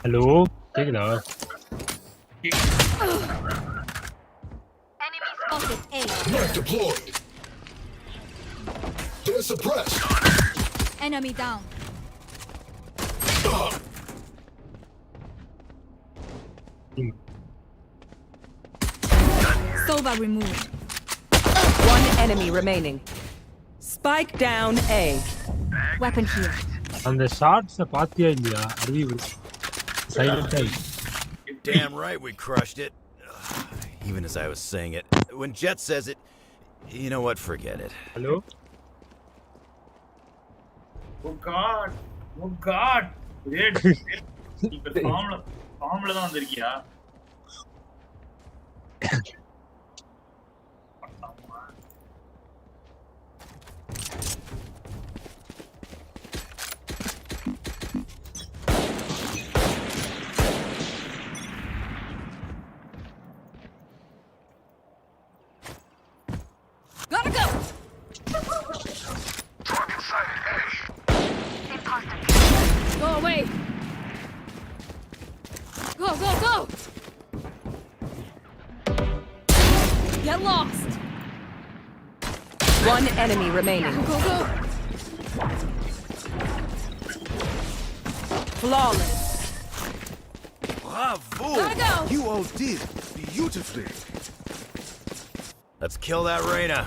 Hello கேக்குதா? Enemy spotted A. Not deployed. They're suppressed. Enemy down. Sova removed. One enemy remaining. Spike down A. Weapon here. அந்த ஷாட்ஸ பாத்தியா இல்லையா? அறிவு சைலண்டா. Damn right we crushed it. Even as I was saying it. When Jet says it, you know what? Forget it. Hello Oh god. Oh god. Red. இப்ப ஃபார்ம்ல தான் வந்திருக்கியா? Gotta go. Go away. Go, go, go. Get lost. One enemy remaining. Go, go. Flawless. Bravo! Gotta go. You all did beautifully. Let's kill that Reyna.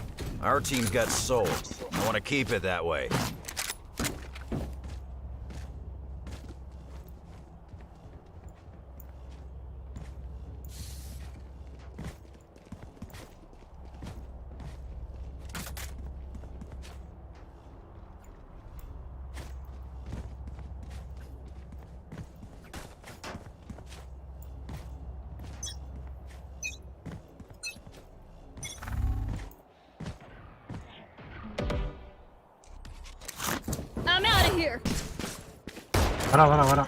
Our team's got soul. I want to keep it that way. I'm out of here. வரா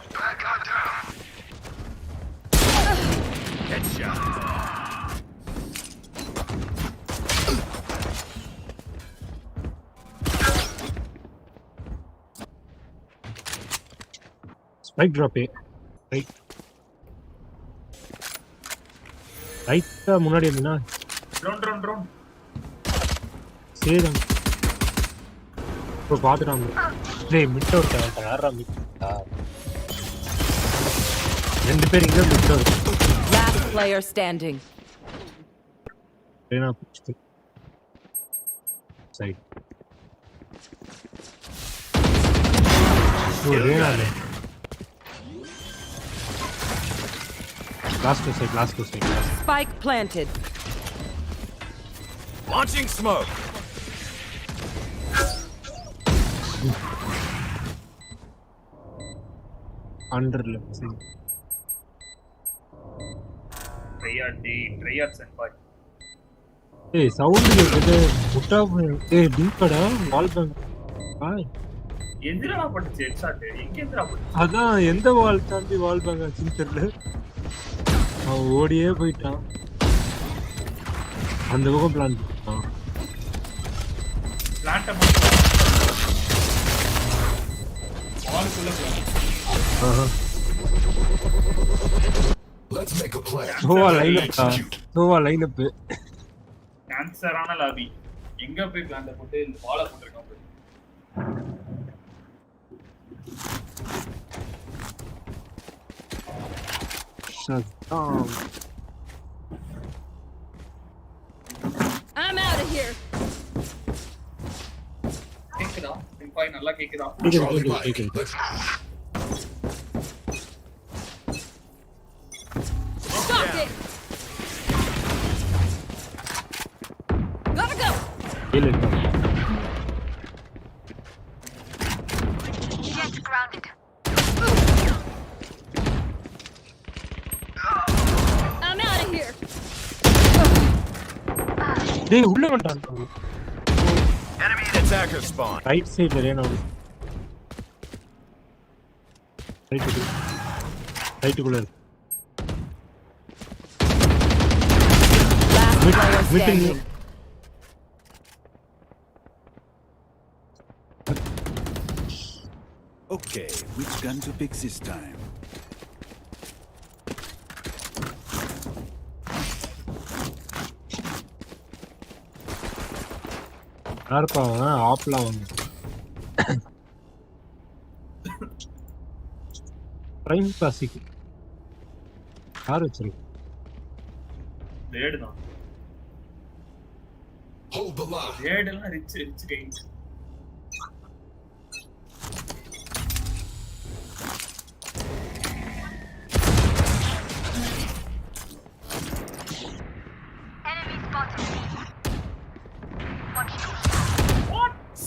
Headshot. Spike drop ரைட்டா முன்னாடி இருந்தீனா drone. சேதம் இப்போ பாத்துட்டான். டேய் mid out யாரா mid? ரெண்டு பேர் இங்க mid out. Last player standing. Reyna புடிச்சு side. Oh Reyna last to side. Spike planted. Launching smoke. Under left side. ட்ரையாட் சென்பாய். ஏய் சவுண்ட் கேக்குது. முட்டா ஏய் டீப்படா வால் பேங்க். ஹாய் எந்திரா பட்டுச்சு ஹெட்ஷாட். எங்க எந்திரா பட்டுச்சு? அதான் எந்த வால் தாண்டி வால் பேங்க் ஆச்சுன்னு தெரியல. அவன் ஓடியே போயிட்டான். அந்த பக்கம் பிளான் பண்ணான். பிளான்ட்ட வால்க்குள்ள plan. Let's make a plan. நோவா லைன் அப். கேன்சரான லாபி. எங்க போய் பிளான்ட்ட போட்டு வால போட்டுருக்கான் போய். I'm out of here. கேக்குதா? சென்பாய் நல்லா கேக்குதா? Charlie Mike. Let's Stop it. Gotta go. Jet grounded. I'm out of here. டேய் உள்ள வந்துட்டான். Enemy attacker spawn. ரைட் சைடுல ரேனா. ரைட்டுக்குள்ள இருக்கு. Last player standing. Okay, which gun to pick this time? யாருப்பா அவன் ஆப்லாம் வந்து பிரைம் கிளாசிக் யார் வச்சிருக்கு ரேடு தான். Hold the line. ரேடுலாம் ரிச் கை.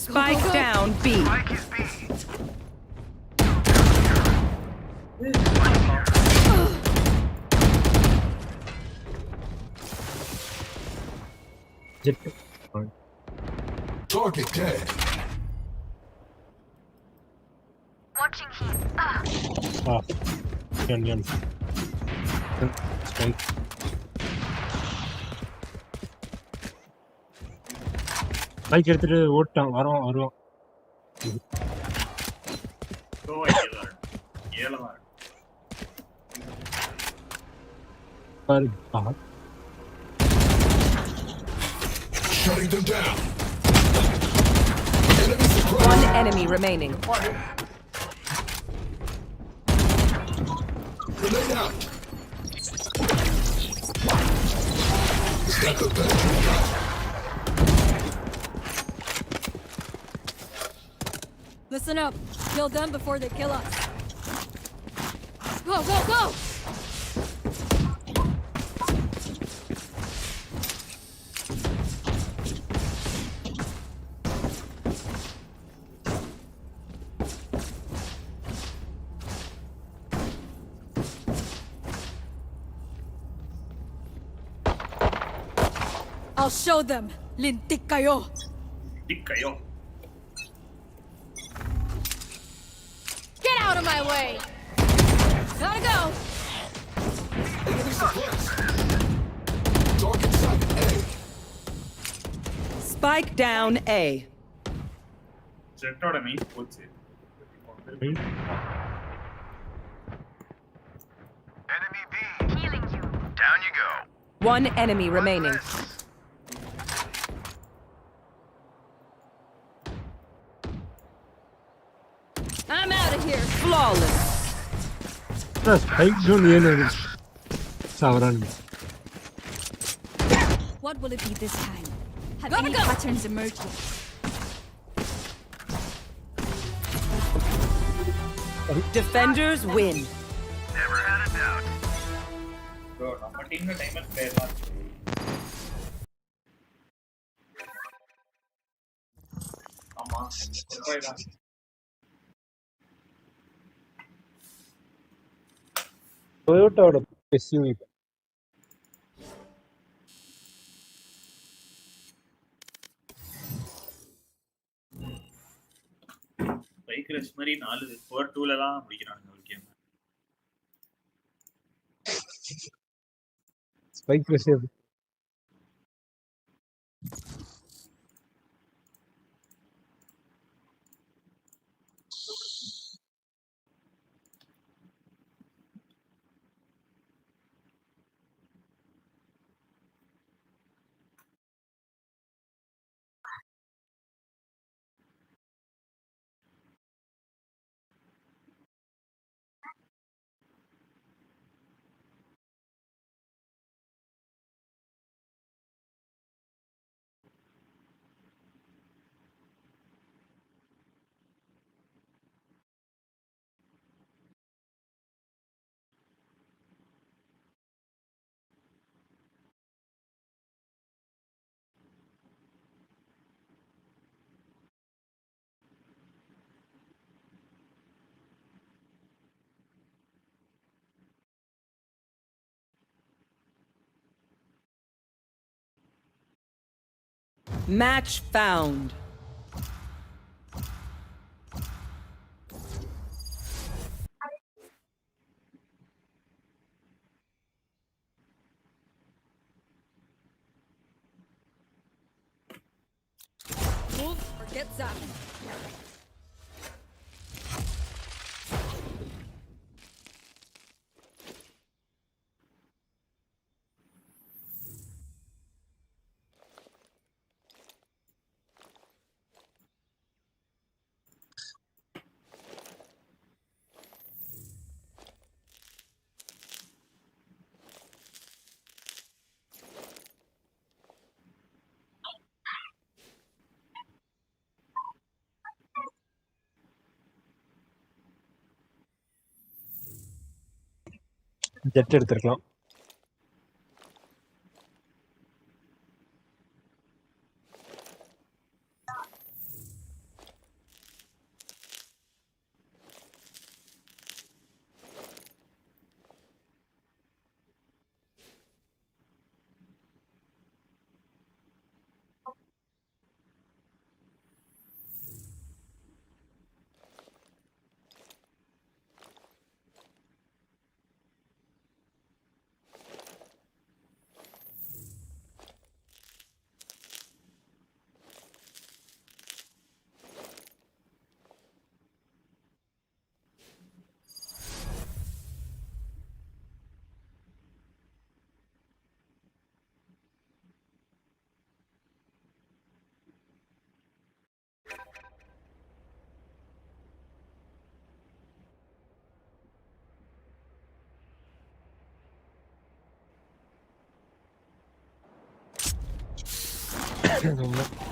Spike down B. Jett Target dead. ஆ யன் ஸ்ட்ரைக் பைக் எடுத்துட்டு ஓட்டான் வருவான் ப்ரோ ஐடியா தான். ஏலமா இருக்கு. பாரு Shutting them down. Enemy surprise. One enemy remaining. Grenade out. Is that the best you got? Listen up. Kill them before they kill us. Go, go, go! I'll show them. Lintik kayo. டிக்கையோ. Get out of my way. Gotta go. Enemy suppressed. Target site A. Spike down A. ஜெட்டோட nice போச்சு. Enemy B. Healing you. Down you go. One enemy remaining. I'm out of here. Flawless. Spike zone ಏನದು ಸಾವಿರಾನ್ What will it be this time? Have any patterns emerged yet? Defenders win. Never had a doubt. Bro நம்ம டீம்ல timer player தான். ஆமா செப்பாய் தான். டொயோட்டாவோட SUV bike race மாதிரி 4-2 தான் முடிக்கிறானுங்க ஒரு game. Spike rusher Match found. Move or get zapped. Jett எடுத்துருக்கலாம்.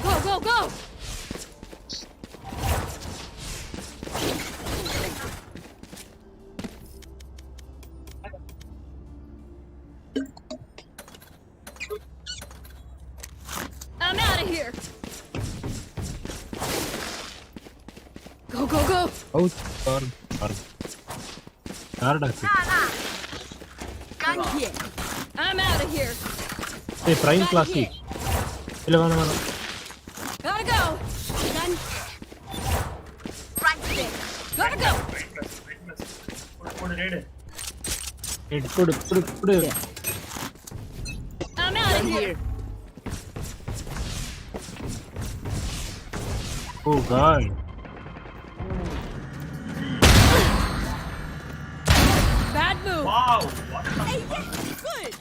Go, go, go! I'm out of here. Go, go, go! Out car car கார்டா. Gun here. I'm out of here. ஏய் prime class இல்ல வேணாம். Gotta go. Gun. Right there. Gotta go. போடு ரேடு. எடுத்து. I'm out of here. Oh god. Bad move. Wow. Hey, yes, good.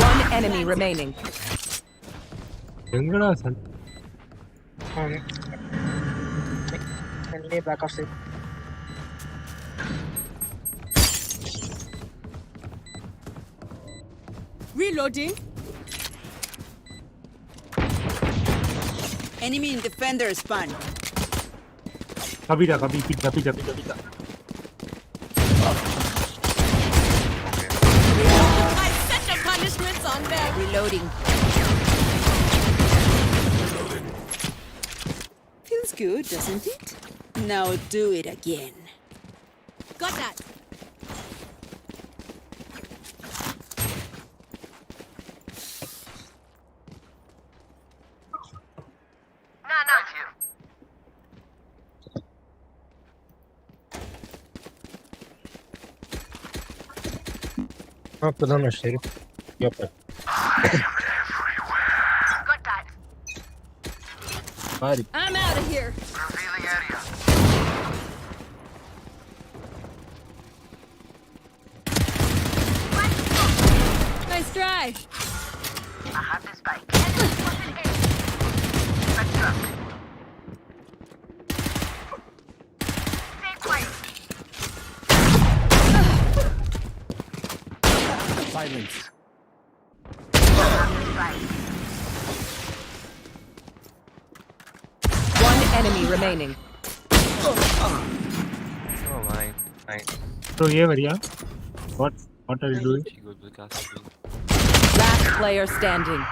One enemy remaining. எங்கடா சன்? Friendly back of side. Reloading. Enemy in defender spawn. கபிடா கபி பிட் கபி. I set the punishments on them. Reloading. Feels good, doesn't it? Now do it again. Got that. அப்பதான் நான் சரி. யப்ப. பாரு. I'm out of here. Revealing area. Nice try. I have this bike. Let's go. Stay quiet. Silence. One enemy remaining. Oh my. So here வரியா? What are you doing? She goes with castle. Last player standing.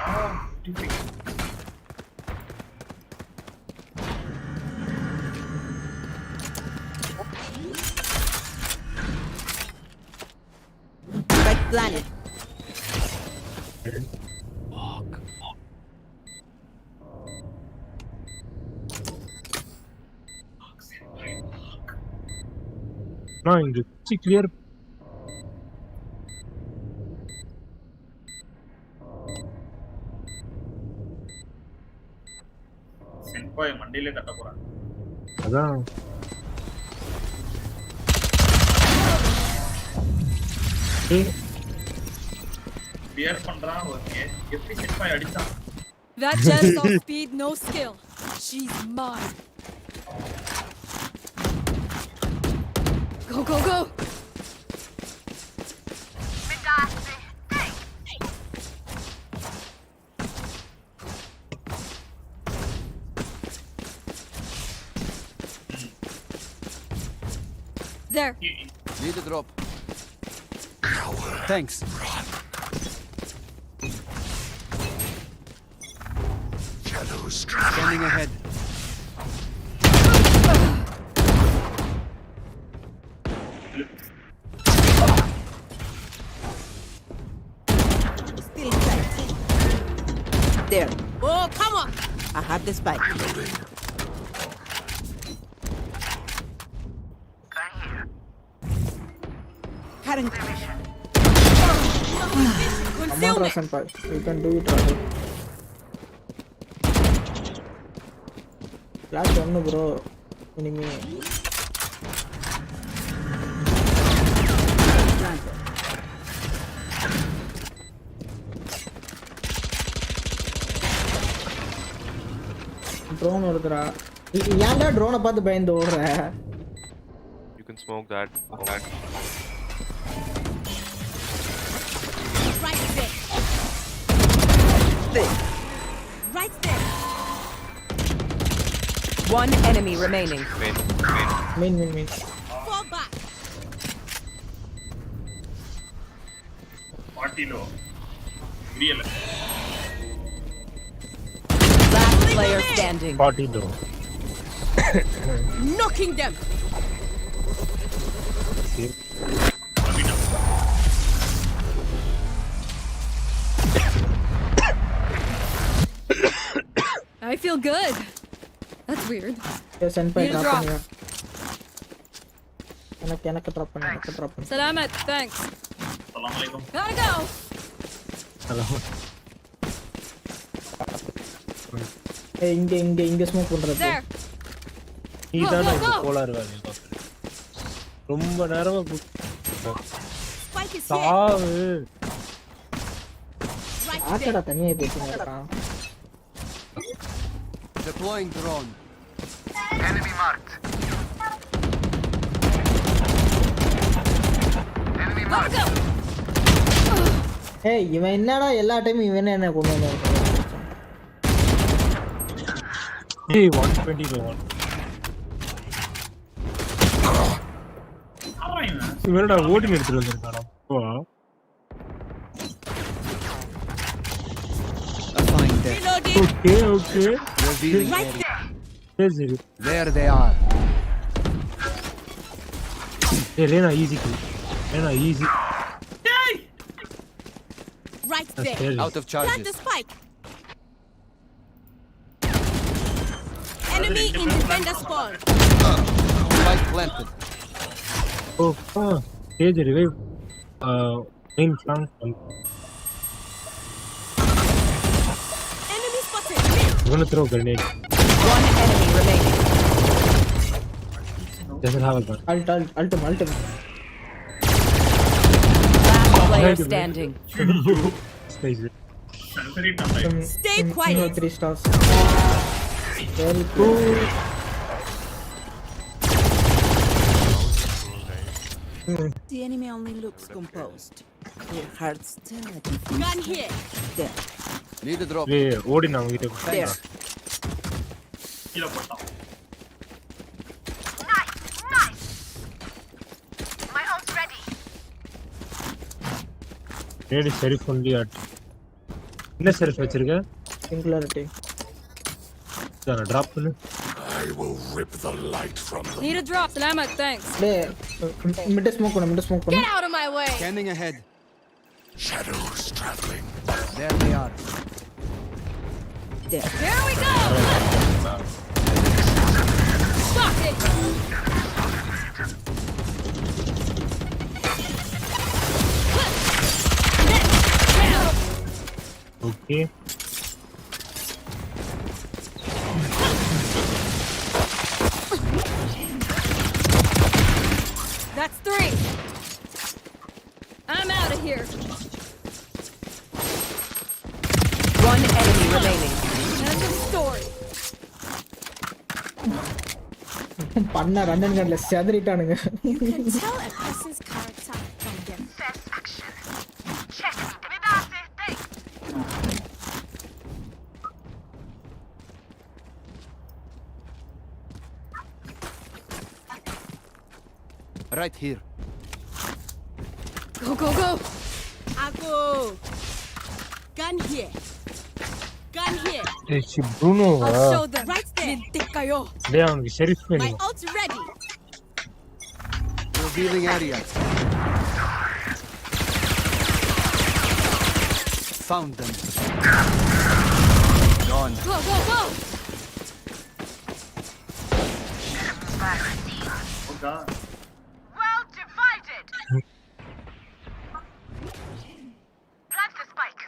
Right planet. நான் இங்க clear சென்பாய் மண்டையிலே தட்ட போறாங்க. அதான் pier பண்றான். Okay, எப்படி சென்பாய் அடிச்சான்? That just off speed, no skill. She's mine. Go, go, go! There. Need a drop. Thanks. Shadows Scanning ahead. Still tight. There. Oh, come on. I have the spike. reloading. Current. Come on, Razen, you can do it, Rade. Flash one, bro. Enemy. Drone வருதுடா. ஏன்டா drone பார்த்து பயந்து ஓடுற? You can smoke that. Right there. Right there. One enemy remaining. Main. Fall back. 40 low. Real. Last player standing. 40 low. Knocking them. I feel good. That's weird. Send by Need a drop drop. பண்ணியா? எனக்கு drop பண்ணு. Salamat, thanks. Assalamualaikum. Gotta go. Hello. ஏய் இங்க smoke பண்றது. There. நீ தான கோளாறு வேலைய பாக்குற. ரொம்ப நேரமா Spike is here. சாவு. Right ஆட்டடா தனியா பேசிட்டு இருக்கான். Deploying drone. Enemy marked. Enemy marked. Gotta go. ஏய் இவன் என்னடா எல்லா டைமும் இவனே என்ன கொண்டு வந்தான். ஏய் 120 low. இவனடா ஓடி எடுத்துட்டு வந்திருக்கானே. Reloading. Okay. Revealing Right area. there. There they are. Hey, Lena, easy kill. Lena, easy. Right That's there. scary. Out of Plant charges. the spike. Enemy in defender spawn. Spike planted. Oh, Sage revive. Main flank. Enemy spotted. I'm gonna throw a grenade. One enemy remaining. Doesn't have a gun. Ultimate. Last player standing. Nice. Stay quiet. 3 stars. Very good. The enemy only looks composed. Their hearts still at the Gun here. There. Need a drop. Hey, ஓடி நான் வீட்டை There. கீழ போட்டான். Nice. My ult's ready. Ready sheriff only ஆட். என்ன sheriff வச்சிருக்க? Singularity. நான் drop பண்ணு. I will rip the light from them. Need a drop. Salamat, thanks. டேய் மிட் ஸ்மோக் பண்ணு. Get out of my way. Scanning ahead. Shadows traveling. There they are. There. Here we go. Stop it. Okay. That's 3. I'm out of here. One enemy remaining. End of story. பண்ண run and கன்ல செதறிட்டானுங்க. You can tell a person's character from their First action. Check. Vidate. Thanks. Right here. Go, go, go! I go. Gun here. Gun here. ஏய் Bruno I'll show them. Right there. Kayo. டேய் அவனுக்கு Sherif My வேணும் ult ready. Revealing area. Found them. Gone. Go, go, go! Oh god. Well divided. Plant the spike.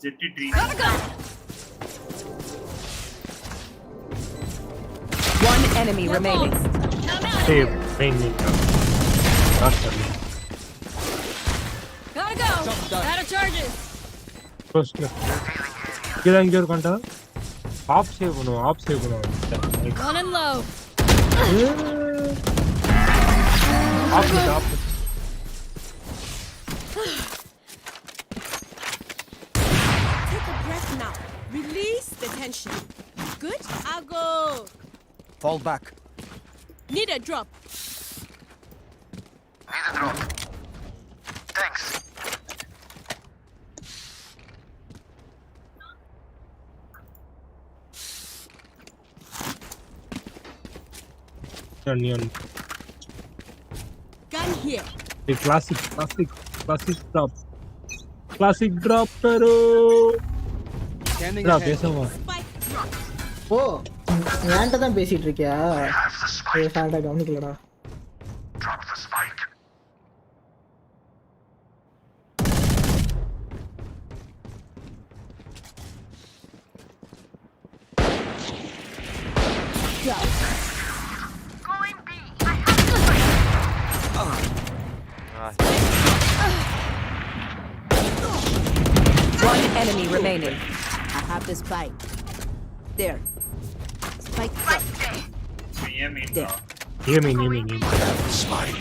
Jetty tree. Gotta go! One enemy remaining. டேய் train doctor Gotta go! Out of charges! First இங்க இருக்கடா half save பண்ணுவோம் On and low. Half Take a breath now. Release the tension. Good. I go. Fall back. Need a drop. Need a drop. Thanks. Onion. Gun here. A classic drop. Classic drop, pero. Scanning Drop, ahead. yes, over. Spike drop. ஓ என்கிட்ட தான் பேசிட்டு இருக்கியா Santa கவனிக்கலடா Drop the spike. Going B. I have the spike. One enemy remaining. I have the spike. There. Spike Right drop. there. Hear me. Spike.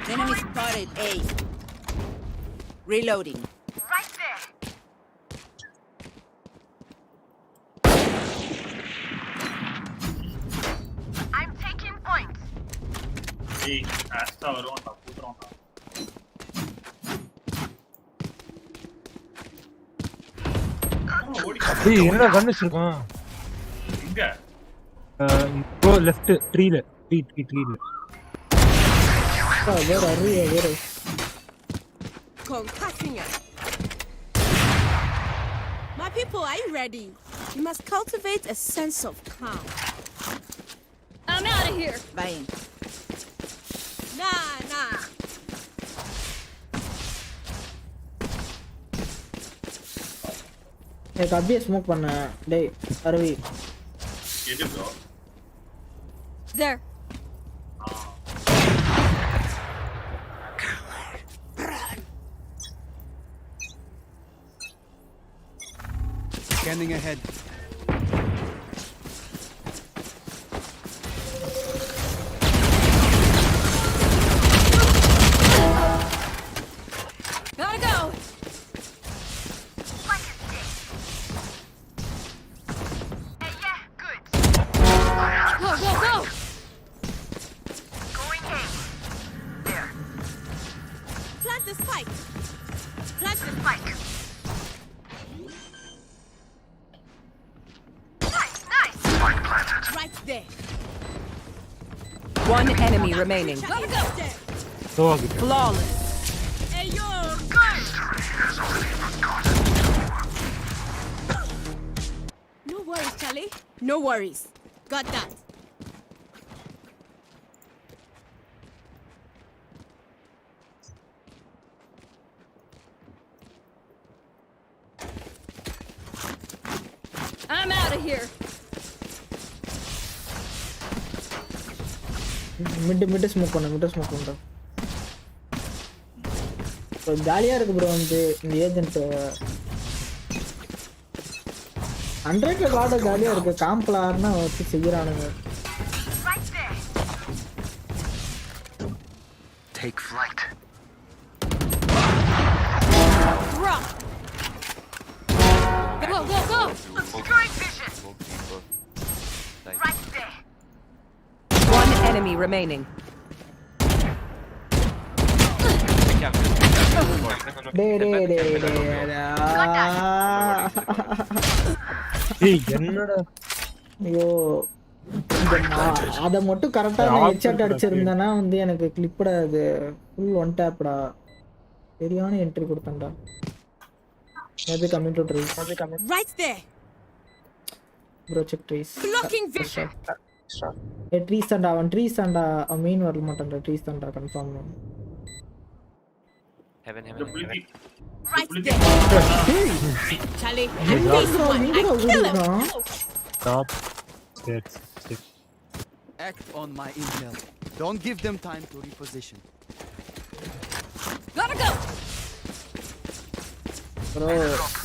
Enemy spotted A. Reloading. Right there. I'm taking points. ஏய் Asta வருவான்டா கூட்றோம்டா ஏய் என்னடா கன் வச்சிருக்கான் எங்க கோ left ட்ரீல ட்ரீல வேற Concussing it. My people, are you ready? You must cultivate a sense of calm. I'm out of here. Buying. Nah. எனக்கு அப்படியே smoke பண்ண டேய் அரவி எது bro There. Scanning ahead. Gotta go! Spike is dead. Hey, yeah, good. Go, go, go! Going A. There. Plant the spike. Plant the spike. Nice. Spike planted. Right there. One enemy remaining. Gotta go! So ஆகிட்டு Flawless. Hey, yo. No worries, Charlie. No worries. Got that. I'm out of here. Mid smoke பண்ண ஜாலியா இருக்கு bro வந்து இந்த agent 100 card ஜாலியா இருக்கு காம்ப்ளார்னா வச்சு செய்யறானுங்க Right there. Take flight. Drop. Go, go, go! Destroying vision. Smoke deeper. Nice. Right there. One enemy remaining. டேய் ஏய் என்னடா ஐயோ அத மட்டும் கரெக்டா நான் ஹெட்ஷாட் அடிச்சிருந்தேனா வந்து எனக்கு கிளிப்டா அது ஃபுல் ஒன் டேப்டா சரியான என்ட்ரி கொடுத்தேன்டா அது coming to trees Right there. Bro check trees Blocking vision. A trees தான்டா அவன் ட்ரீஸ் தான்டா அவன் மீன் வரல மாட்டான்டா ட்ரீஸ் தான்டா confirm Heaven. Right there. Charlie, and this one. I kill him. Top set Act on my intel. Don't give them time to reposition. Gotta go. Bro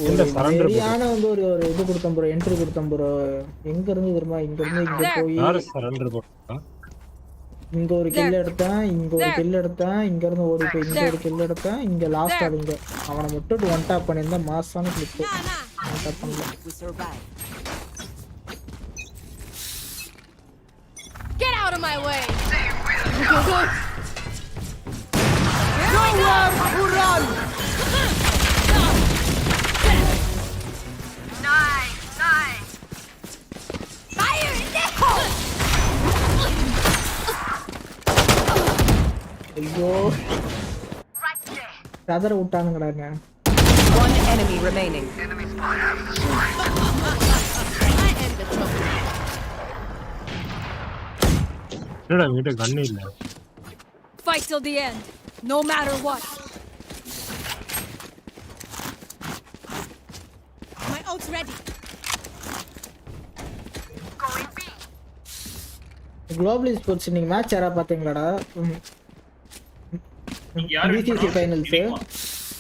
இந்த surrender சரியான வந்து ஒரு இது கொடுத்தேன் ப்ரோ என்ட்ரி கொடுத்தேன் ப்ரோ எங்க இருந்து தெரியுமா இங்க இருந்து இங்க போய் யார் சரண்டர் போட்டா இங்க ஒரு கில் எடுத்தேன் இங்க ஒரு கில் எடுத்தேன் இங்க இருந்து ஓடி போய் இங்க ஒரு கில் எடுத்தேன் இங்க லாஸ்ட் அதுங்க அவனை மட்டும் ஒன் டாப் பண்ணிருந்தா மாசான கிளிப் ஒன் டாப் பண்ணல We survive. Get out of my way! Nice, nice. Fire in the hole! ஐயோ Right there. கதற விட்டானுங்கடாங்க One enemy remaining. I end the trouble. என்னடா வீட்டு கண்ணு இல்ல Fight till the end, no matter what. My ult's ready. Going B. Global sports நீங்க match யாரா பாத்தீங்களாடா யாரு BCT finals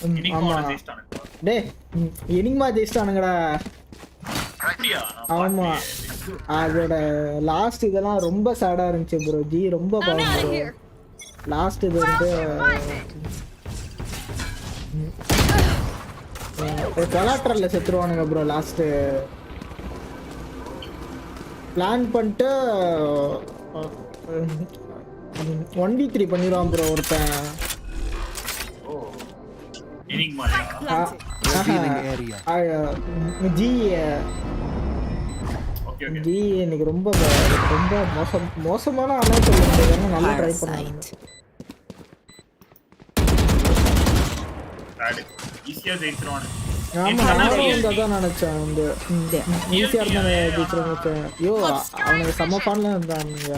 இன்னைக்கு ஆமா ஜெயிச்சிட்டானுங்க டேய் எனிமா ஜெயிச்சிட்டானுங்கடா அப்படியா ஆமா அதோட லாஸ்ட் இதெல்லாம் ரொம்ப சேடா இருந்துச்சு ப்ரோ ஜி ரொம்ப I'm பாவம் out of bro here. Last இது வந்து கொலாட்ரல்ல செத்துருவானுங்க ப்ரோ லாஸ்ட் பிளான் பண்ணிட்டு 1v3 பண்ணிடுவான் ப்ரோ ஒருத்தன் இன்னைக்கு மாதிரியா Revealing area. G okay okay G எனக்கு ரொம்ப ரொம்ப மோசமான ஆனா சொல்ல முடியாது நல்லா ட்ரை பண்ணாங்க ராடு ஈஸியா ஜெயிச்சிருவானுங்க ஆமா நானும் வந்து அதான் நினைச்சேன் வந்து ஈஸியா இருந்தா ஜெயிச்சிருவாங்க ஐயோ அவனுக்கு செம்ம ஃபன்ல இருந்தானுங்க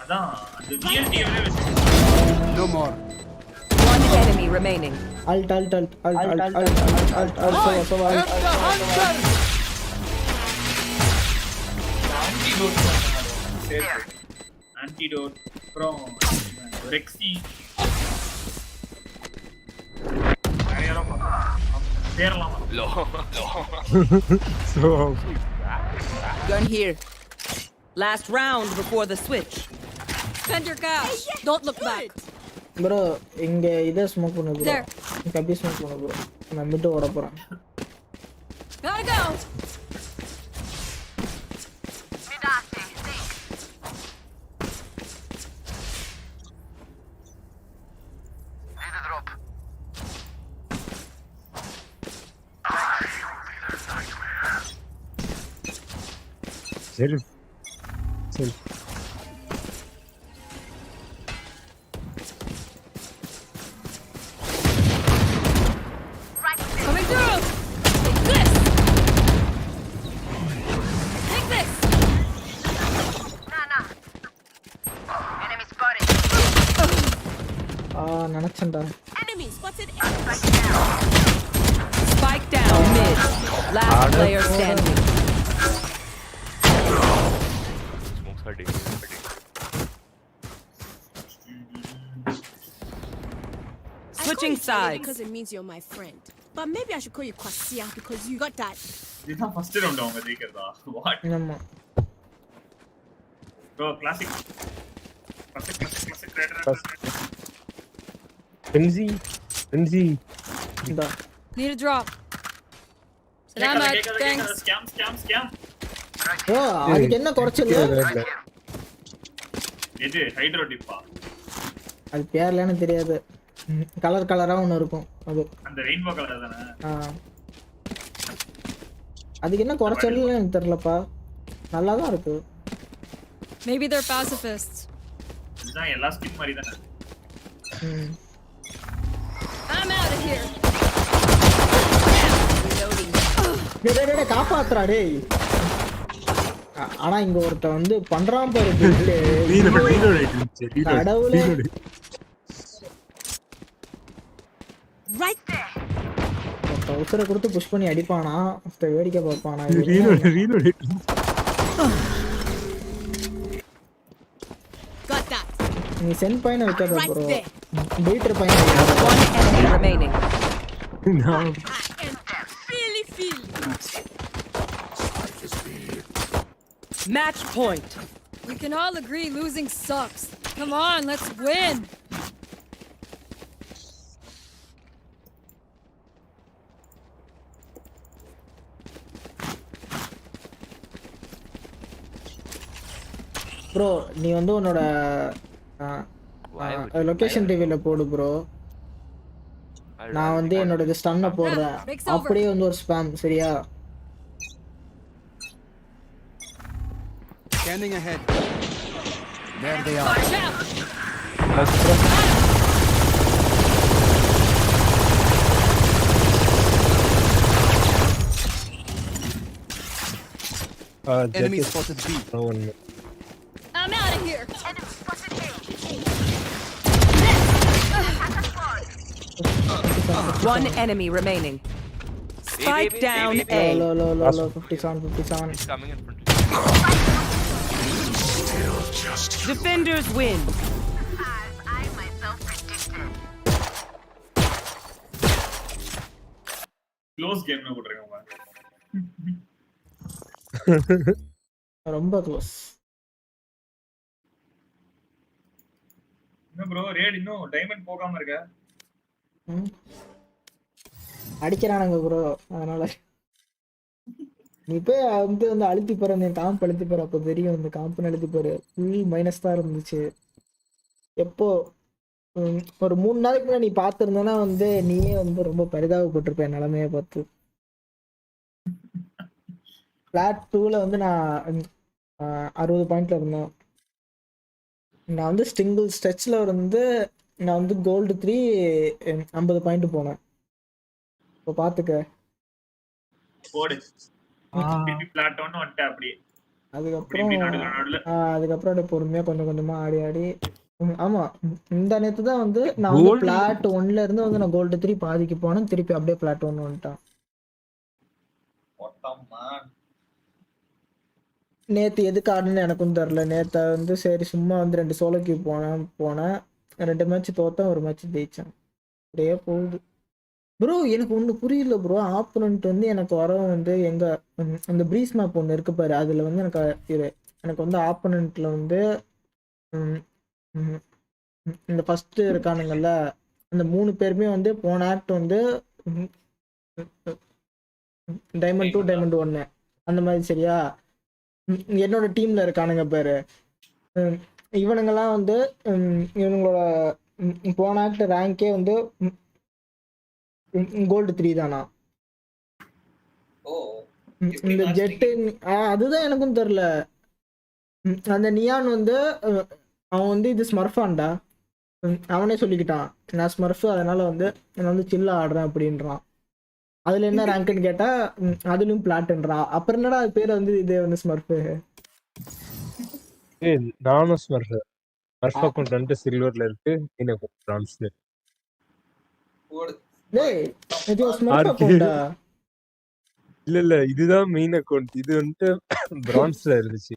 அதான் அந்த VLT-வே வெச்சு No more. One enemy remaining. alt so antidote அப்புறம் ரெக்ஸி பேரலாம் so Gun here. Last round before the switch. Spend your cash. Don't look back. bro இங்க இத ஸ்மோக் பண்ணு bro There. கபி ஸ்மோக் பண்ணு bro நான் மிட் ஓட போறேன் Gotta go. Midate, think. Need a drop. சரி சரி Coming through. Take this. Take this. Nah. Enemy spotted. நினைச்சேன்டா Enemy spotted. Spike down mid. Last player standing. Smokes are dangerous. Switching sides. Because it means you're my friend. But maybe I should call you Kwasia because you got that. இதுதான் first round அவங்க ஜெயிக்கிறதா what ஆமா bro classic பென்சி இந்த Need a drop. Salamat, thanks. Scam oh அதுக்கு என்ன குறைச்சல்? இது ஹைட்ரோ டிப்பா அது பேர்ல எனக்கு தெரியாது. கலர் கலரா ஒன்று இருக்கும் அது. அந்த ரெயின்போ கலர் தானே. அதுக்கு என்ன குறைச்சல்னு எனக்கு தெரியலப்பா. நல்லா தான் இருக்கு. Maybe they're pacifists. இதுதான் எல்லா ஸ்கின் மாதிரி தானே. I'm out of here. டேய் காப்பாத்துறா டேய். ஆனா இங்க ஒருத்த வந்து பண்றான் பாரு. கடவுளே. Right there. உத்தர கொடுத்து புஷ் பண்ணி அடிப்பானா? வேடிக்கை பார்ப்பானா? Got that. நீ சென்ட் பையனை வைக்காத ப்ரோ. பீட்டர் பையனை. One enemy remaining. Really feel. Match point. We can all agree losing sucks. Come on, let's win. Bro நீ வந்து உன்னோட லொகேஷன் ரிவ்யூல போடு ப்ரோ. நான் வந்து என்னோட ஸ்டன்னை போடுறேன். அப்படியே வந்து ஒரு ஸ்பாம் சரியா? Scanning ahead. There they are. Enemy spotted B. I'm out of here. One enemy remaining. Spike down A. Low 57. It's coming in front. Defenders win. I myself predicted. Close கேம்னு போட்டுருக்கேன். ரொம்ப க்ளோஸ். என்ன bro rate இன்னும் diamond போகாம இருக்க? அடிக்கிறானுங்க bro. அதனால நீ போய் வந்து அழுத்தி போற. நீ காம்ப் அழுத்தி போற. அப்போ தெரியும் இந்த காம்பன் அழுத்தி போற. ஃபுல் மைனஸ் தான் இருந்துச்சு. எப்போ ஒரு 3 நாளைக்கு முன்னாடி நீ பார்த்துருந்தேன்னா வந்து நீயே வந்து ரொம்ப பரிதாபப்பட்டிருப்ப நிலைமையை பார்த்து. ஃபிளாட் 2ல வந்து நான் 60 பாயிண்ட்ல இருந்தேன். நான் வந்து சிங்கிள் ஸ்ட்ரெச்சில் வந்து நான் வந்து கோல்டு 3 50 பாயிண்ட் போனேன். இப்போ பார்த்துக்க போடு. ஃபிளாட் 1 வந்துட்ட அப்படியே. அதுக்கப்புறம் அப்படியே பொறுமையாக கொஞ்சம் கொஞ்சமாக ஆடி ஆமாம் இந்த நேற்று தான் வந்து நான் வந்து பிளாட் 1ல இருந்து வந்து நான் கோல்டு 3 பாதிக்கு போனேன். திருப்பி அப்படியே பிளாட் 1 வந்துட்டான். நேற்று எதுக்கு ஆடுன்னு எனக்கும் தெரில. நேற்று வந்து சரி சும்மா வந்து 2 சோலோ கியூ போனேன் 2 மேட்ச் தோத்தேன், 1 மேட்ச் ஜெயித்தேன். அப்படியே போகுது ப்ரோ. எனக்கு ஒன்று புரியல ப்ரோ. ஆப்போனன்ட் வந்து எனக்கு வரவன் வந்து எங்கள் அந்த ப்ரீஸ் மேப் ஒன்று இருக்கு பாரு. அதில் வந்து எனக்கு வந்து ஆப்போனண்ட்டில் வந்து இந்த ஃபஸ்ட்டு இருக்கானுங்கள்ல அந்த 3 பேருமே வந்து போன ஆக்ட் வந்து டைமண்ட் 2 டைமண்ட் 1 அந்த மாதிரி சரியா. என்னோட டீம்ல இருக்கானுங்க பேரு. இவனுங்கெல்லாம் வந்து இவனுங்களோட போன ஆக்ட் ரேங்கே வந்து கோல்டு 3 தானா. இந்த ஜெட்டு அதுதான் எனக்கும் தெரியல. அந்த நியான் வந்து அவன் வந்து இது ஸ்மர்ஃபான்டா. அவனே சொல்லிக்கிட்டான் நான் ஸ்மர்ஃபு, அதனால வந்து நான் வந்து சில்லா ஆடுறேன் அப்படின்றான். அதுல என்ன ரேங்க்னு கேட்டா அதுலயும் பிளாட்ன்றான். அப்புறம் என்னடா அது பேர் வந்து இது வந்து ஸ்மர்ஃபு. நானும் ஸ்மர்ஃப் அக்கௌண்ட் 2 சில்வர்ல இருக்கு. பிரான்ஸ்ல இல்ல இதுதான் மெயின் அக்கௌண்ட். இது வந்து பிரான்ஸ்ல இருந்துச்சு.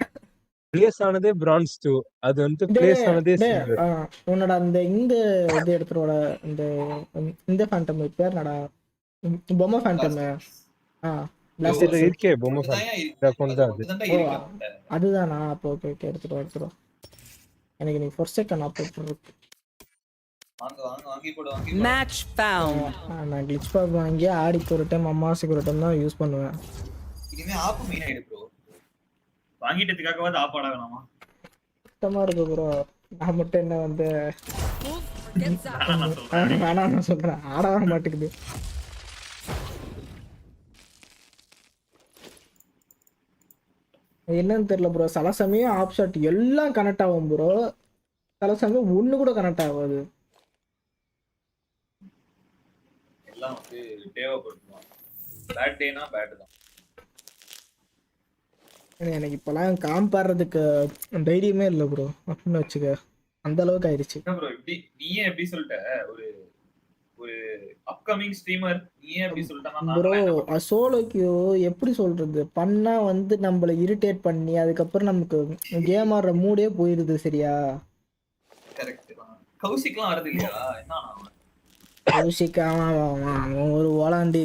பிளேஸ் ஆனதே பிரான்ஸ் 2. அது வந்து பிளேஸ் ஆனதே சில்வர். உன்னோட அந்த இந்த இது எடுத்துறோட இந்த ஃபேண்டம் பேர் நடா பொம்மை ஃபேண்டம். பிளாஸ்டர் இருக்கே பொம்மை ஃபேண்டம். இந்த அக்கௌண்ட் தான் அது. அதுதானா? அப்போ ஓகே எடுத்துறோம். எனக்கு நீ ஃபர்ஸ்ட் செகண்ட் அப்லோட் பண்ணிருக்கு. வாங்க வாங்க வாங்கி போடு வாங்கி Match found. நான் கிளிச் பாப் வாங்கி ஆடிக்கு ஒரு டைம் அமாவாசைக்கு ஒரு டைம் தான் யூஸ் பண்ணுவேன். இனிமே ஆப் மெயின் ஆயிடு ப்ரோ. வாங்கிட்டதுக்காகவாது ஆப் ஆட வேணாமா? சுத்தமா இருக்கு ப்ரோ. நான் மட்டும் என்ன வந்து வேணாம் நான் சொல்றேன். ஆட வர மாட்டேங்குது. என்னன்னு தெரியல ப்ரோ. சில சமயம் ஆப் ஷாட் எல்லாம் கனெக்ட் ஆகும் ப்ரோ. சில சமயம் ஒண்ணு கூட கனெக்ட் ஆகாது. எல்லாம் வந்து தேவைப்படுமா? பேட் டேனா பேட் தான். எனக்கு இப்பெல்லாம் காம்பாடுறதுக்கு தைரியமே இல்லை ப்ரோ. அப்படின்னு வச்சுக்க, அந்த அளவுக்கு ஆயிடுச்சு. ப்ரோ இப்படி நீயே எப்படி சொல்லிட்ட? ஒரு ஒரு அப்கமிங் ஸ்ட்ரீமர் நீயே எப்படி சொல்லிட்டா? ப்ரோ சோலோக்கு எப்படி சொல்றது, பண்ணா வந்து நம்மள இரிட்டேட் பண்ணி அதுக்கப்புறம் நமக்கு கேம் ஆடுற மூடே போயிருது. சரியா? கரெக்ட் தான். கௌசிக்லாம் வரது இல்லையா? என்ன கௌசிக் அவன் ஒரு ஓலாண்டி.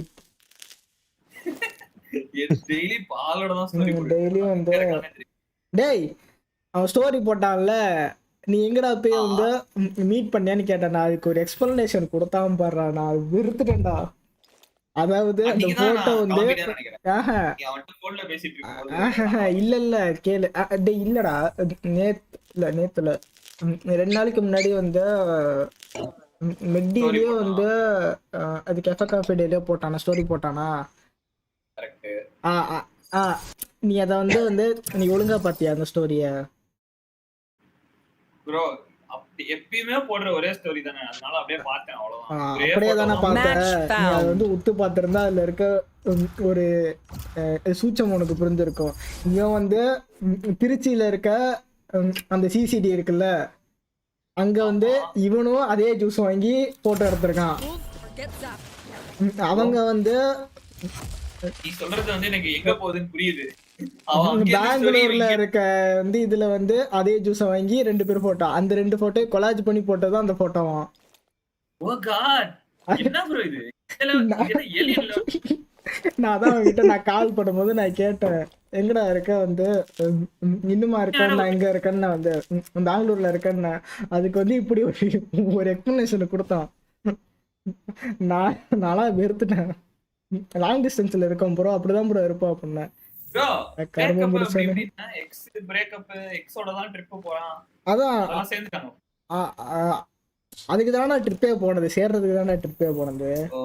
டெய்லி பாலோட தான் ஸ்டோரி போடுறான். டெய்லி வந்து டேய் அவன் ஸ்டோரி போட்டான்ல, நீ எங்கடா போய் வந்து மீட் பண்ணியான்னு கேட்டேன். நான் அதுக்கு ஒரு எக்ஸ்பிளனேஷன் கொடுத்தாம பாடுறா. நான் அது வெறுத்துட்டேன்டா. அதாவது அந்த போட்டோ வந்து இல்ல இல்ல கேளு. டேய் இல்லடா, நேத்துல 2 நாளைக்கு முன்னாடி வந்து மெட்டிலேயே வந்து அதுக்கு எஃபெக்ட் ஆஃப் டேலயே போட்டானா, ஸ்டோரி போட்டானா. நீ அத வந்து நீ ஒழுங்கா பாத்தியா அந்த ஸ்டோரிய? ப்ரோ எப்பயுமே போடுற ஒரே ஸ்டோரி தானே, அதனால அப்படியே பார்த்தேன். அவ்வளவுதான். அப்படியே தானே பார்த்தேன். நீ அதை வந்து உத்து பார்த்திருந்தா அதுல இருக்க ஒரு சூச்சம் உனக்கு புரிஞ்சிருக்கும். இவன் வந்து திருச்சியில இருக்க அந்த சிசிடி இருக்குல்ல, அங்க வந்து இவனும் அதே ஜூஸ் வாங்கி போட்டோ எடுத்திருக்கான். அவங்க வந்து நீ சொல்றது வந்து எனக்கு எங்க போகுதுன்னு புரியுது. பெங்களூர்ல இருக்க வந்து இதுல வந்து அதே ஜூஸ வாங்கி 2 பேர் போட்டோ, அந்த 2 போட்டோ கொலாஜ் பண்ணி போட்டோதான் அந்த போட்டோவா. ஓ காட், என்ன ப்ரோ இது? நான் அதான் அவன்கிட்ட நான் கால் பண்ணும்போது நான் கேட்டேன், எங்கடா இருக்க வந்து இன்னுமா இருக்கேன், நான் எங்க இருக்கேன்னு நான் வந்து பெங்களூர்ல இருக்கேன்னு. அதுக்கு வந்து இப்படி ஒரு எக்ஸ்பிளனேஷன் கொடுத்தான். நானா வெறுத்துட்டேன். லாங் டிஸ்டன்ஸ்ல இருக்கோம் ப்ரோ, அப்படிதான் ப்ரோ இருப்போம் அப்படின்னா. ப்ரோ கர்மம் முடிச்சேன். எக்ஸ் பிரேக்கப் எக்ஸோட தான் ட்ரிப் போறான். அதான் சேர்ந்துட்டாங்க. அதுக்கு தான ட்ரிப்பே போனது, சேர்றதுக்கு தான ட்ரிப்பே போனது. ஓ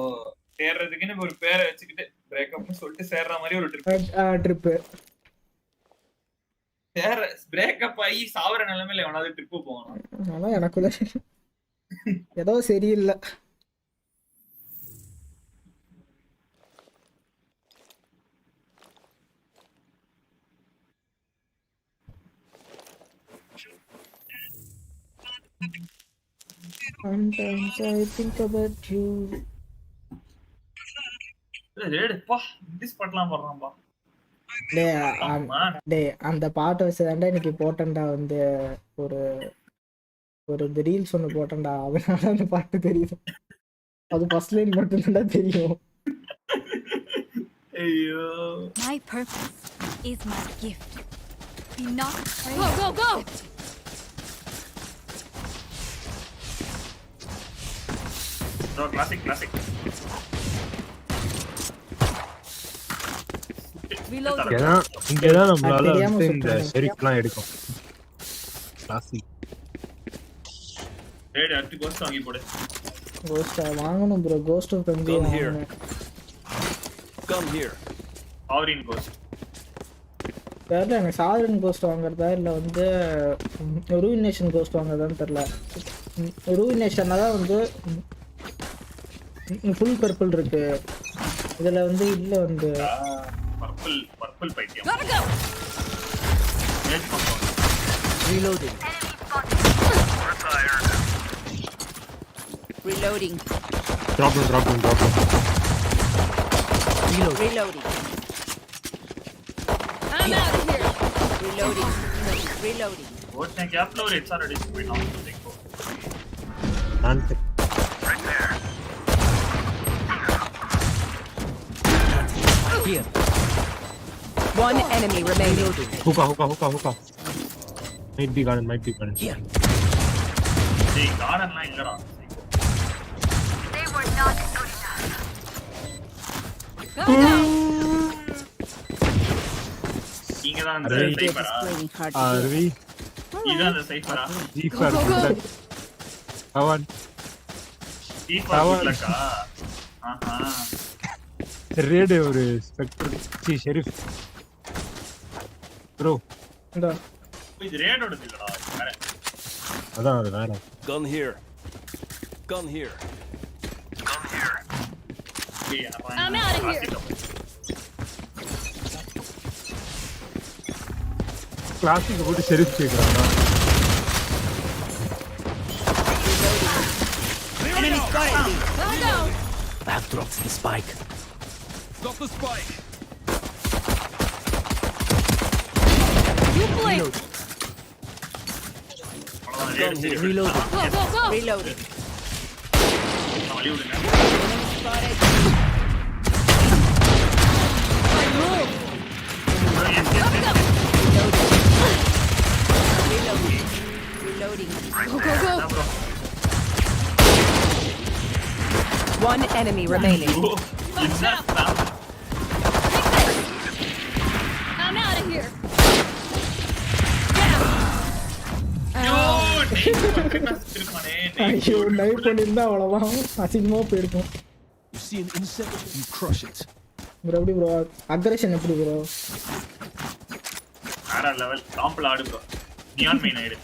சேர்றதுக்குன்னு ஒரு பேரை வச்சுக்கிட்டு பிரேக்கப்னு சொல்லிட்டு சேர்ற மாதிரி ஒரு ட்ரிப். சேர பிரேக்கப் ஆகி சாவற நிலைமையில எவனாவது ட்ரிப் போவானா? ஆனா எனக்குள்ள ஏதோ சரியில்லை. Sometimes I think about you. அந்த பாட்டை வச்சுதான்டா இன்னைக்கு போட்டேன்டா வந்து ஒரு ரீல்ஸ் ஒண்ணு போட்டேன்டா, அதனால அந்த பாட்டு தெரியுது. அது ஃபர்ஸ்ட் லைன் மட்டும் தான் தெரியும். ஐயோ, my purpose is my gift. Be not afraid. Go go go. bro classic Reload. இங்கதான் நம்மளால இந்த ஷெரிஃப்லாம் எடுக்கும். கிளாசிக். ரேட் அடுத்து கோஸ்ட் வாங்கி போடு. கோஸ்ட் வாங்கணும் ப்ரோ. கோஸ்ட் வந்து கம் ஹியர். ஆவரின் கோஸ்ட். தெரியல எனக்கு. சாவரின் கோஸ்ட் வாங்குறதா இல்லை வந்து ரூயினேஷன் கோஸ்ட் வாங்குறதான்னு தெரியல. ரூயினேஷன்னா தான் வந்து ஃபுல் பர்பிள் இருக்கு. இதுல வந்து இல்ல வந்து பர்பிள் பைத்தியம். Reloading. Reloading. Drop him. Reloading. I'm out of here. Reloading. What's the gap load? It's already going on. Right there. Here. One enemy remaining. Hookah. Might be garden. Here. Hey, garden line இல்லடா. Gotta go. நீங்க தான் அந்த Arvi. சைபரா? Arvi. இதான் அந்த சைபரா? Zephyrus. Kawan. சீஃபா குட்லக்கா? ஆஹா. Rade ஒரு Spectre. Sharif. Bro. இந்த இது ரேடோடது இல்லடா. வேற. அதான் அது வேற. Gun here. Gun here. I'm out of here. Classic போட்டு ஷெரீஃப் கேக்குறாங்க. Enemy spotted. Gotta go. I've dropped the spike. Got the spike. You blink. Gun here. Reloading. Go, go, go. Reloading. வழி விடுங்க. Enemy spotted. Move. Bro, Gotta go. Reloading. Reloading. Go, go, go. bro. One enemy remaining. என்ன spam? I'm out of here. ஐயோ, night பக்கத்துல வச்சிருக்கானே. ஐயோ night பண்ணியிருந்தா அவ்வளோதான் அசிங்கமாக போயிருக்கும். You see an insect, you crush it. Bro எப்படி ப்ரோ அக்ரஷன் எப்படி ப்ரோ? வேற லெவல். காம்பிள் ஆடு ப்ரோ. நியான் மெயின் ஆயிடு.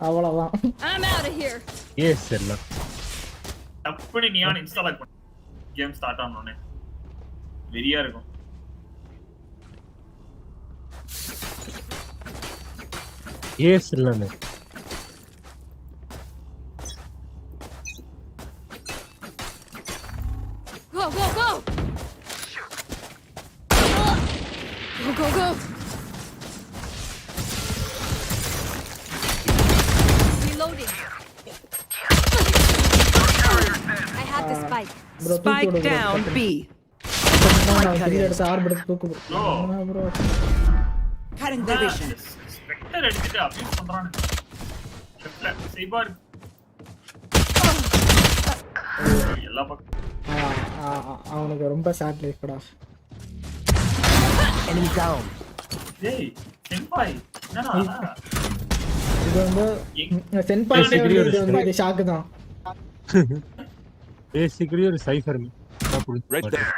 அவ்வளோதான். I'm out of here. எஸ் எல்லாம். டப்புனு நியான் இன்ஸ்டால் பண்ணு. கேம் ஸ்டார்ட் ஆனோனே. வெரியா இருக்கும். எஸ் இல்லன்னு. Go, go, go. Go, go, go. Reloading. I had the spike. Bro Spike down B. எடுத்து ஆறு எடுத்து தூக்கு bro. Bro. Cutting their vision. Spectre எடுத்துட்டு அபியூஸ் பண்றானே. லெஃப்ட்ல சைபார். எல்லா பக்கம். அவனுக்கு ரொம்ப சாட் லைஃப்டா. Enemy down. டேய், சென்பாய். என்னடா? இது வந்து சென்பாய் இது ஷாக்கு தான். பேசிக்கலி ஒரு cipher. Right there.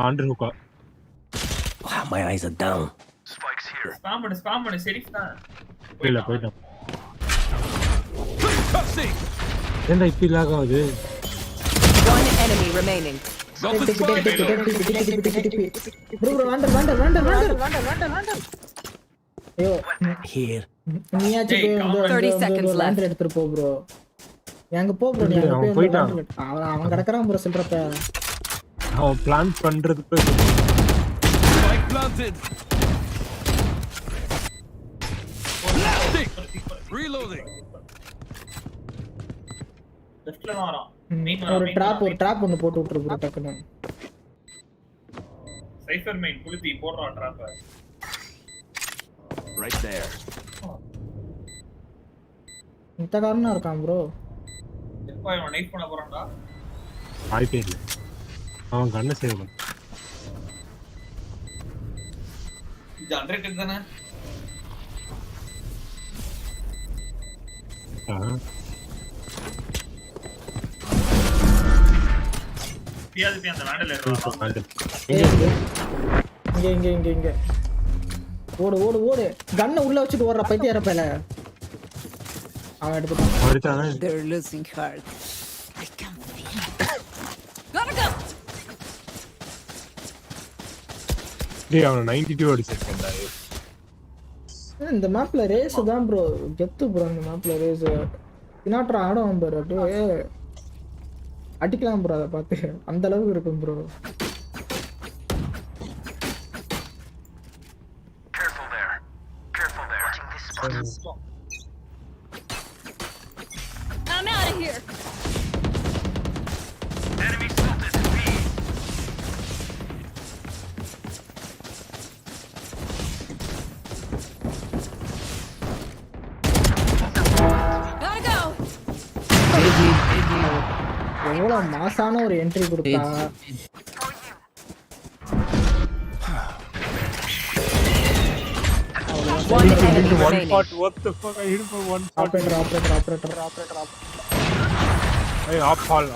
Under hookah. Wow, my eyes are down. Spike's here. Spam பண்ணு ஷெரீஃப் தான். இல்ல போய்ட்டான். Cutscene. என்ன இப்படி லாக் ஆகுது? One enemy remaining. Got the spike. Bro van der. ஐயோ Here. நீயாச்சு Hey, போய் 30 seconds left. லாண்டர் எடுத்துட்டு போ ப்ரோ. எங்க போ ப்ரோ நீ அங்க அவன் போய் போயிட்டான். அவன் கடக்கறான் ப்ரோ சொல்றப்ப. அவன் பிளான் பண்றதுக்கு Spike planted. Blasting. Reloading. லெஃப்ட்ல தான் வரான். ஒரு ட்ராப் ஒன்னு போட்டு விட்டுரு ப்ரோ டக்குனு. சைஃபர் மெயின் புளுத்தி போடுறா ட்ராப்ப. Right there. இந்த காரணம் இருக்கான் ப்ரோ. சென்பாய் அவன் நைட் பண்ண போறான்டா. வாய்ப்பே இல்லை. அவன் கண்ணை சேவ் பண்ண. இது 100 தானே? பியாதி அந்த வேண்டல இருக்கான். இங்க ஓடு கண்ணை உள்ள வச்சுட்டு ஓடுற பைத்தியார பையல. அவன் எடுத்துட்டான். They're losing heart. I can feel it. Gotta go. டேய் அவன் 92 அடிச்சிருக்கான்டா. இந்த மேப்ல ரேஸ் தான் ப்ரோ கெத்து ப்ரோ. இந்த மேப்ல ரேஸ் பினாட்ரா ஆடும் ப்ரோ. அப்படியே அடிக்கலாம் ப்ரோ. அதை பார்த்து அந்த அளவுக்கு இருக்கும் bro. Careful there. Watching this spot. I'm out of here. Enemy spotted. B. Gotta go. எவ்வளவு மாசான ஒரு என்ட்ரி கொடுத்தா. One enemy One remaining. shot. What the fuck? I hit for one shot. Operator. Hey, up hall.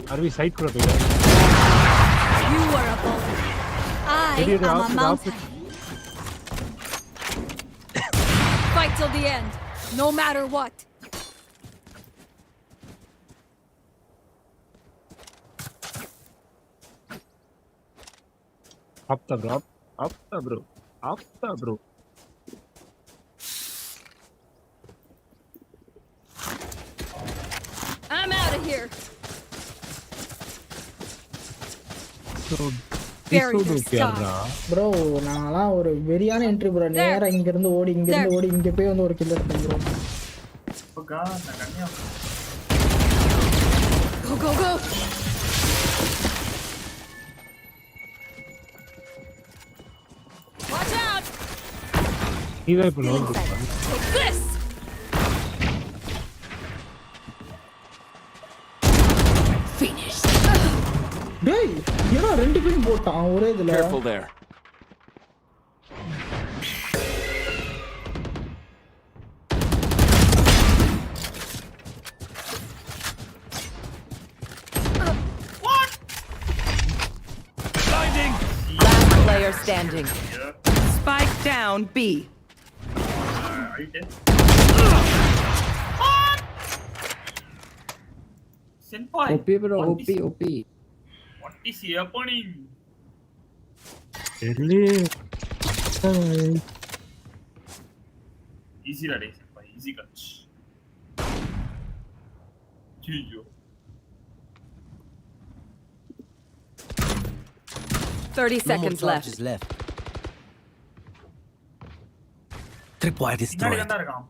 Are we side kura bhaiya? You are a boulder. I am a mountain. Fight till the end, no matter what. Up the bro. I'm out of here. So, Bury this your is scar. Bro நான்லாம் ஒரு வெறியான entry bro. நேரா இங்க இருந்து ஓடி இங்க போய் வந்து ஒரு கில் எடுத்தேன் ப்ரோ. அப்பகா நான் கண்ணியா Go. Watch out. Either below. Take this. Finish. டேய் ஏன்னா ரெண்டு பேரும் போட்டான் ஒரே இதுல. Careful there. Blinding. Last player standing. Spike down B. Right சென்பாய் OP bro, OP. what is happening Really? easy Rade senpai easy catch chiyo 30 seconds left. Tripwire destroyed.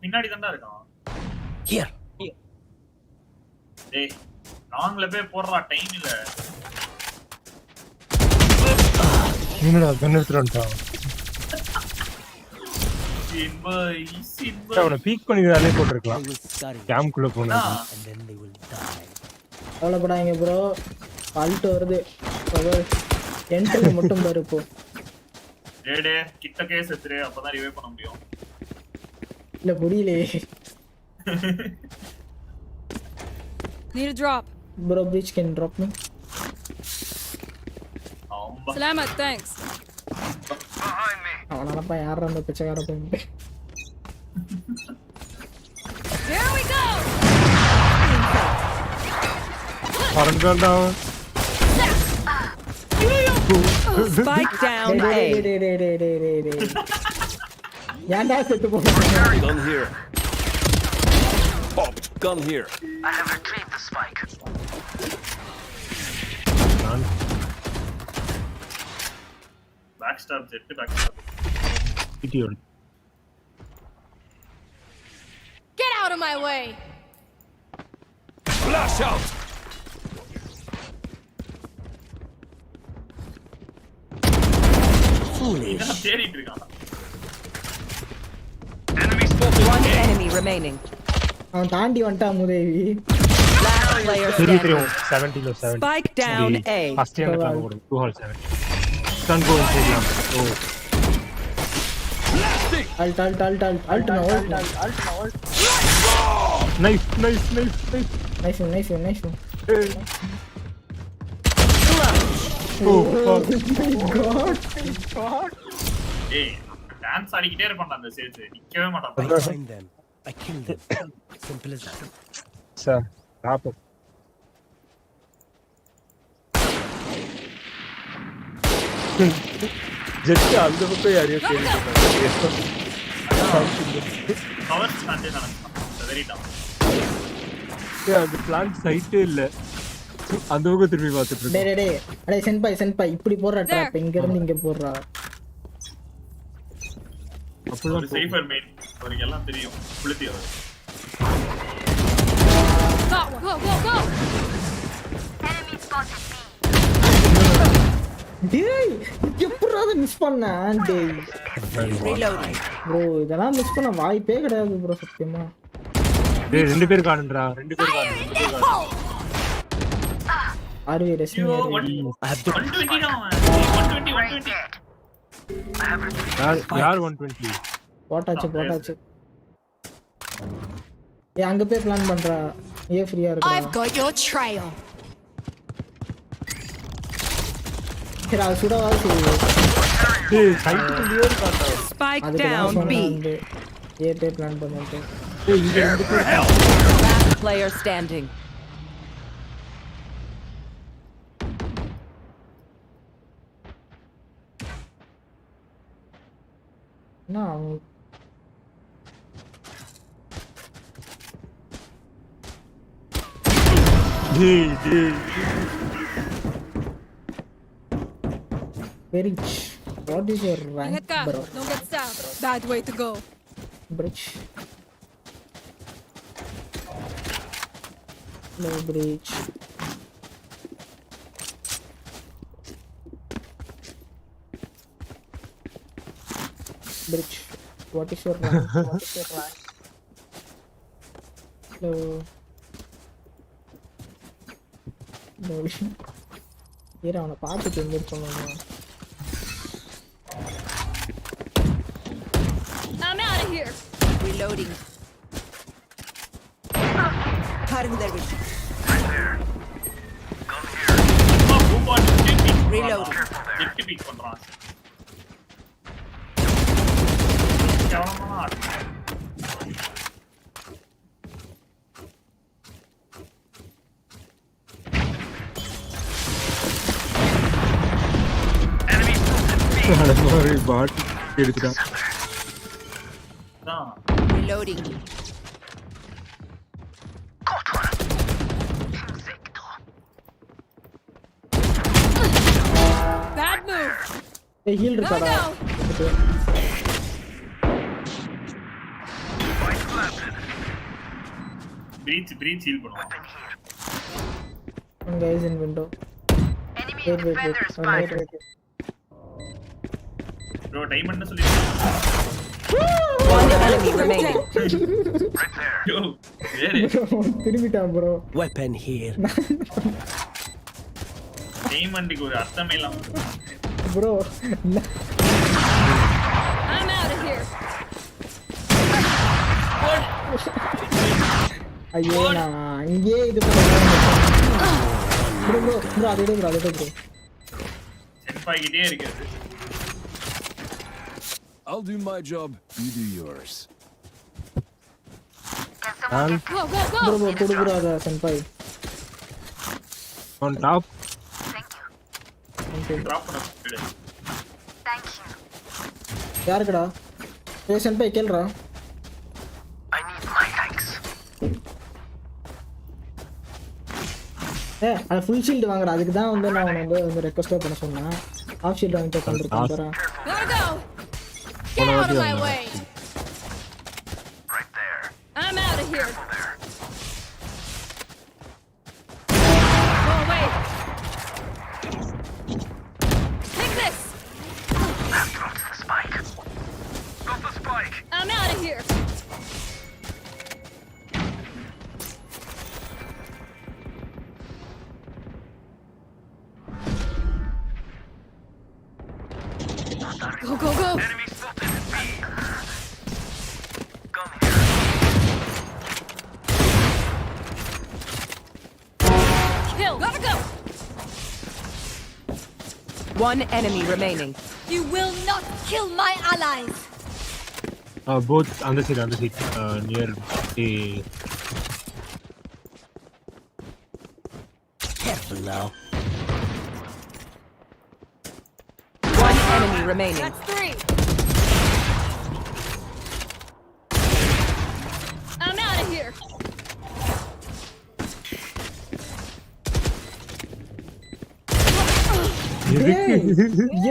பின்னாடி தான்டா இருக்கான் Here. டேய் லாங்ல போய் போறா டைம் இல்ல என்னடா கன் எடுத்துறான்டா. சென்பாய் அவனை பீக் பண்ணிதாலே They போட்டுருக்கலாம். will scurry கேம் குள்ள போனா. and then they will die. கவலைப்படாதீங்க ப்ரோ. ஆல்ட் வருது. என்ட்ரி மட்டும் பாரு இப்போ. டேடே கிட்டக்கே செத்துறே அப்பதான் ரிவைவ் பண்ண முடியும் இல்ல புரியலையே. Need a drop. Bro, breach can drop me. ஆம்பா Salamat, thanks. Behind me. அவனாலப்பா யாரா அந்த பிச்சைக்கார போயிட்டு. Here we go. பறந்தான்டா. Spike down A. டேய். ஏன்டா செத்து போற? Gun here. Popped. Gun here. I have retrieved the spike. backstab jet backstab Idiot. Get out of my way. Flash out. Foolish. இதான் தேடிட்டு இருக்கான் Enemy spotted. One enemy remaining. அவன் தாண்டி வந்துட்டான் முதேவி. Last player தெரியும் standing. 70 ல 70. Spike down A. ஃபர்ஸ்ட் எனக்கு தாங்க போடு. 2 hall 70. Stun go போடலாம். ஓ. Alt no. Nice. Nice one. Oh fuck. God. ஏய் டான்ஸ் ஆடிக்கிட்டே இருப்பான்டா அந்த சேல்ஸ் நிக்கவே மாட்டான் I find them. I kill them. Simple as that. Sir, stop it. Jett அந்த பக்கம் யாரையோ கேள்விப்பட்டாங்க. பவர் ஸ்டாண்டே நடக்கும் வெரிடா அந்த பிளான் சைட்டே இல்ல. அந்த பக்கம் திரும்பி பார்த்துட்டு இருக்கேன். டேய் அடே சென்பாய் இப்படி போடுற ட்ராப் இங்க இருந்து இங்க போடுறா. ஒரு சேஃபர் மெயின் அவருக்கு எல்லாம் தெரியும் புளுத்தி அவர் Go. Enemy spotted B. டேய் எப்பறா அத மிஸ் பண்ண டேய். Reloading. ப்ரோ இதெல்லாம் மிஸ் பண்ண வாய்ப்பே கிடையாது ப்ரோ சத்தியமா. டேய் ரெண்டு பேர் காணும்டா. ஆர்வி ரெஸ்ட். I have 120 தான் 120 யார் 120 போட்டாச்சு அங்க போய் பிளான் பண்றா ஏ ஃப்ரீயா I've இருக்கா got your trail. சரி அது சுடவா சரி டேய் சைடுலயே இருக்கான்டா Spike down B. ஏ போய் பிளான் பண்ணிட்டு டேய் இங்க ரெண்டு பேர் Last player standing. நான் டேய் very what is your rank Ingat ka, bro don't get stabbed. Bad way to go. bridge no bridge what is your rank no ஏற அவனை பார்த்துட்டு எங்க சொன்னாங்க I'm out of here. Reloading. Reloading. Jett pick பண்றான் அட மாதிரி பாட் எடுத்துடா தான் Reloading. Bad move. ஏய் ஹீல் இருக்காடா Go. பிரீச் ஹீல் பண்ணுவான் one guys in window wait bro time என்ன சொல்லி One enemy remaining. யோ வேற திரும்பிட்டான் bro Weapon here. டைமண்டுக்கு ஒரு அர்த்தமே இல்லாம bro I'm out of here. ஐயோ நான் அங்கேயே இது பண்ணேன் bro அது bro சென்பாய் கிட்டே இருக்குது I'll do my job, you do yours. Go. bro bro அத சென்பாய் on top டிராப் பண்ண விடு யாருக்குடா ஏ சென்பாய் கேளுடா அது ஃபுல் ஷீல்ட் வாங்குற அதுக்கு தான் வந்து நான் வந்து ரெக்வெஸ்ட் பண்ண சொன்னேன் ஆஃப் ஷீல்ட் வாங்கிட்டு உட்காந்துருக்கேன் பாரு Gotta go. Get out of my way. Right there. I'm out of here. Go away. Take this. Got the spike. Got the spike. I'm out of here. Go. Enemy spotted. B. Gun here. Kill. Gotta go. One enemy remaining. You will not kill my allies. both on the side near a Careful now. One enemy remaining. That's 3. I'm out of here.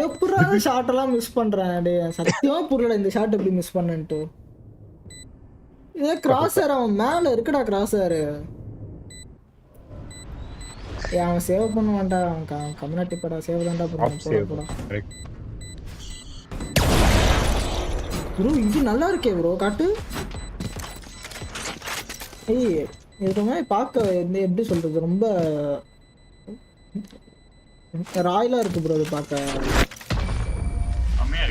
எப்படா shot எல்லாம் miss பண்றேன் டேய் சத்தியமா புரியல இந்த shot எப்படி miss பண்ணேன்ட்டு ஏ கிராஸர் அவன் மேல இருக்குடா கிராஸர் அவன் சேவ் பண்ணுவான்டா அவன் கம்யூனிட்டி படா சேவ் தான்டா பண்ணுவான் correct ப்ரோ இது நல்லா இருக்கே ப்ரோ காட்டு ஏய் இது மாதிரி பார்க்க எப்படி சொல்றது ரொம்ப ராயலா இருக்கு ப்ரோ இது பார்க்க அம்மையா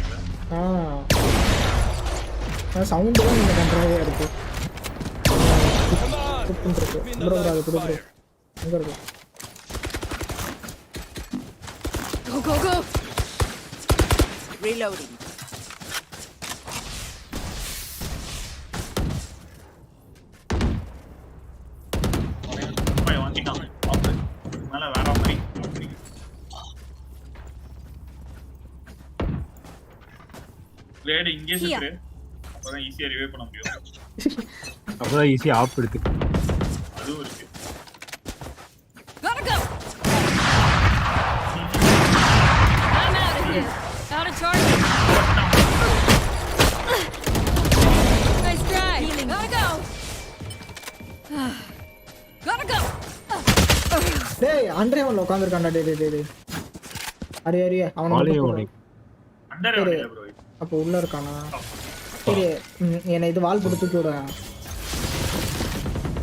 சவுண்டு தான் இந்த கண்ட்ராவே இருக்கு. ப்ரோ அது கொடு ப்ரோ. எங்க இருக்கு? Go, go, go! Reloading. Rade இங்கே செத்துரு. அப்பதான் ஈஸியா ரிவைவ் பண்ண முடியும். அப்பதான் ஈஸியா ஆப் எடுத்து. அதுவும் இருக்கு. Gotta go! I'm out of here. Out of charge. Nice try. Gotta go. Gotta go. டேய் ஆண்ட்ரே அவன் உட்கார்ந்திருக்கான்டா. டேய். அரி அவன அண்டர் இல்ல ப்ரோ. அப்ப உள்ள இருக்கானா? சரி என்ன இது வால் போட்டு தூக்கி விடு.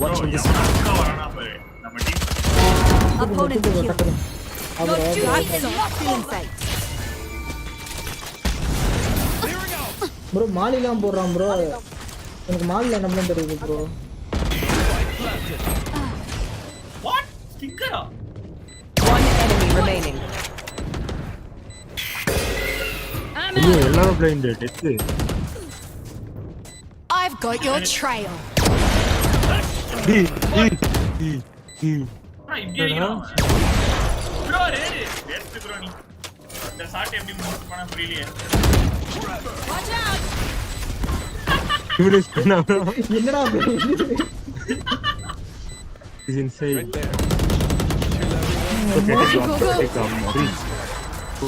வாட்சிங் திஸ் வரானா பாரு. நம்ம டீம் Opponent killed. அவரோ ப்ரோ மாலிலாம் போடுறான் ப்ரோ. எனக்கு மாலில என்னன்னு தெரியுது ப்ரோ. வாட்? ஸ்டிக்கரா? One enemy remaining. ஐயோ எல்லாரும் blind death. I've got your trail. Bro ரேடு வெஸ்ட் ப்ரோ நீ இந்த ஷாட் எப்படி மூவ் பண்ண புரியலையே. Watch out! Finish பண்ணா bro. என்னடா ப்ரோ? Is insane.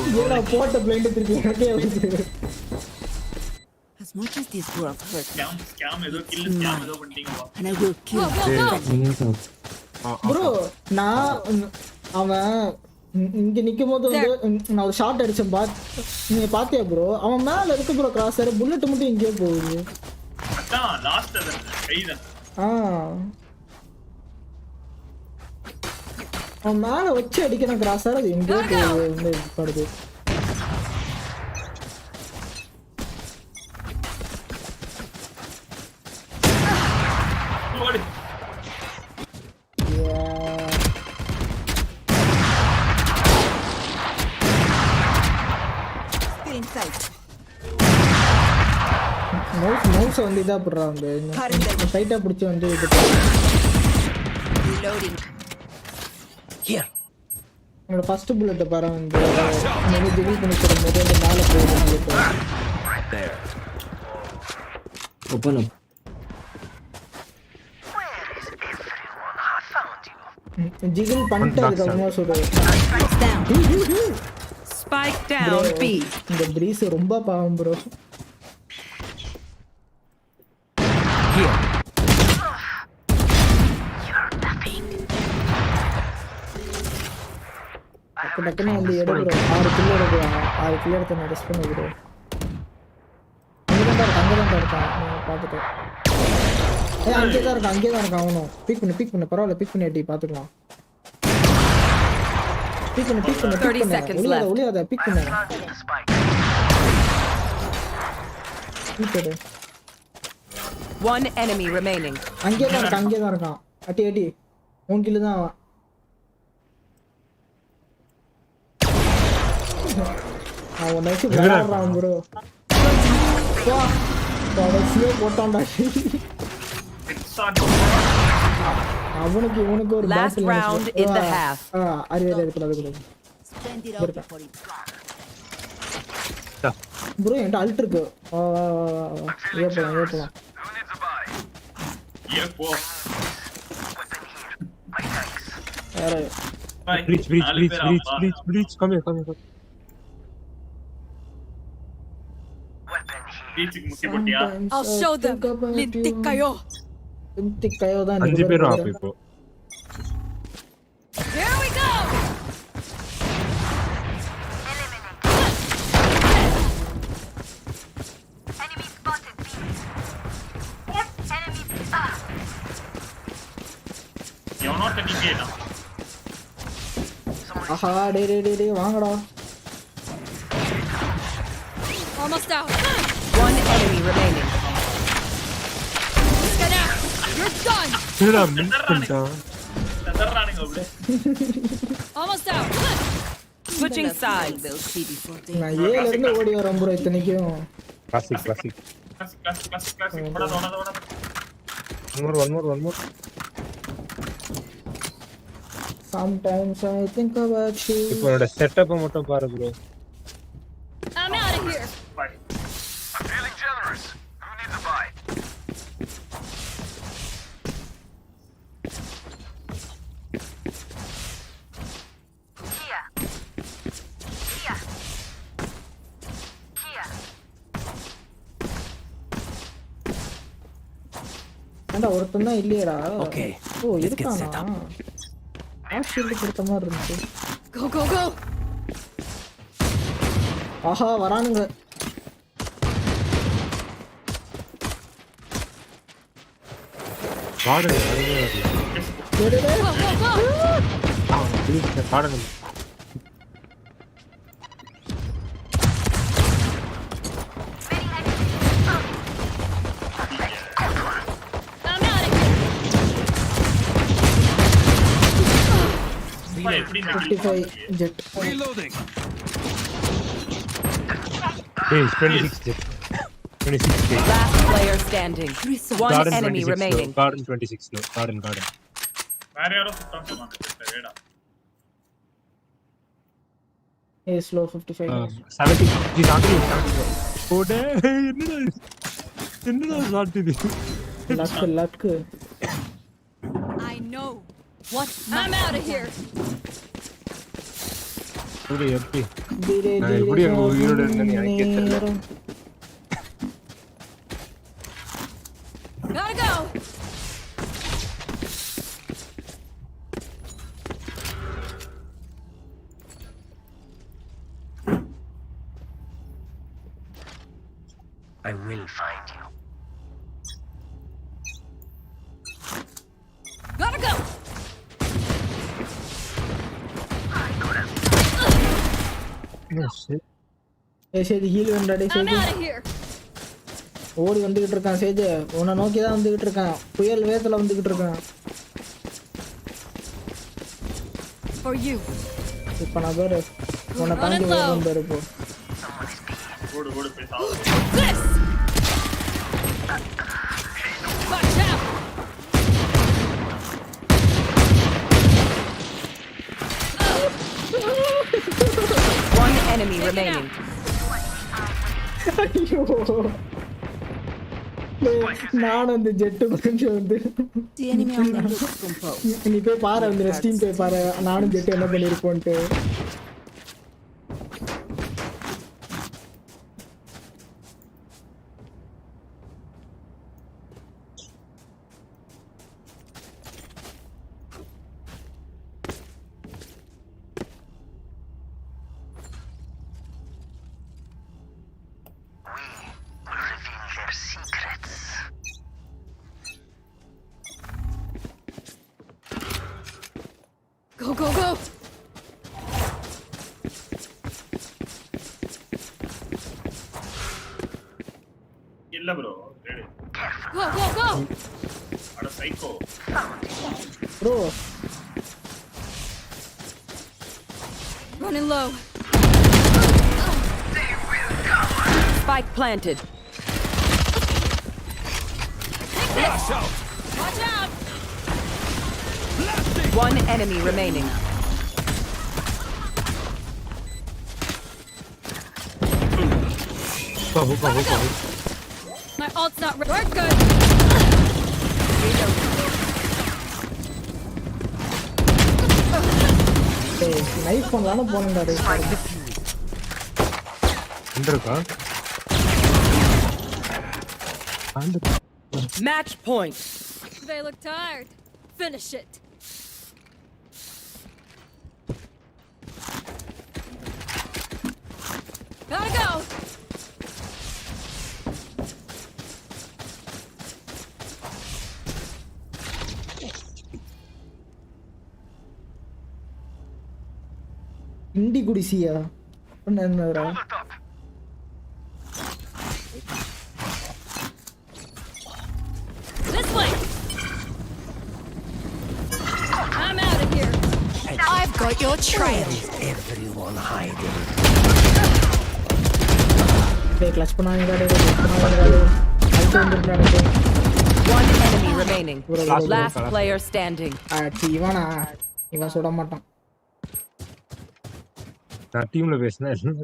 என்னடா போட்ட பிளைண்ட் திருப்பி எனக்கே வந்து. As much as this world hurts, scam ஏதோ கில் ஸ்கேம் ஏதோ பண்ணிட்டீங்களா? and I will kill bro நான் அவன் இங்க நிக்கும்போது வந்து நான் ஒரு ஷாட் அடிச்சேன் நீங்க பாத்தியா ப்ரோ? அவன் மேல இருக்கு ப்ரோ கிராஸர். புல்லட் மட்டும் இங்கே போகுது. அதான் லாஸ்ட் அது கைதான். அவன் மேல வச்சு அடிக்கணும் கிராஸர். அது எங்கே போகுது படுது. ஓடு. Still in sight. மவுஸ் வந்து இதா போடுறான் வந்து டைட்டா பிடிச்சி வந்து இது. Reloading. Here. என்னோட ஃபர்ஸ்ட் புல்லட் பாரு வந்து நான் டிவில் பண்ணி போடும்போது அந்த மேல போகுது. There. Open up. ஜிகில் பண்ணிட்டு அதுக்கப்புறமா சொல்றேன். Spike down B. இந்த பிரீஸ் ரொம்ப பாவம் ப்ரோ. Here. டக்குன்னு வந்து எடுக்கிறோம். 6 கிலோ எடுக்கிறோம். 6 கிலோ எடுத்து நான் ரெஸ்ட் பண்ணிக்கிறோம். அங்கதான் இருக்கான். பார்த்துட்டேன். அங்கேதான் இருக்கான். அவனும் பிக் பண்ணு பரவாயில்ல. பிக் பண்ணி அடி பார்த்துக்கலாம். பிக் பண்ணு 30 seconds left. ஒளியாத பிக் பண்ணு. One enemy remaining. அங்கேதான் இருக்கான். அடி 3 கிலோ தான் அவன். அவன் நைஸ் விளையாடுறான் ப்ரோ. வா கடைசியே போட்டான்டா. அவனுக்கு ஒரு Last round in the half. அறிவே இருக்கக்கூடாது கூட. Spend it out before it's gone. Bro என்கிட்ட அல்ட் இருக்கு. ஏப்பலாம். ஏப்போ. Breach. Come here. பீச்சுக்கு முக்கிய போட்டியா? I'll show them. Lintik kayo தான். 5 பேர் ஆப் இப்போ. Here we go. Enemy spotted. What? எவனோ தட்டிட்டேனா? ஆஹா டேய் வாங்கடா. Almost out. One enemy remaining. Get out. You're done. என்னடா மிஸ் பண்ணிட்டான். செதறானுங்க அப்படியே. Almost out. Switching sides. நான் ஏல இருந்து ஓடி வரேன் ப்ரோ இத்தனைக்கும். கிளாசிக். கிளாசிக் ஓடாத. One more. Sometimes I think about you. இப்போ என்னோட செட்டப் மட்டும் பாரு bro. I'm out of here. Bye. I'm feeling generous. Who needs a buy? ஏண்டா ஒருத்தன் தான் இல்லையடா. Okay, oh let's get set இருக்கானா? up. ஷீல்ட் கொடுத்த மாதிரி இருந்துச்சு. Go. ஆஹா வரானுங்க. பாடுங்க. Go. ப்ளீஸ் பாடுங்க. I'm out of here. எப்படி 55 jet. Reloading. Hey, 26 jet. 26 jet. Last player standing. One Garden enemy 26 remaining. low. Garden 26 low. Garden. வேற யாரோ சுத்தம் சொன்னாங்க. வேடா. ஏ ஸ்லோ 55. 70. He's actually ஓடே என்னடா ஷாட் இது. Luck. I know. What? I'm out of here. புடி எப்படி. நான் எப்படி அங்க உயிரோட இருந்தேன்னு எனக்கே தெரியல. Gotta go. I will find you. Gotta go. Oh shit. Sage heal வேண்டாடே I'm Sage. out of here. ஓடி வந்துகிட்டு இருக்கான் சேஜ். உன்னை நோக்கி தான் வந்துகிட்டு இருக்கான். புயல் வேகத்துல வந்துகிட்டு இருக்கான். For you. இப்போ நான் பாரு உன்னை தாண்டி வரணும் பாரு இப்போ. ஓடு போய் சாவு. This. Watch out. One enemy remaining. ஐயோ. நானும் அந்த ஜெட்டு கொஞ்சம் வந்து நீ போய் பாரு வந்து ஸ்டீம் போய் பாரு நானும் ஜெட்டு என்ன பண்ணிருப்போன்ட்டு. Go. இல்ல bro. Go. அட psycho. Bro Running low. Spike planted. Watch out. One enemy remaining. My ult's not ready. We're good. Knife பண்ணலாம்னு போனேன்டா. இருக்கா? Match point. They look tired. Finish it. Gotta go. இண்டி குடிசியா என்னடா? got your trail. Everyone hiding. டேய் clutch பண்ணாங்கடா டேய் clutch பண்ணாங்கடா டேய் அல்ட் வந்துட்டானே டேய் One enemy remaining. Last player standing. இவன் சுட மாட்டான். நான் டீம்ல பேசினேன்.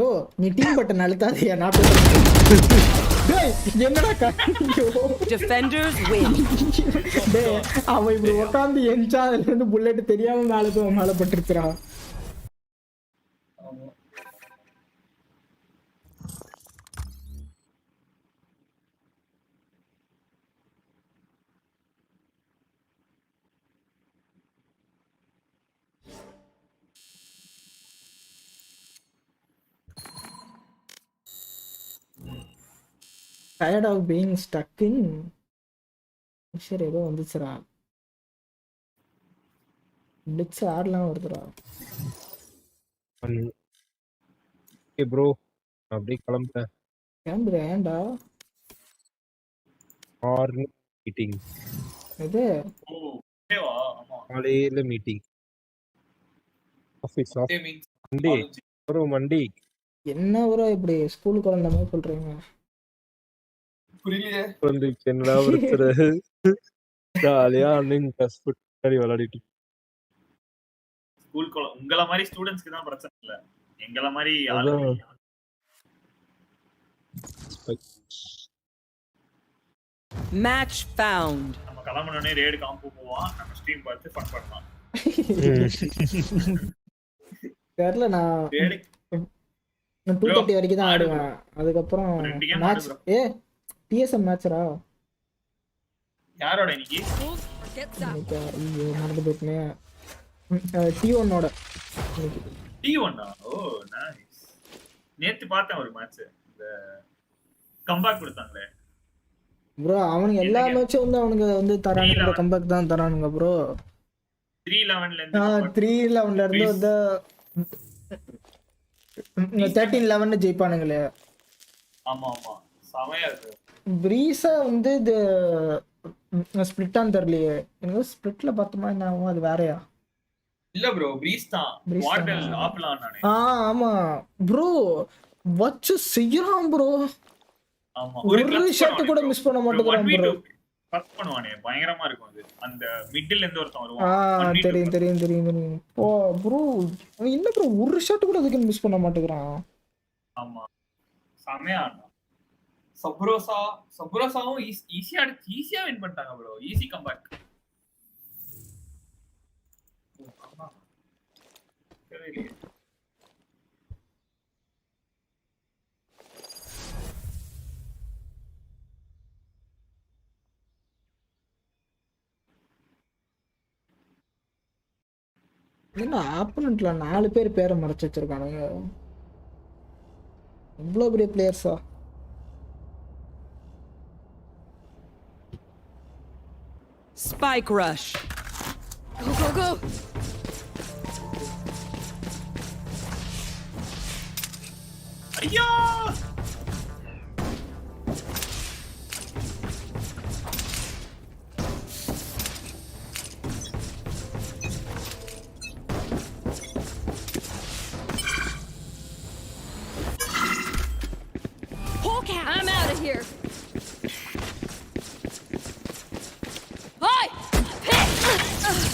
ஓ நீ டீம் பட்டன் அழுத்தாதயா நான் பேசுறேன். டேய் என்னடா கட்டியோ. Defenders win. டேய் அவன் இப்படி உட்கார்ந்து என்ச்சா அதுல இருந்து புல்லட் தெரியாம மேல பட்டுருச்சுடா. Tired of being stuck in. சரி ஏதோ வந்துச்சுடா. பிளிட்ஸ் ஆடலாம் வருதுடா. ஏய் ப்ரோ அப்படியே கிளம்புறேன். ஏன்டா மார்னிங் மீட்டிங். இது ஓகேவா? ஆமா காலையில meeting. Office okay means Monday bro Monday. என்ன ப்ரோ இப்படி ஸ்கூல் குழந்தை மாதிரி சொல்றீங்க? புரியலையே. வந்து என்னடா பிரச்சனை? ஜாலியா அன்னைக்கு கஷ்டப்பட்டு விளையாடிட்டு ஸ்கூல் உங்கள மாதிரி ஸ்டூடண்ட்ஸ்க்கு தான் பிரச்சனை இல்ல. எங்கள மாதிரி Match found. நம்ம கிளம்பணும்னே ரேட் காம்போ போவோம். நம்ம ஸ்ட்ரீம் பார்த்து ஃபன் பண்ணலாம். தெரியல நான் 2:30 வரைக்கும் தான் ஆடுவேன். அதுக்கப்புறம் மேட்ச் டிஎஸ்எம் மேட்ச்ரா யாரோட இன்னைக்கு? ஐயோ மறந்து போயிட்டேன். T1 ஓட T1 ஓ நைஸ். நேத்து பார்த்தேன் ஒரு மேட்ச். இந்த கம்பேக் கொடுத்தாங்களே ப்ரோ. அவனுங்க எல்லா மேட்சும் வந்து அவனுங்க வந்து தரானுங்க கம்பேக் தான் தரானுங்க ப்ரோ. 3-11 ல இருந்து 3-11 ல இருந்து வந்து 13-11 ஜெயிப்பானுங்களே. ஆமா ஆமா சமையா இருக்கு. பிரீஸா வந்து இது ஸ்பிளிட்டான்னு தெரியலையே. எனக்கு ஸ்பிளிட்ல பார்த்தோமா என்ன ஆகும்? அது வேறயா? இல்ல ப்ரோ பிரீஸ் தான். வாட்டல் ஆப்லாம் நானே. ஆமா ப்ரோ வச்சு செய்யறான் ப்ரோ. ஆமா ஒரு ஷாட் கூட மிஸ் பண்ண மாட்டேங்கறான் ப்ரோ. பஸ் பண்ணுவானே பயங்கரமா இருக்கும் அது. அந்த மிடில்ல இருந்து ஒருத்தன் வருவான். தெரியும். ஓ ப்ரோ என்ன ப்ரோ ஒரு ஷாட் கூட அதுக்கு மிஸ் பண்ண மாட்டேங்கறான். ஆமா சமையா. சப்ரோசாவும் ஈஸியா வின் பண்ணிட்டாங்க ப்ரோ. Easy comeback. என்ன ஆப்போனன்ட்ல 4 பேரை மறைச்சு வச்சிருக்கானுங்க. இவ்வளவு பெரிய பிளேயர்ஸா? Spike rush. Go. ஐயோ I'm out of here. Hi.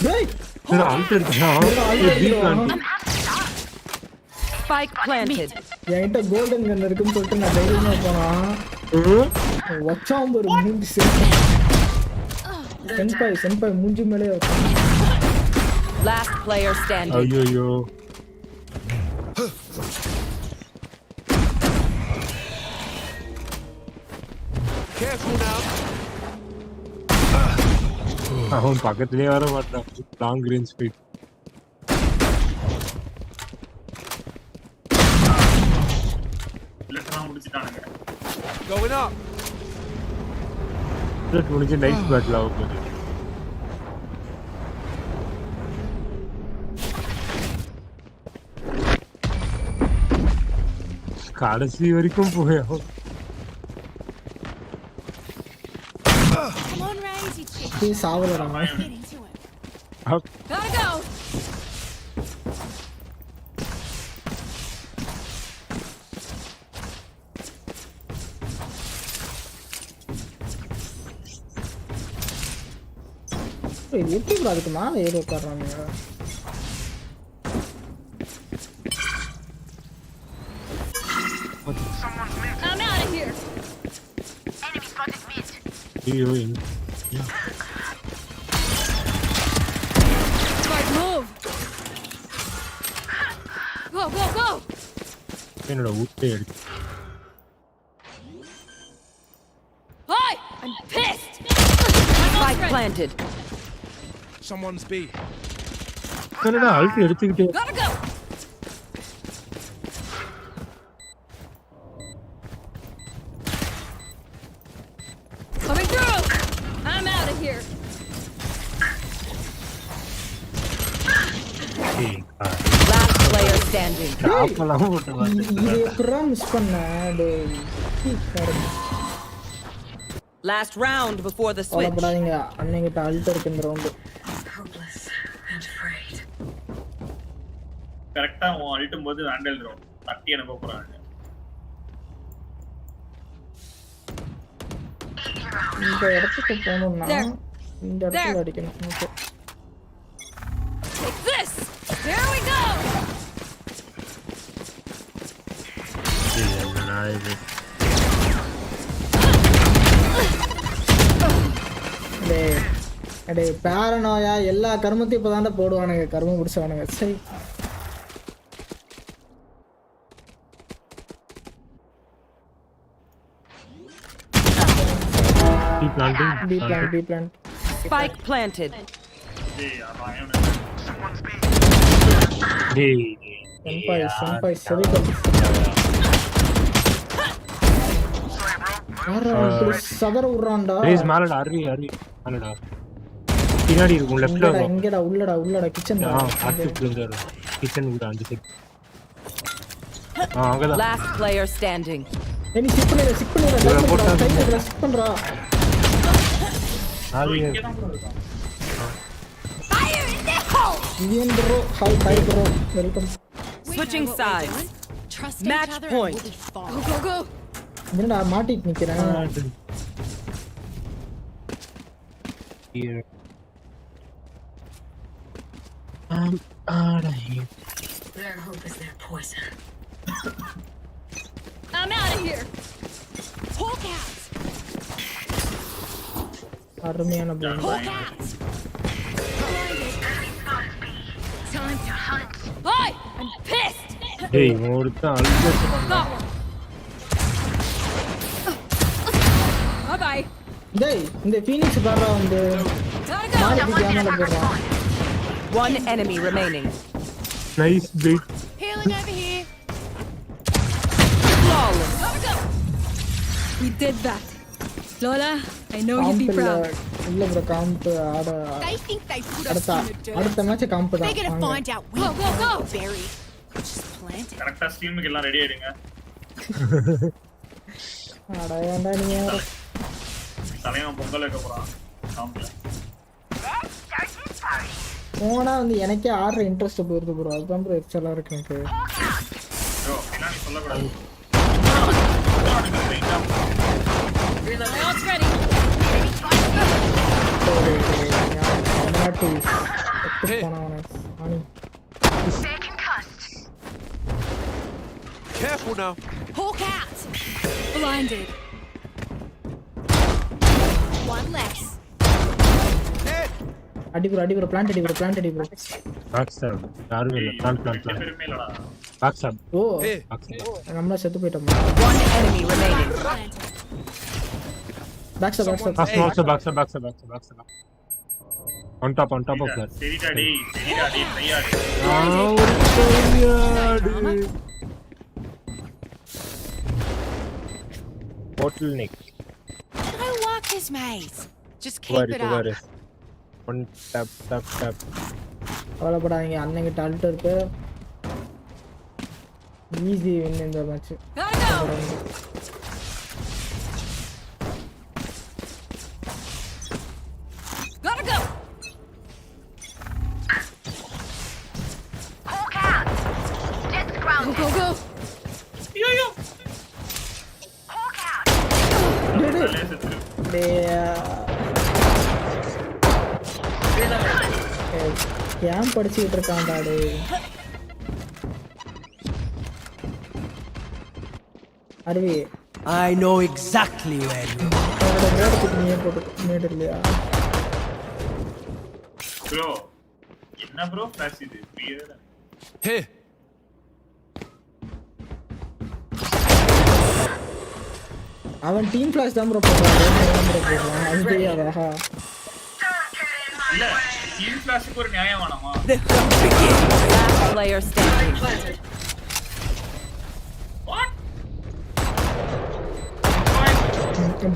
டேய் Spike planted. என்கிட்ட கோல்டன் கன் இருக்குன்னு சொல்லிட்டு நான் தைரியமா போனா வச்சாம் ஒரு மூஞ்சி சென்பாய் மூஞ்சி மேலே வச்சான். Last player standing. ஐயோ Careful now. அவன் பக்கத்துலயே வர மாட்டான். Long range fight. லெட்டரா முடிச்சிட்டானுங்க. Going up. லெட் முடிஞ்சு நைஸ் பேட்டில் ஆக போகுது. கடைசி வரைக்கும் போயும். Come on, Ryzen. சாவலடா. Gotta go. இது எப்படி bro அதுக்கு மேல ஏறி உட்கார்றானுங்க I'm out of here. Enemy spotted mid. Smart move. Go, go, go. என்னோட ஊட்டே எடுத்து Hi! I'm pissed. Spike planted. Someone's B. என்னடா அல்ட் எடுத்துக்கிட்டே Gotta go. Coming through. I'm out of here. Last player standing. டாப்லாம் போட்டு இது எப்பறா miss பண்ண டேய் Last round before the switch. கவலைப்படாதீங்க அண்ணங்கிட்ட அல்ட் இருக்கு இந்த ரவுண்ட் கரெக்டா உன் அல்ட்டும் போது ஹேண்டில் ரவுண்ட் தட்டி அனுப்ப போறாங்க இந்த இடத்துக்கு போகணும்னா இந்த இடத்துல அடிக்கணும் okay Take this. There we go. என்னடா இது டேய் பேரனோயா எல்லா கர்மத்தையும் இப்பதான்டா போடுவானுங்க கர்மம் பிடிச்சவனுங்க சரி பி பிளான் Spike planted. டேய் செம்பாய் சரி சதற விடுறான்டா ப்ளீஸ் மேலடா அரி மேலடா பின்னாடி இருக்கும் லெஃப்ட்ல இங்கடா உள்ளடா கிச்சன் ஆர்டிஃபிஷியல் கிச்சன் கூட அந்த சைடு அங்கதான் Last player standing. நீ சிக் பண்றா நாளைக்கு Fire in the hole. Indian bro hi bro welcome Switching sides. Trust Match each other point. and we'll be fine. Go, go, go. என்னடா மாட்டிட்டு நிக்கிறேன் here out of here Their hope is their poison. I'm out of here. Hawk out! அருமையான plan Hawk out! Time to hunt. Hi! I'm pissed. டேய் ஒருத்தன் அழுது Got one. Bye-bye. டேய் இந்த Phoenix பாறா வந்து Gotta go. மாடிக்கு கேமரா போடுறான் One enemy remaining. Nice bit Healing over here. Flawless. Gotta go. We did that. Lola, I know you'd be comp proud. இல்ல bro காம்ப் ஆட They think they put us அடுத்த in the dirt. அடுத்த match காம்ப் They're தான் gonna வாங்க. find out we Go, go, go. buried. Just plant it. கரெக்டா ஸ்ட்ரீமுக்கு எல்லாம் ready ஆயிடுங்க அட ஏன்டா நீ யாரு? தலைவன் பொங்கல் வைக்க போறான் காம்பல போனா வந்து எனக்கே ஆடுற இன்ட்ரெஸ்ட் போயிருது ப்ரோ அதுதான் ப்ரோ எரிச்சலா இருக்கு எனக்கு ப்ரோ பின்னாடி சொல்லக்கூடாது My ult's ready. Careful now. Hawk out! Blinded. One less. அடி ப்ரோ பிளான்ட் அடி ப்ரோ பாக்ஸ் சார் யாரும் இல்ல பிளான் பெருமை இல்லடா பாக்ஸ் சார் ஓ பாக்ஸ் நம்மள செத்து போயிட்டோமா One enemy remaining. Back stop box on top of that சரிடா டேய் கையாடு bottleneck No luck is made. Just keep it up. one tap கவலைப்படாதீங்க அண்ணன் கிட்ட அல்ட் இருக்கு ஈஸி வின் இந்த match Gotta go. Gotta go. Hawk out. Jet's Go, grounded. go, go. Hawk out. ஏன் படிச்சுக்கிட்டு இருக்கான்டா டேய் அருவி I know exactly where you are. அவனோட மேடத்துக்கு நீயே போட்டு மேடு இல்லையா ப்ரோ என்ன ப்ரோ ஃபிளாஷ் இது புரியல Here. அவன் டீம் ஃபிளாஷ் தான் ப்ரோ போடுறான் அது தெரியாதா இல்ல டீம் ஃபிளாஷ்க்கு ஒரு நியாயம் வேணாமா Last player standing.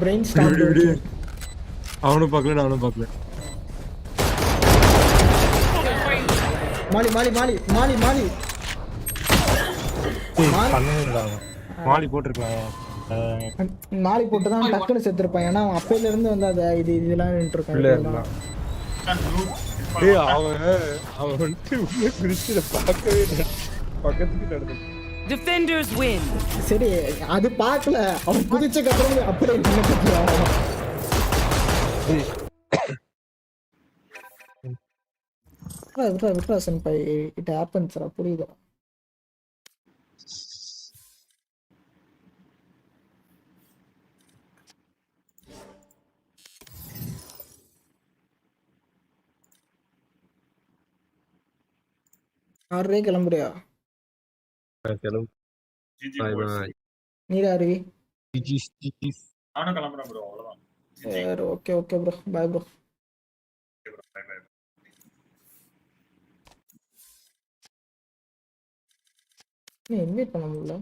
Brain start அவனும் பார்க்கல நானும் பார்க்கல. மாலி மாலி மாலி மாலி மாலி மாலி போட்டிருக்கலாம். மாலி போட்டு தான் டக்குன்னு செத்துருப்பான் ஏன்னா அவன் அப்பையில இருந்து வந்து அதை இதெல்லாம் உள்ள இருந்தான். டேய் அவன் வந்துட்டு உள்ள குதிச்சு பார்க்கவே இல்லை. பக்கத்துக்கு நடந்து. Defenders win. சரி அது பார்க்கல அவன் குதிச்சக்கு அப்புறம் அப்படியே நின்னுட்டான். விட்ரா சென்பாய் இட் ஹேப்பன்ஸ் புரியுதா ஆறே கிளம்புறியா கிளம்பு. GG Bye boys bye. நீரா அருவி நானும் கிளம்புறேன் ப்ரோ அவ்வளவுதான் சரி okay okay bro bye bro bye bye invite பண்ண முடியல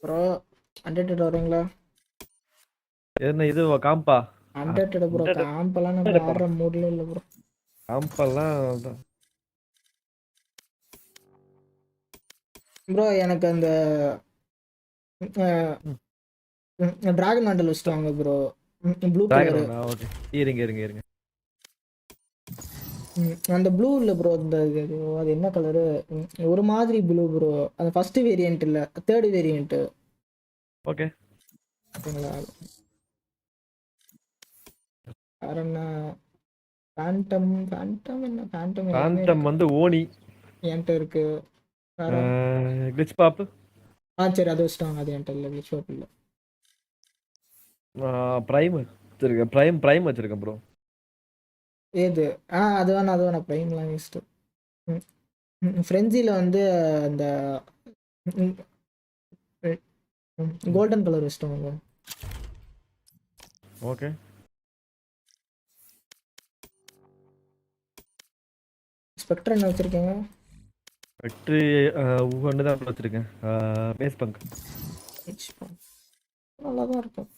ப்ரோ அண்டர்டெட் வரீங்களா என்ன இது காம்பா அண்டர்டெட் ப்ரோ காம்பெல்லாம் நம்ம ஆடுற மூட்ல இல்ல ப்ரோ காம்பெல்லாம் ப்ரோ எனக்கு அந்த டிராகன் மாண்டல் வச்சுட்டு வாங்க ப்ரோ ப்ளூ கலர் ஓகே இருங்க அந்த ப்ளூ இல்ல ப்ரோ அந்த அது என்ன கலரு ஒரு மாதிரி ப்ளூ ப்ரோ அந்த ஃபர்ஸ்ட் வேரியன்ட் இல்ல தேர்ட் வேரியன்ட் ஓகே ஓகேங்களா வேற என்ன ஃபேண்டம் ஃபேண்டம் வந்து ஓனி என்கிட்ட இருக்கு கிளிச் பாப் சரி அது வச்சுட்டாங்க அது என்கிட்ட இல்லை ஷோப் இல்லை பிரைம் வச்சிருக்கேன் பிரைம் வச்சிருக்கேன் ப்ரோ ஏது அது வேணா ப்ரைம்லாம் வேஸ்ட்டு ஃப்ரெஞ்சியில் வந்து அந்த கோல்டன் கலர் வச்சிட்டோங்க ஓகே ஸ்பெக்ட்ரா என்ன வச்சிருக்கீங்க வெற்றி ஒன்று தான் வச்சிருக்கேன் பேஸ் பங்க் நல்லா தான் இருக்கும்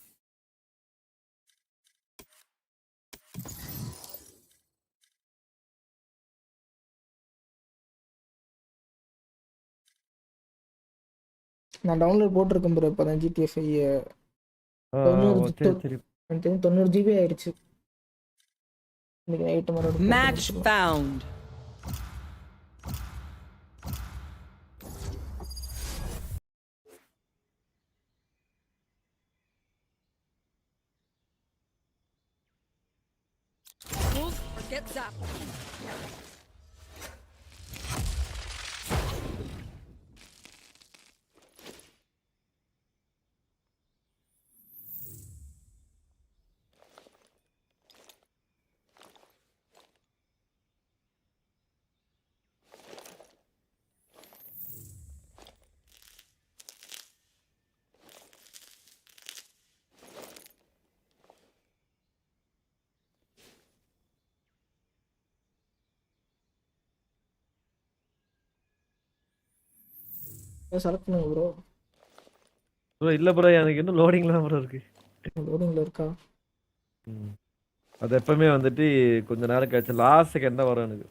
நான் டவுன்லோட் போட்டிருக்கேன் ப்ரோ இப்போ தான் ஜிடிஎஃப் 90 ஜிபி ஆயிடுச்சு இன்னைக்கு நைட்டு மறுபடியும் Match found. Move or get zapped. Select பண்ணுங்க ப்ரோ ப்ரோ இல்ல ப்ரோ எனக்கு இன்னும் லோடிங்ல தான் ப்ரோ இருக்கு லோடிங்ல இருக்கா அது எப்பவுமே வந்துட்டு கொஞ்ச நேரம் கழிச்சு லாஸ்ட் செகண்ட் தான் வரும் எனக்கு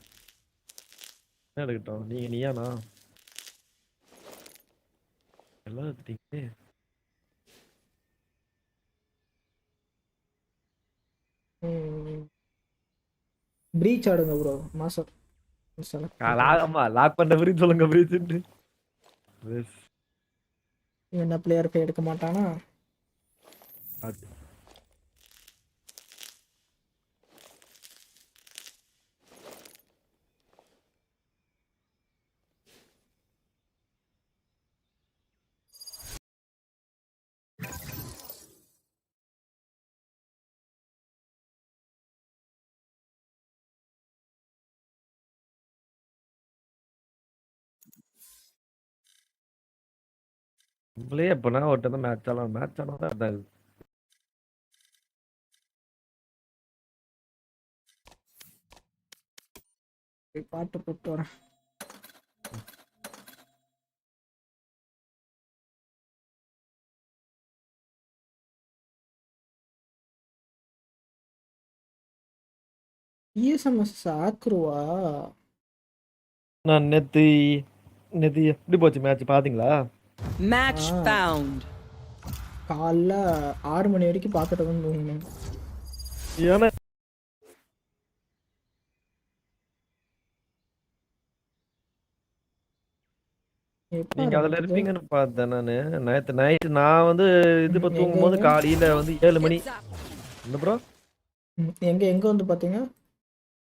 என்ன எடுக்கட்டும் நீயாண்ணா எல்லாம் எடுத்துட்டீங்க பிரீச் ஆடுங்க ப்ரோ மாஸ்டர் ஆமா லாக் பண்ண பிரீச் சொல்லுங்க பிரீச் இவன் என்ன பிளேயர் போய் எடுக்க மாட்டானா? அது நம்மளே எப்பனா ஒருத்தர் தான் மேட்ச் ஆனா தான் அதான் இது. போய் பாட்டு போட்டு வரேன். ESMS ஆக்குருவா? நான் நேத்து எப்படி போச்சு மேட்ச் பாத்தீங்களா? Match found. காலைல 6 மணி வரைக்கும் பார்த்துட்டு வந்து தூங்கினேன். ஏன்னா எப்ப நீங்க அதுல ஆரம்பிச்சது? இருப்பீங்கன்னு பார்த்தேன் நானு. நேத்து நைட் நான் வந்து இது இப்ப தூங்கும்போது காலையில வந்து 7 மணி. என்ன ப்ரோ? எங்க வந்து பாத்தீங்க?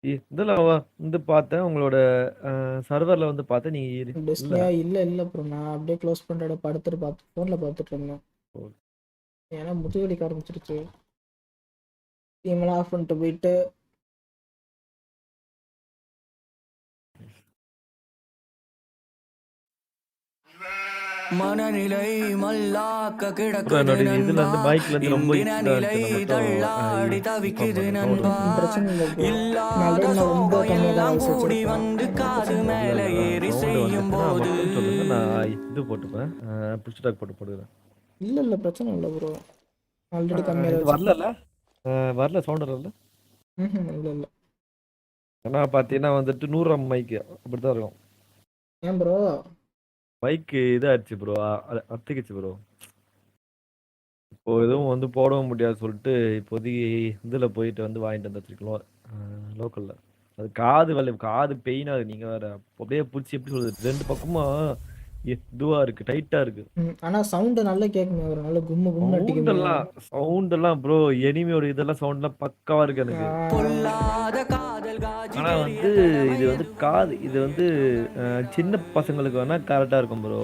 இதுல வந்து பார்த்தேன் உங்களோட சர்வர்ல வந்து பார்த்தேன் நீங்க இல்ல. டிஸ்பிளேயா? இல்ல ப்ரோ, நான் அப்படியே க்ளோஸ் பண்ணிட்டு படுத்துட்டு ஃபோன்ல பார்த்துட்டு இருந்தேன். ஏன்னா முதுவலிக்க ஆரம்பிச்சிருச்சு. டீம்லாம் ஆஃப் பண்ணிட்டு போயிட்டு மனநிலை மல்லாக்க ப்ரோ கிடக்குது என்னோட இதுல நண்பா, இருந்து மைக்ல இருந்து ரொம்ப இந்தின இதா நிலை இருக்கு. தள்ளாடி தவிக்குது நண்பா, பிரச்சனை இல்லை ப்ரோ. இல்லாத ரொம்ப கம்மியாக சோகம் தான் எல்லாம் கூடி வச்சிருக்கேன். வந்து காது மேல ஏறி செய்யும் போது சொல்லுங்க நான் இது போட்டுப்பேன். புஷ் டாக் போடுறேன். இல்ல பிரச்சனை இல்லை ப்ரோ. ஆல்ரெடி கம்மியாக இது வரல சவுண்ட் வரல. இல்ல. ஏன்னா பார்த்தீங்கன்னா வந்துட்டு 100 மைக்கு அப்படிதான் இருக்கும். ஏன் ப்ரோ? மைக்கு இதாகிடுச்சு ப்ரோ, அத்துக்குச்சு ப்ரோ. இப்போ எதுவும் வந்து போடவும் முடியாது சொல்லிட்டு இப்போதைக்கு இதில் போயிட்டு வந்து வாங்கிட்டு வந்துருக்கோம் லோக்கலில். அது காது பெயின் ஆகுது. நீங்கள் வேற அப்படியே பிடிச்சி எப்படி சொல்றது, 2 பக்கமும் இதுவாக இருக்குது, டைட்டாக இருக்குது. ஆனால் சவுண்டு நல்லா கேட்குமே, ஒரு நல்ல கும்மு கும்மு அடிக்குது. சவுண்டெல்லாம் ப்ரோ எனிமியோட இதெல்லாம் சவுண்ட்லாம் பக்காவாக இருக்கு எனக்கு. ஆனால் வந்து இது வந்து இது வந்து சின்ன பசங்களுக்கு வேணா கரெக்டாக இருக்கும் ப்ரோ.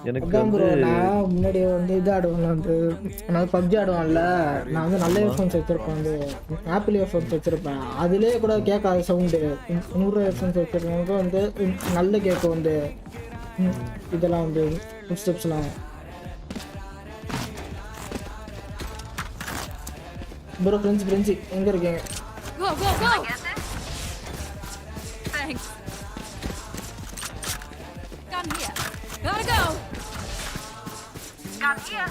எனக்கு ப்ரோ நான் முன்னாடி வந்து இது ஆடுவேன்ல, வந்து நான் பப்ஜி ஆடுவேன்ல, நான் வந்து நல்ல இயர்ஃபோன்ஸ் வச்சுருப்பேன், வந்து ஆப்பிள் இயர்ஃபோன்ஸ் வச்சுருப்பேன். அதுலேயே கூட கேட்காத சவுண்டு 100 இயர்ஃபோன்ஸ் வச்சுருக்கவங்க வந்து நல்ல கேட்கும். வந்து இதெல்லாம் வந்து ஸ்டெப்ஸ்லாம் ப்ரோ. ஃப்ரெண்ட்ஸ் எங்கே இருக்கீங்க? Go! Thanks. Gun here. Gotta go. Gun here.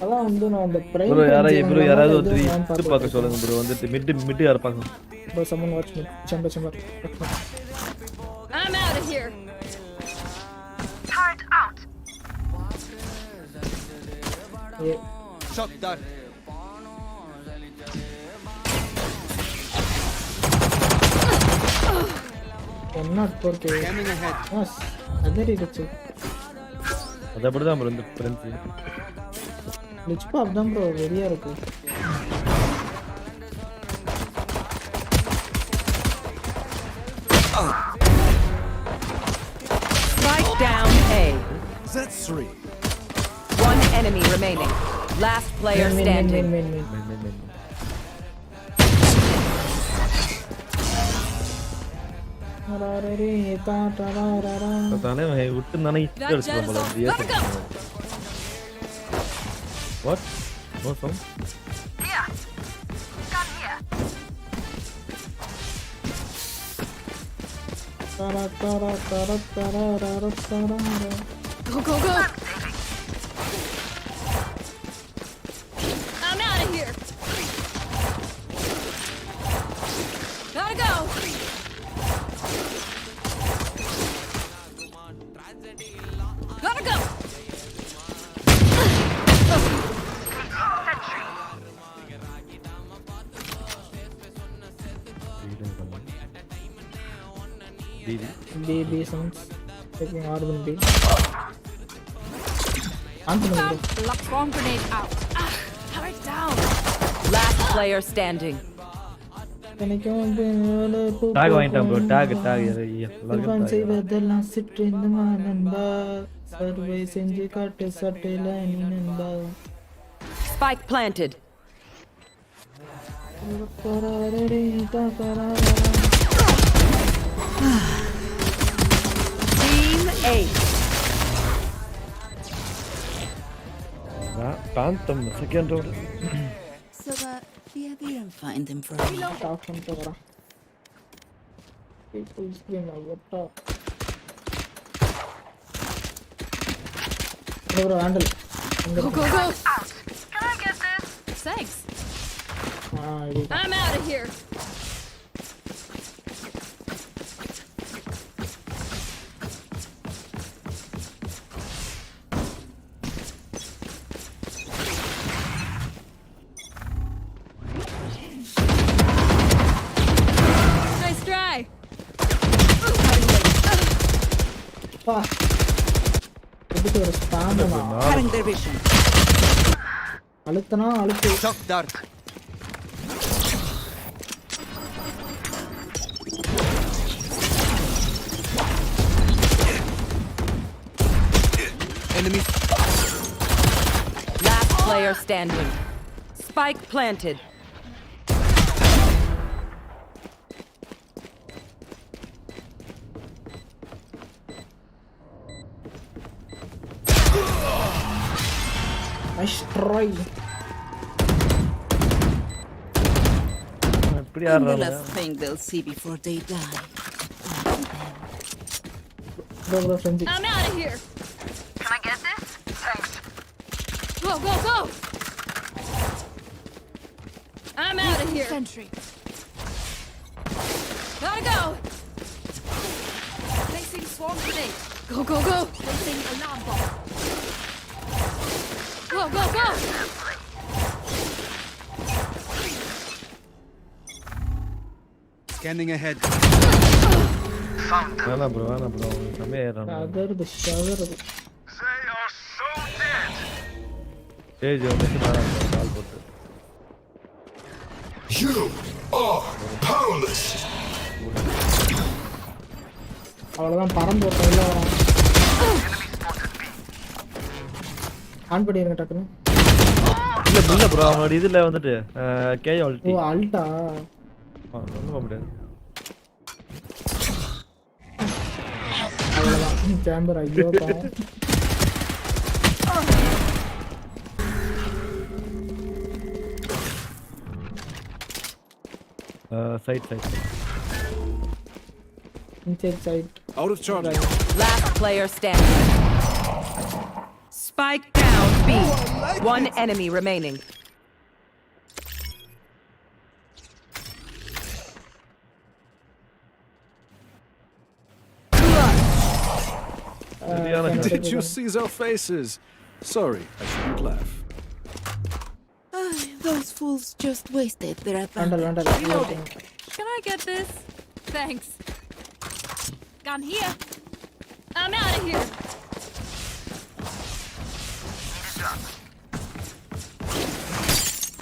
அதான் வந்து நான் அந்த பிரைம் ப்ரோ யாராவது ஒருத்தர் பார்க்க சொல்லுங்க ப்ரோ. வந்துட்டு மிட் யார் பார்க்கணும் bro? someone watch me. Chamber. I'm out of here. Turret out. Shot done. not porque Coming ahead. அதே இருந்துச்சு. அது அப்படிதான் ப்ரோ. இந்த ஃப்ரெண்ட்ஸ் லிச் பாப் தான் ப்ரோ வெரியா இருக்கு. Strike down A. That's 3. One enemy remaining. Last player standing. தானே விட்டு தானே What? No sound? Here. Gun here. Go! I'm out of here. Gotta go. Gotta go. BB. B sens. Taking Arvin B. Anthony. Lock bomb grenade out. Turret down. Last player standing. Tag வாங்கிட்டான் bro. Tag எல்லாரும் செய்வதெல்லாம் சிற்றிந்தமா நண்பா சர்வை செஞ்சு காட்டு சட்டையில நீ நண்பா. Spike planted. Team 8. Phantom second round. So that we didn't find them for me. Talk on to vara. Full screen avata. Bro handle. Go, go, go. Can I get this? Thanks. Ah, I'm out of here. Nice try. pa. இதுக்கு ஒரு ஸ்பாண்டமா. Cutting their vision. அழுத்தனா அழுத்து. Shock dart. Enemy. Last player standing. Spike planted. Nice try. எப்படி And the ஆடுறாங்க? last thing they'll see before they die. Bro frenzy. I'm out of here. Can I get this? Thanks. Go, go, go. I'm out of here. Sentry. Gotta go. Placing swarm grenade. Go, go, go. Placing alarm bomb. Go, go, go. Scanning ahead. வேணாம் bro. கம்மியா ஏறான். அகர்து ஷவர்து. They are so dead. Stage வந்து கால் போட்டு. You are powerless. அவ்வளவுதான் பறந்து ஒரு கையில வரான். On பண்ணிருங்க டக்குனு. இல்ல bro அவனோட இதுல வந்துட்டு கே அல்டி. ஓ அல்டா. ஒண்ணும் முடியாது. அவ்வளவுதான் சேம்பர் ஐயோ பாவம். Side. Inside side. Out of charge. Last player standing. Spike down B. One enemy remaining. Did you see their faces? Sorry, I shouldn't laugh. Those fools just wasted their advantage. Under. Can I get this? Thanks. Gun here. I'm out of here.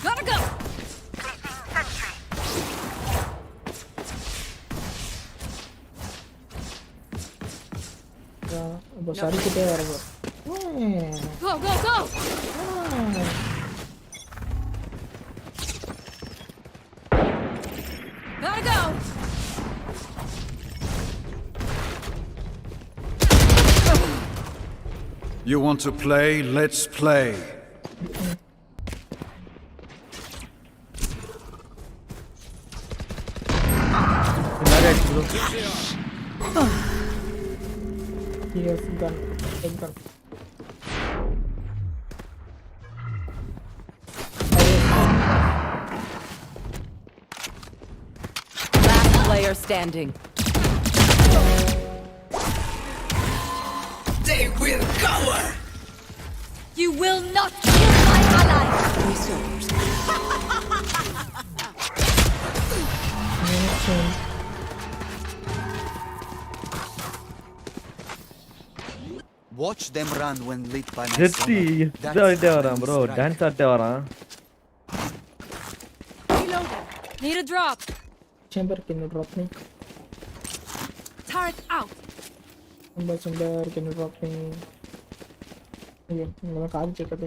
Gotta go. இப்போ சரிக்கிட்டே வரது. Go, go, go. Gotta go. You want to play? Let's play. Yes, gun. Gun. Last player standing. They will cover. You will not kill my ally. Resource. Watch them run when lit by my ஜெட்டி sonar. இதாட்டே வரான் bro dance ஆட்டே வரான் Reloading. Need a drop. Chamber, can you drop me? Turret out. Chamber, can you drop me? Okay, I'm gonna call check it.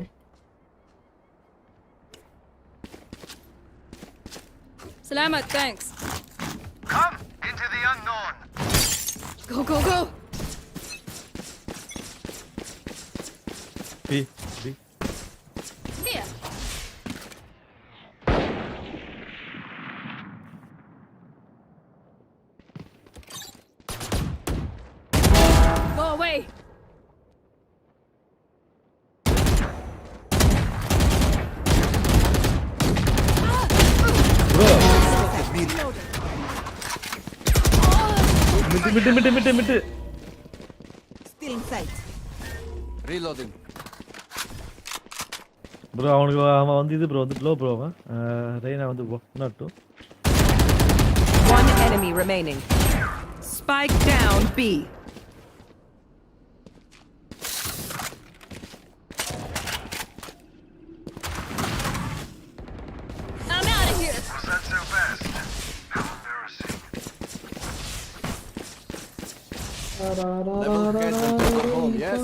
Salamat, thanks. Come into the unknown. Go, go, go. B B Here. Go away. மிட்டு Still in sight. Reloading. Bro அவன் வந்து இது bro வந்து flow bro அவன் ரெய்னா வந்து 1 One enemy remaining. Spike down B. I'm out of here. Was that so fast? How embarrassing. Level heads and take it home, yes?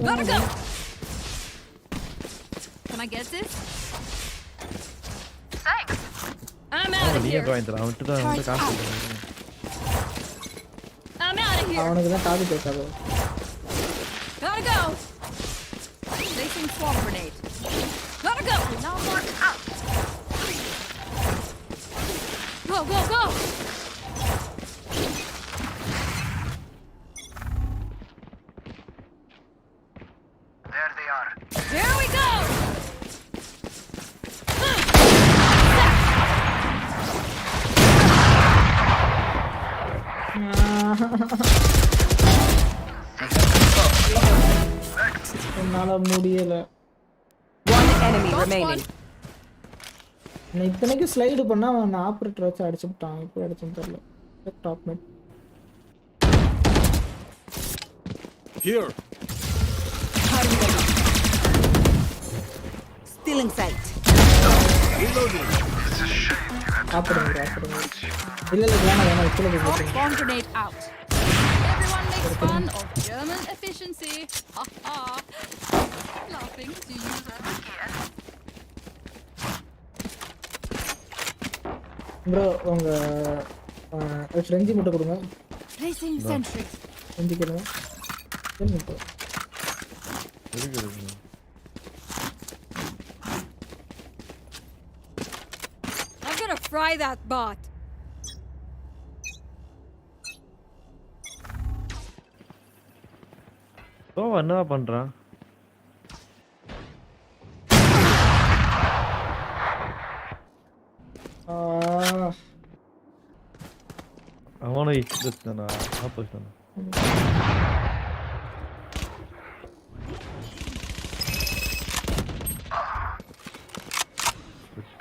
Gotta go. Can I get this? Thanks. I'm out of நீயே here. ட்ராயின் தரேன் அவன்கிட்ட தான் வந்து காசு I'm out of here. அவனுக்கு தான் காது கேட்காது. Gotta go. Placing swamp grenade. Gotta go. Now mark out. Go, go, go. There they are. Here we go. என்னால முடியல. One enemy remaining. நான் இத்தனைக்கு ஸ்லைடு பண்ணா அவன் ஆபரேட்டர் வச்சு அடிச்சுட்டான். இப்போ அடிச்சுன்னு தெரியல. Top mid. Here. Still in sight. Operator. இல்ல வேணாம் இப்போல Drop bomb grenade out. Everyone makes fun of German efficiency. Ha ha. Laughing to you. Bro உங்க ஃப்ரெண்ட்ஸி மட்டும் கொடுங்க. Placing sentry. ஃப்ரெண்ட்ஸி கொடுங்க. என்ன ப்ரோ? இருக்கு I'm gonna fry that bot. Bro என்ன பண்றான் அவனை இஷ்டத்தானா ஆப்போசிட்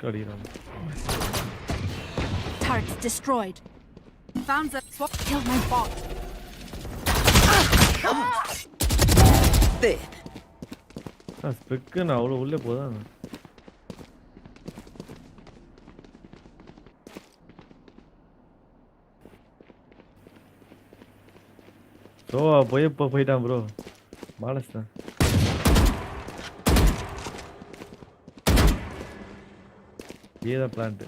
அடிக்கிறான் Turret destroyed. Found that swap killed my bot. There. Spec நான் அவ்வளோ உள்ளே போதான் ஸோ போயிட்டான் ப்ரோ மாலஸ் தான் ஏதான் plant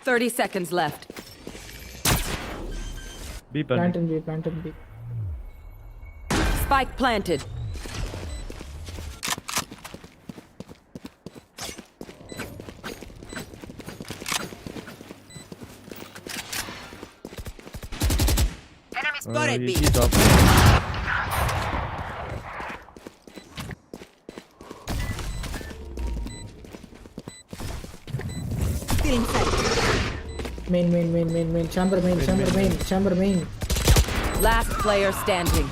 Thirty seconds left. Be plant and B. Spike planted. Enemy spotted B. Still in sight. Main. Chamber main. Last player standing.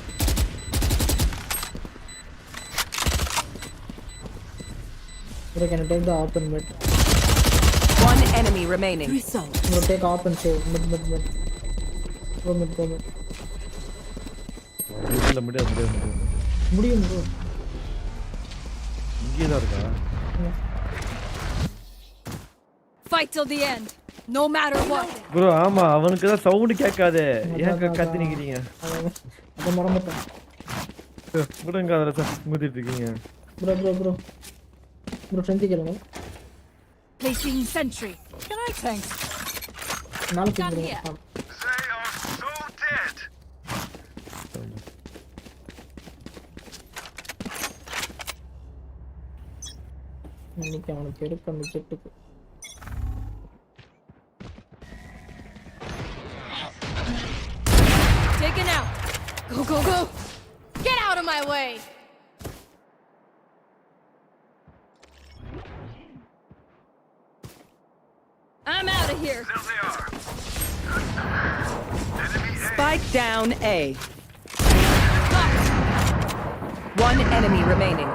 Bro, can you take the open mid? One enemy remaining. Bro, take open save. Mid. Go mid. இல்ல முடியாது. முடியும் bro. இங்கே தான் இருக்கா? Fight till the end, no matter what. Bro ஆமா அவனுக்கு தான் sound கேட்காதே. ஏன் கத்தி நிக்கிறீங்க? அத மறந்துட்டேன். விடுங்க அதல முதிட்டு இருக்கீங்க. Bro. Bro, செஞ்சிக்கறேன். Placing sentry. Can I thanks? நாளைக்கு Down bro. here. They are so dead. இன்னைக்கு அவனுக்கு எடுக்க அந்த செட்டுக்கு. Taken out. Go. Get out of my way. I'm out of here. There they are. Spike down A. One enemy remaining.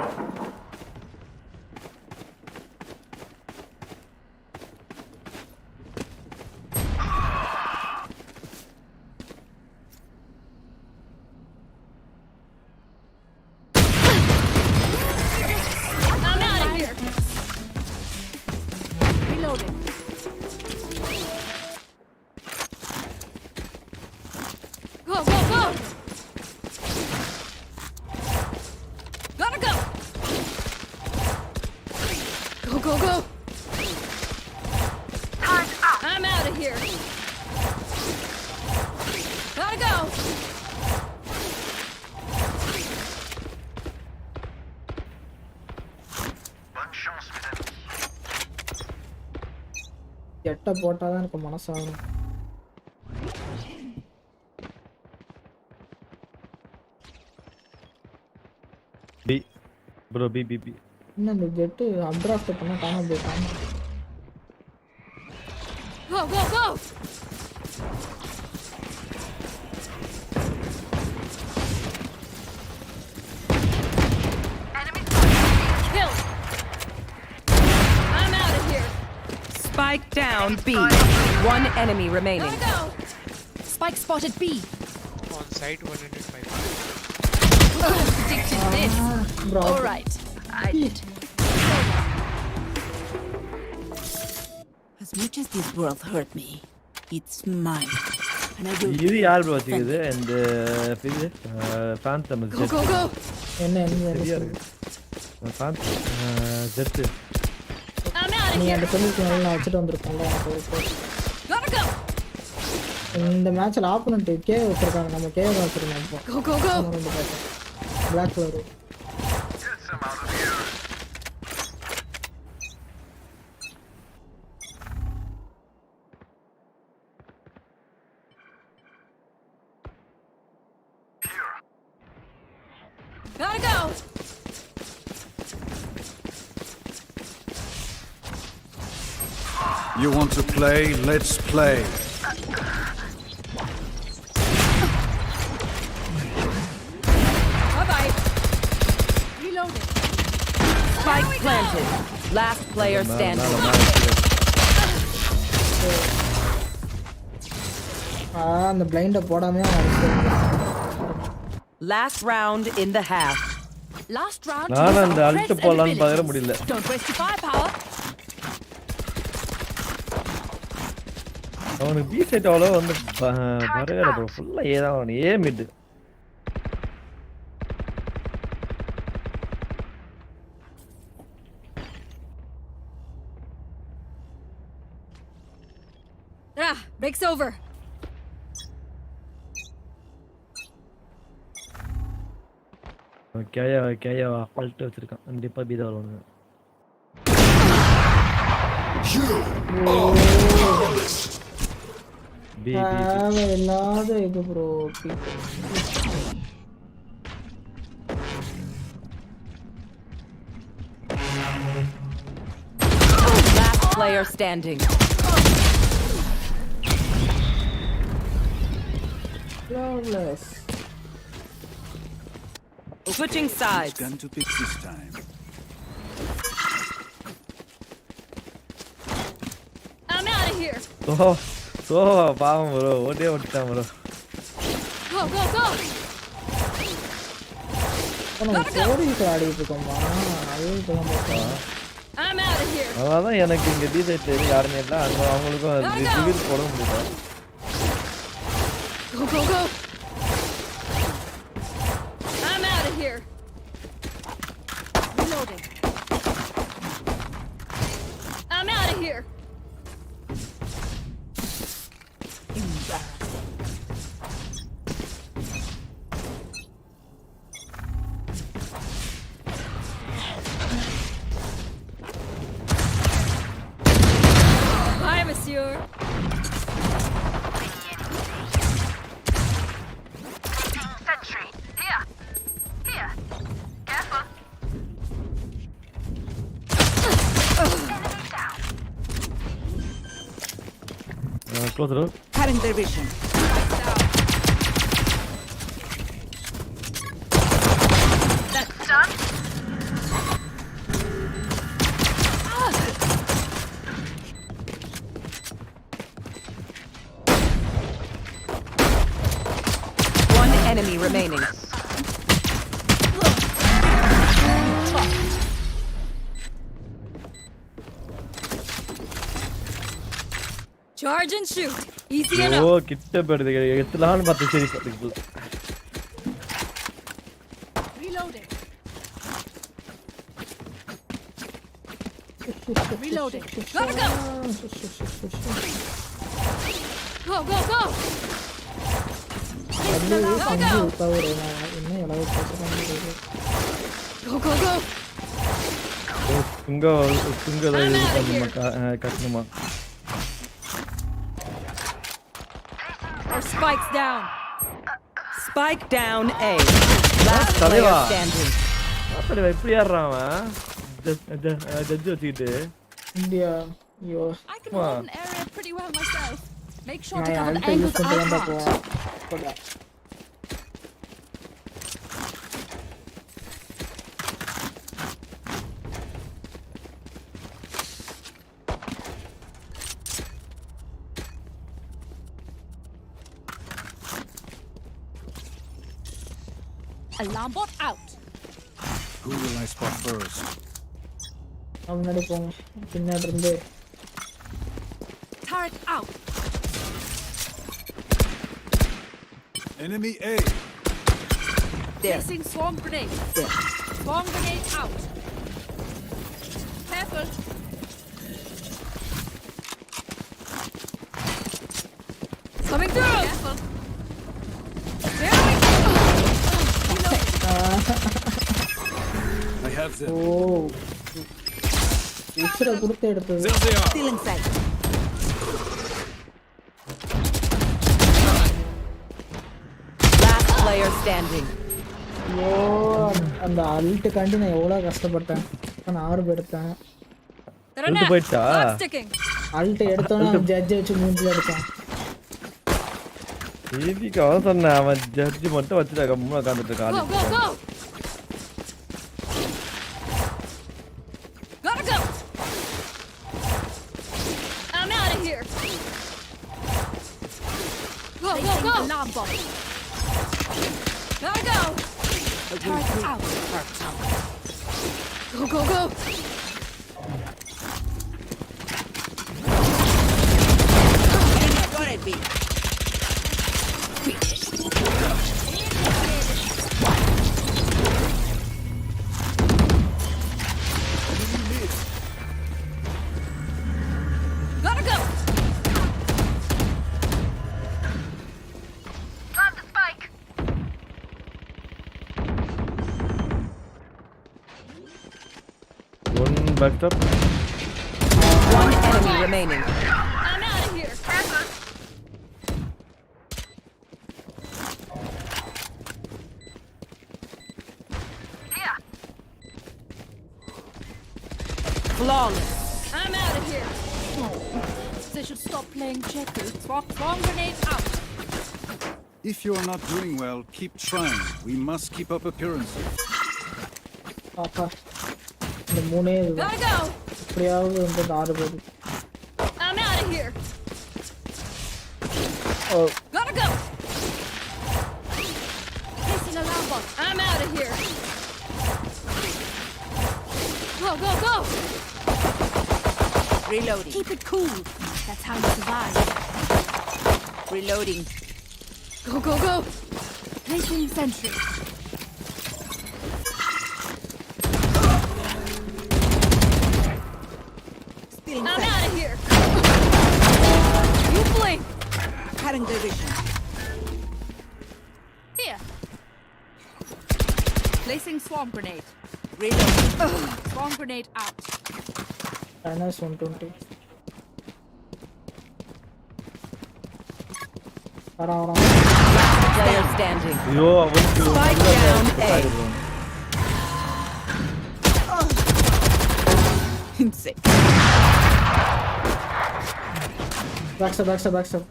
I'm out of here. Reloading. Go. Gotta go. Go. I'm out of here. Gotta go. Bonne chance, mesdames. எட்ட போட்டாதான் எனக்கு மனசாகும். B bro B. என்ன இந்த jet அப்ராஃப்ட் பண்ணா காணாம போயிட்டான். Go. Kill. I'm out of here. Spike down B. One enemy remaining. Gotta go. Spike spotted B. On site 105. Predicted this. Bro. All right. I did. As much as this world hurt me, it's mine. And I will. இது யார் bro வச்சிருக்குது இந்த இது phantom jet. Go. என்ன சரியா இருக்கு. Phantom jet. I'm out of நீ here. அந்த சொல்லிட்டு நான் வச்சிட்டு வந்திருக்கேன்ல. Gotta go. இந்த மேட்ச்ல ஆப்போனன்ட் கே வச்சிருக்காங்க. நம்ம கே வச்சிருக்கோம் இப்போ. Go. Black color. Get some out of here. Gotta go. You want to play? Let's play. Bye. Reloading. Spike planted. Last player standing. அந்த பிளைண்ட போடாம Last round in the half. Last round. நான் அந்த Alt போலான்னு பாக்கற முடியல. Don't waste your firepower. அவனுக்கு B set அவ்வளோ வந்து வரவே ப்ரோ ஃபுல்லா ஏ தான் அவன் ஏ மிட். Break's over. கேயா அல்ட் வச்சிருக்கான். கண்டிப்பா பி தான் வருவாங்க. பி இல்லாத இது bro. Last player standing. Flawless. Switching sides. Gun to pick this time. So பாவம் ப்ரோ ஓட்டே ஓட்டான் ப்ரோ Go, go, go! ஆடிட்டு இருக்கோமா அதே இப்பதான் பார்த்தேன். I'm out of here. அதான் எனக்கு இங்க டி சைட்ல யாருமே இல்ல அங்க அவங்களுக்கும் ரிவ்யூ போட முடியல. Go, go, go! I'm out of here. Reloading. I'm out of here. Bye, monsieur. Sentry. Here. Here. Careful. Enemy down. Close bro Current division. That's done. One enemy remaining. Charge and shoot. Easy ஓ enough. கிட்ட போடுது எத்தலான்னு பார்த்து சரி பாத்துக்கு Reloading. Reloading. Gotta go. Go, go, go. அது Go, செஞ்சு go. தவறு இன்னும் எவ்வளவு பேசுறாங்க Go, go, go. துங்க கட்டணுமா Our spike's down. Spike down A. Last player தலைவா standing. தலைவா இப்படி ஏறான் அவன் ஜட்ஜ் வச்சுக்கிட்டு இந்தியா ஐயோ I can hold an area pretty well myself. Make sure to நான் cover the ஆல்ட்ட angles use I பண்ணிட்டு can't. போறேன் Alarm bot out. Who will I spot first? முன்னாடி போங்க பின்னாடி இருந்து Turret out. Enemy A. Placing swarm grenade. Swarm grenade out. Careful. Coming through. Careful. There we go. I have them. ஓ உசுர கொடுத்து எடுத்தது There they are. Still inside. Last player standing. ஐயோ அந்த அல்ட்டுக்காண்டி நான் எவ்வளவு கஷ்டப்பட்டேன் நான் 6 பேர் எடுத்தேன் விட்டு போயிடுச்சா Sticking. அல்ட்டு எடுத்தோன்னே ஜட்ஜ் வச்சு மூஞ்சில எடுத்தான் இதுக்கு அவன் சொன்னேன் அவன் ஜட்ஜ் மட்டும் வச்சுட்டு கம்முன்னு உட்காந்துட்டு Go, இருக்கான் go, go. Gotta go. I'm out of here. Go, go, go. Alarm bot. Gotta go. Turret out. Go, go, go. Got it, B. Gotta go. Plant the spike. One பேக்டாப் One enemy remaining. I'm out of here. Careful. Here. Flawless. I'm out of here. They should stop playing checkers. Swarm grenade out. If you are not doing well, keep trying. We must keep up appearances. பாப்பா இந்த மூணே இதுதான் Gotta go. எப்படியாவது வந்து 6 பேர் I'm out of here. Oh. Gotta go. Placing alarm bot. I'm out of here. Go, go, go. Reloading. Keep it cool. That's how you survive. Reloading. Go, go, go. Placing sentry. I'm out of here. You blink. Cutting their vision. Here. Placing swarm grenade. Reloading. Swarm grenade out. Minus 120. Player standing. ஐயோ அவனுக்கு Spike down A. Insane. Backstab.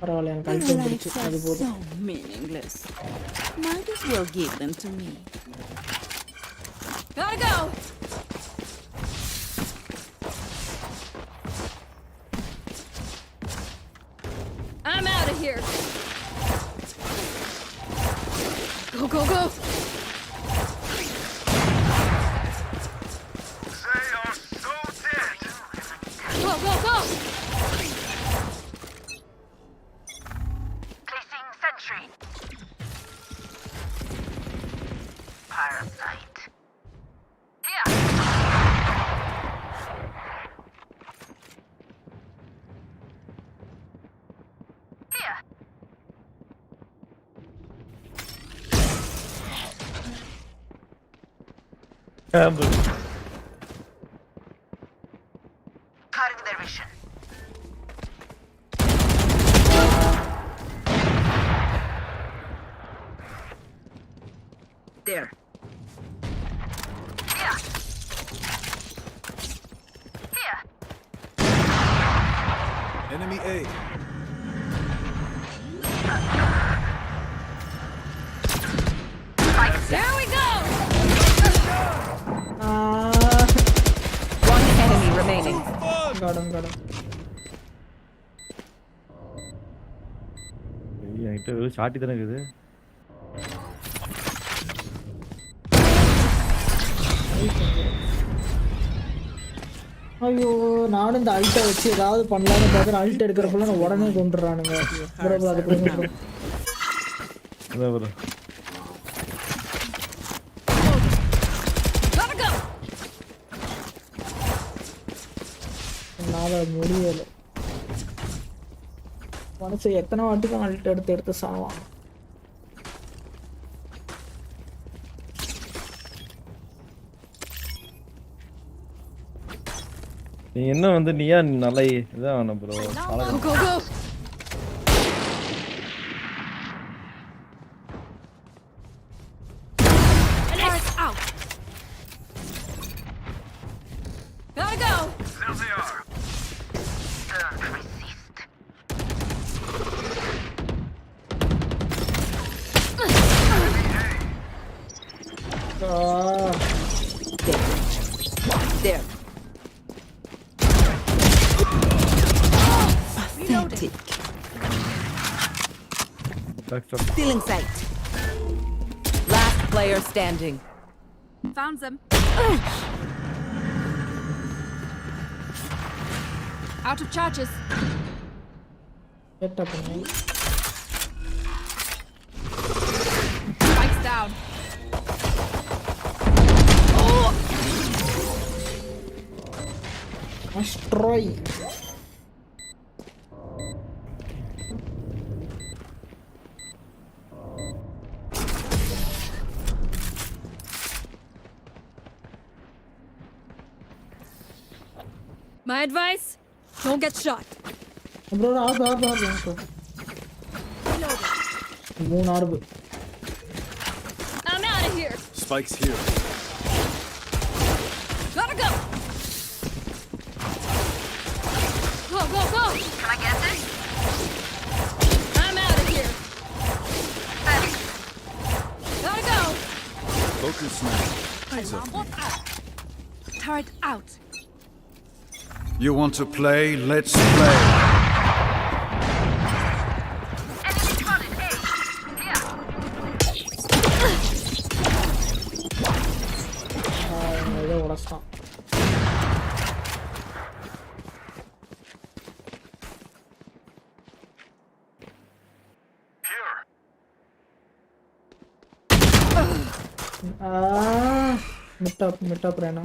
பரவாயில்ல எனக்கு அல்டம் பிடிச்சு அது போதும். So meaningless. Might as well give them to me. Gotta go. I'm out of here. Go, go, go. They are so dead. Go, go, go. Placing sentry. Parasite. Here. Here. Campbell. Cutting their vision. There. Here. Here. Enemy A. There we go. One enemy remaining. Got him. என்கிட்ட வெறும் ஷாட்டி தானே இருக்குது. ஐயோ நானும் இந்த அல்ட்டை வச்சு ஏதாவது பண்ணலான்னு பார்க்குறேன். அல்ட் எடுக்கிறப்பெல்லாம் நான் உடனே கொண்டுறானுங்க. அது கொடுங்க bro. அதான் bro. Gotta go. என்னால முடியல. மனசு எத்தனை வாட்டி தான் அல்ட் எடுத்து சாவான். நீ என்ன வந்து நீயா நல்லா இதான் ஆன bro. Go, go, go. Turret out. Gotta go. There they are. Don't resist. There. Pathetic. BlackShark. Still in sight. Last player standing. Found them. Out of charges. Get up on me. Spikes down. Destroy. My advice, don't get shot. Bro, ஆர்பு. மூணு ஆர்பு. I'm out of here. Spike's here. Gotta go. Go, go, go. Can I get this? Focus now. Alarm bot out. Turret out. You want to play? Let's play. இதை உடச்சிட்டான். மிட்டாப் ரேனா.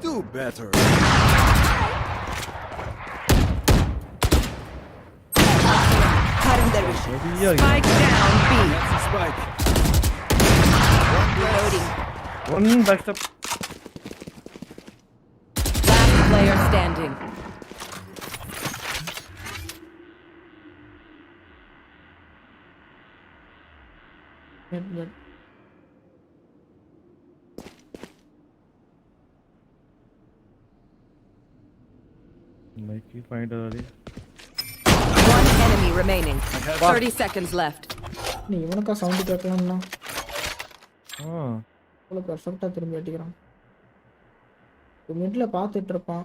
Do better. Cutting their vision. Spike down B. That's a spike. Reloading. One backstep. Last player standing. Mid. Mikey find already. One enemy remaining. 30 seconds left. நீ இவனுக்கா sound கேட்கலாம்னா Ah. அவ்வளோ பெர்ஃபெக்டாக திரும்பி அடிக்கிறான். மிட்ல பார்த்துட்டு இருப்பான்.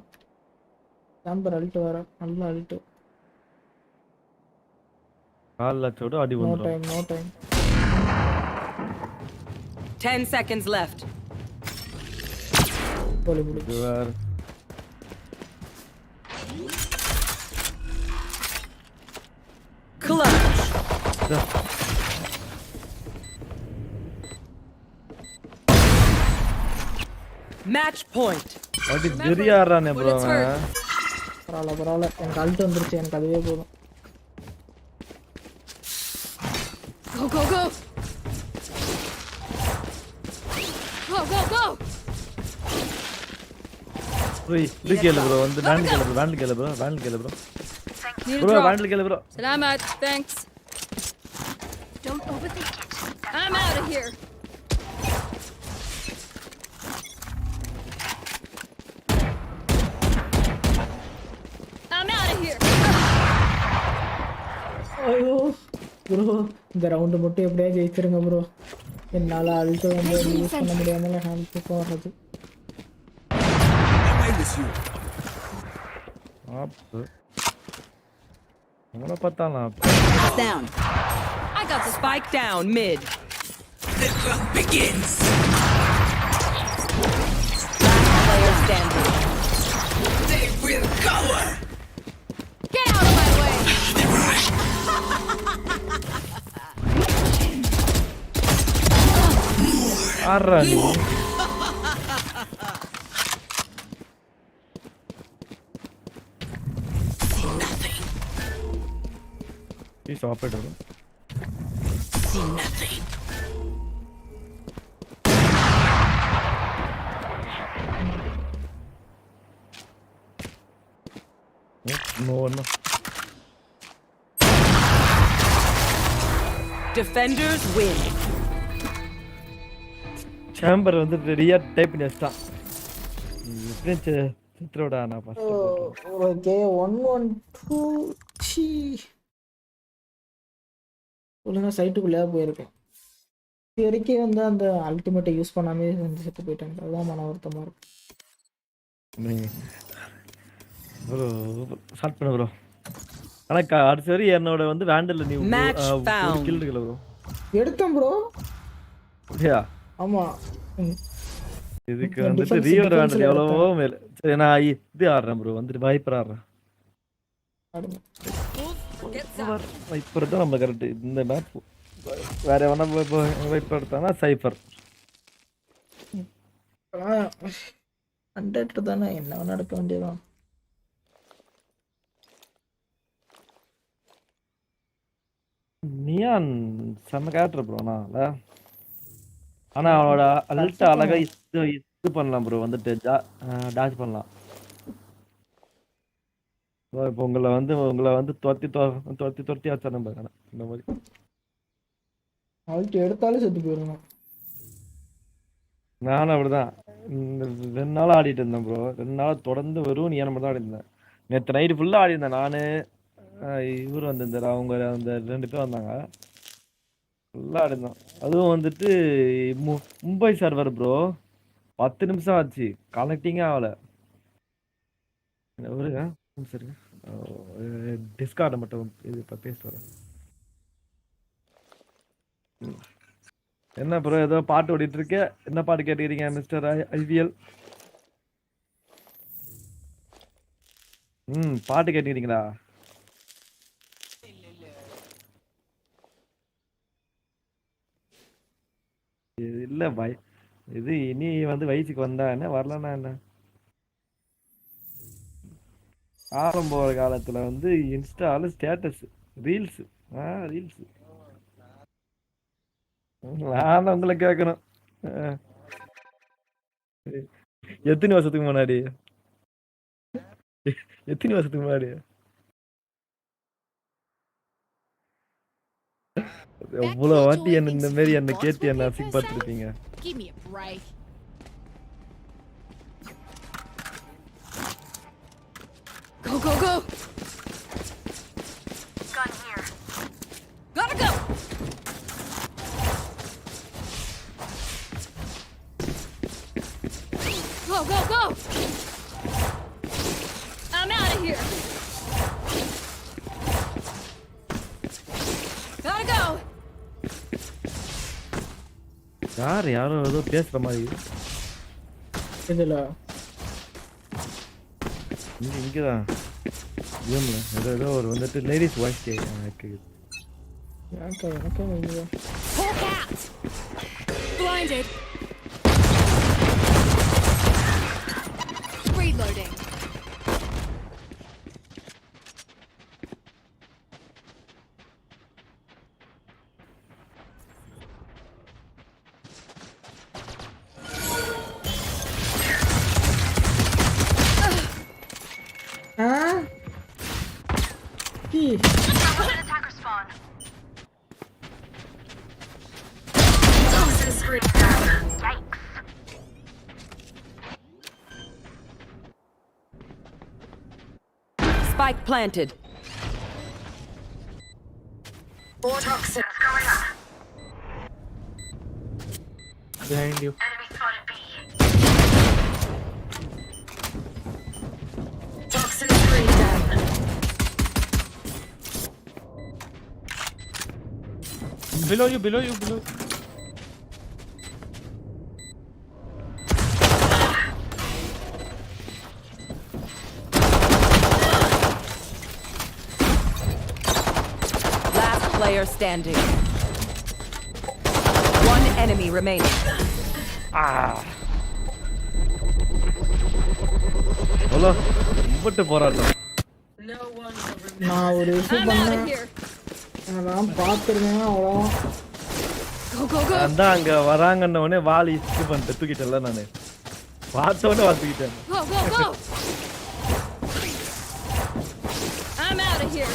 Sambar ult வர நல்ல அல்ட்டு. கால்ல சோடு அடி நோ வந்துரும். Time 10 seconds left. கோலி முடிச்சு. You are Clutch. Match point. அடி தெரியாறானே bro அவன். பரவாயில்ல எனக்கு அல்ட்டு வந்துருச்சு, எனக்கு அதுவே போதும். Go, go, go! Go, go, go! Bro, இது கேளு bro, வந்து வேண்ட் கேளு bro, வேண்ட் கேளு bro. Need a Bro, drop. Want கேளு bro. Salamat, thanks. Don't overthink it. I'm out of here. I'm out of here. ஐயோ bro, இந்த round மட்டும் எப்படியா ஜெயிச்சிருங்க ப்ரோ. என்னால் அல்ட்டு வந்து யூஸ் பண்ண முடியாமல் ஹேண்ட் தூக்கம் வர்றது. ஆப்பு அவனை பார்த்தாலாம். Down. I got the spike down mid. The clock begins. Last player standing. They will cover. Get out of my way. The rush. ஆறா நீ. He's operator. See nothing. No one. Defenders win. Sambar வந்து ரெடியா type பண்ணி வச்சிட்டான். French சித்ரோடா நான் first okay 112 C ஒழுங்கா சைட்டுக்குள்ளே போயிருக்கேன். இது வரைக்கும் வந்து அந்த அல்டிமேட்டை யூஸ் பண்ணாமே வந்து செத்து போயிட்டாங்க. அதுதான் மன வருத்தமாக இருக்கு. ப்ரோ ஸ்டார்ட் பண்ணு ப்ரோ. ஆனா அடுத்த வரை என்னோட வந்து வேண்டல்ல நீ கில் எடுக்கல ப்ரோ. எடுத்தேன் ப்ரோ. யா ஆமா. இதுக்கு வந்து ரியல் வேண்டல் எவ்வளவோ மேல. சரி நான் இது ஆடுறேன் ப்ரோ, வந்துட்டு வைப்பர் ஆடுறேன். வைப்பர் தான் நம்ம கரெக்ட். இந்த மேப் வேற எவனா வைப்பர் எடுத்தானா சைஃபர். 100 தானே, என்ன வேணா எடுக்க வேண்டியதான். நியான் செம்ம கேரக்டர் ப்ரோ. ஆனா அவனோட அல்ட் அழகா இது பண்ணலாம் ப்ரோ, வந்துட்டு டாச் பண்ணலாம். இப்போ உங்களை வந்து துரத்தி வச்சா நம்ம இந்த மாதிரி அல்ட் எடுத்தாலும் செத்து போயிருங்க. நானும் அப்படிதான் 2 நாள் ஆடிட்டு இருந்தேன் ப்ரோ. 2 நாள் தொடர்ந்து வெறும் நீ மட்டும் தான் ஆடி இருந்தேன். நேற்று நைட்டு ஃபுல்லாக ஆடி இருந்தேன். நான் இவரு வந்திருந்தாரு. அவங்க அந்த 2 பேர் வந்தாங்க. நல்லா ஆடிருந்தோம். அதுவும் வந்துட்டு மும்பை சர்வர் ப்ரோ. 10 நிமிஷம் ஆச்சு. கனெக்டிங்கே ஆகல. வருங்க. சரி. டிஸ்கார்ட மட்டும் இது இப்ப பேசுறேன். என்ன ப்ரோ ஏதோ பாட்டு ஓடிட்டு இருக்கு. என்ன பாட்டு கேட்டுக்கிறீங்க மிஸ்டர் ஐவிஎல்? பாட்டு கேட்டுக்கிறீங்களா? இல்ல பாய். இது இனி வந்து வயசுக்கு வந்தா என்ன வரலன்னா என்ன? ஆரம்ப காலத்துல வந்து இன்ஸ்டால ஸ்டேட்டஸ் ரீல்ஸ் ரீல்ஸ் நான் உங்களை கேட்கணும். எத்தனை வருஷத்துக்கு முன்னாடி? எவ்வளவு வாட்டி என்ன இந்த மாதிரி என்ன கேட்டு என்ன அசிங்கப்படுத்திருப்பீங்க. Give me a break. Go, go, go! Gun here. Gotta go! Go, go, go! I'm out of here! Gotta go! யாரோ ஏதோ பேசுற மாதிரி. இதுல இங்கதான் ஏதோ ஒரு வந்துட்டு லேடிஸ் வாய்ஸ் கேக்குது. Hawk out! Blinded! Reloading! Attacker spawn. Toxin screen down. Yikes. Spike planted. More toxins going up. Behind you. Enemy spotted B. Toxin screen down. Below you. Last player standing. One enemy remaining. Hello இம்பட்டு போராட்டம். நான் ஒரு விஷயம் I'm out of பண்ணேன். here! அதான் பார்த்துருக்கேன் அவ்வளோ. Go, go, go! அதான் அங்க வராங்கன்ன உடனே வாலி இது பண்ணிட்டு தூக்கிட்டேன்ல நானு. பார்த்த உடனே தூக்கிட்டேன். Go, go, go! I'm out of here!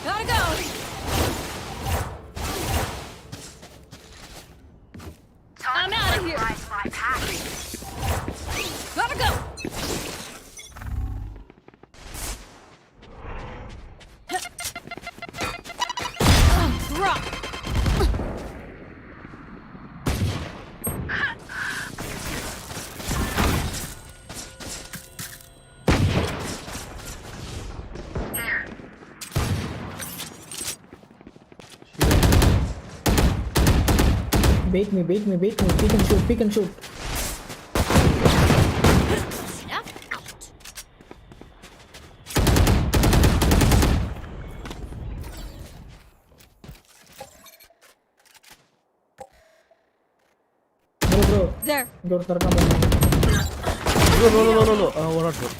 Gotta go! I'm out of here! Rise my pack. Gotta go! Drop! Bait me. Peek and shoot. Bro. There. இங்க ஒரு தரமா பண்ணு. No. We're not good.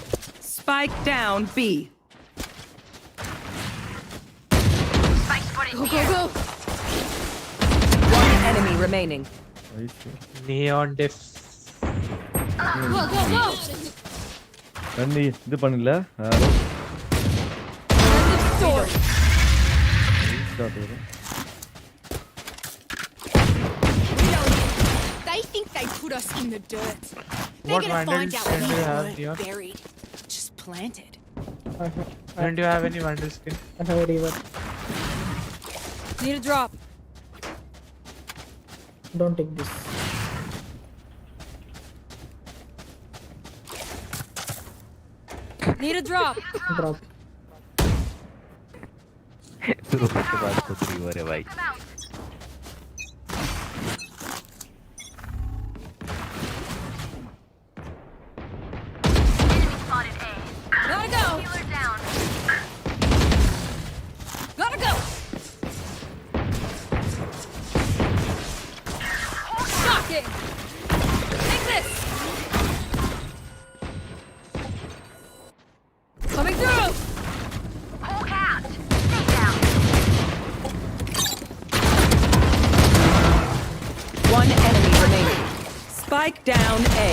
Spike down B. Spike spotted Go, B. go, go! One enemy remaining. Neon def. Go, go, go! தண்ணி இது பண்ணல. Door. They think they put us in the dirt. They're What gonna find vandals out can we we have weren't here? buried, just planted. Don't you have any wonder skin? I have a reaver. Need a drop. Don't take this. Need a drop. Drop. बात तो सही हो रहा है भाई Gotta go. Gotta go. Shocking. Take this. Coming through. One enemy remaining. Spike down A.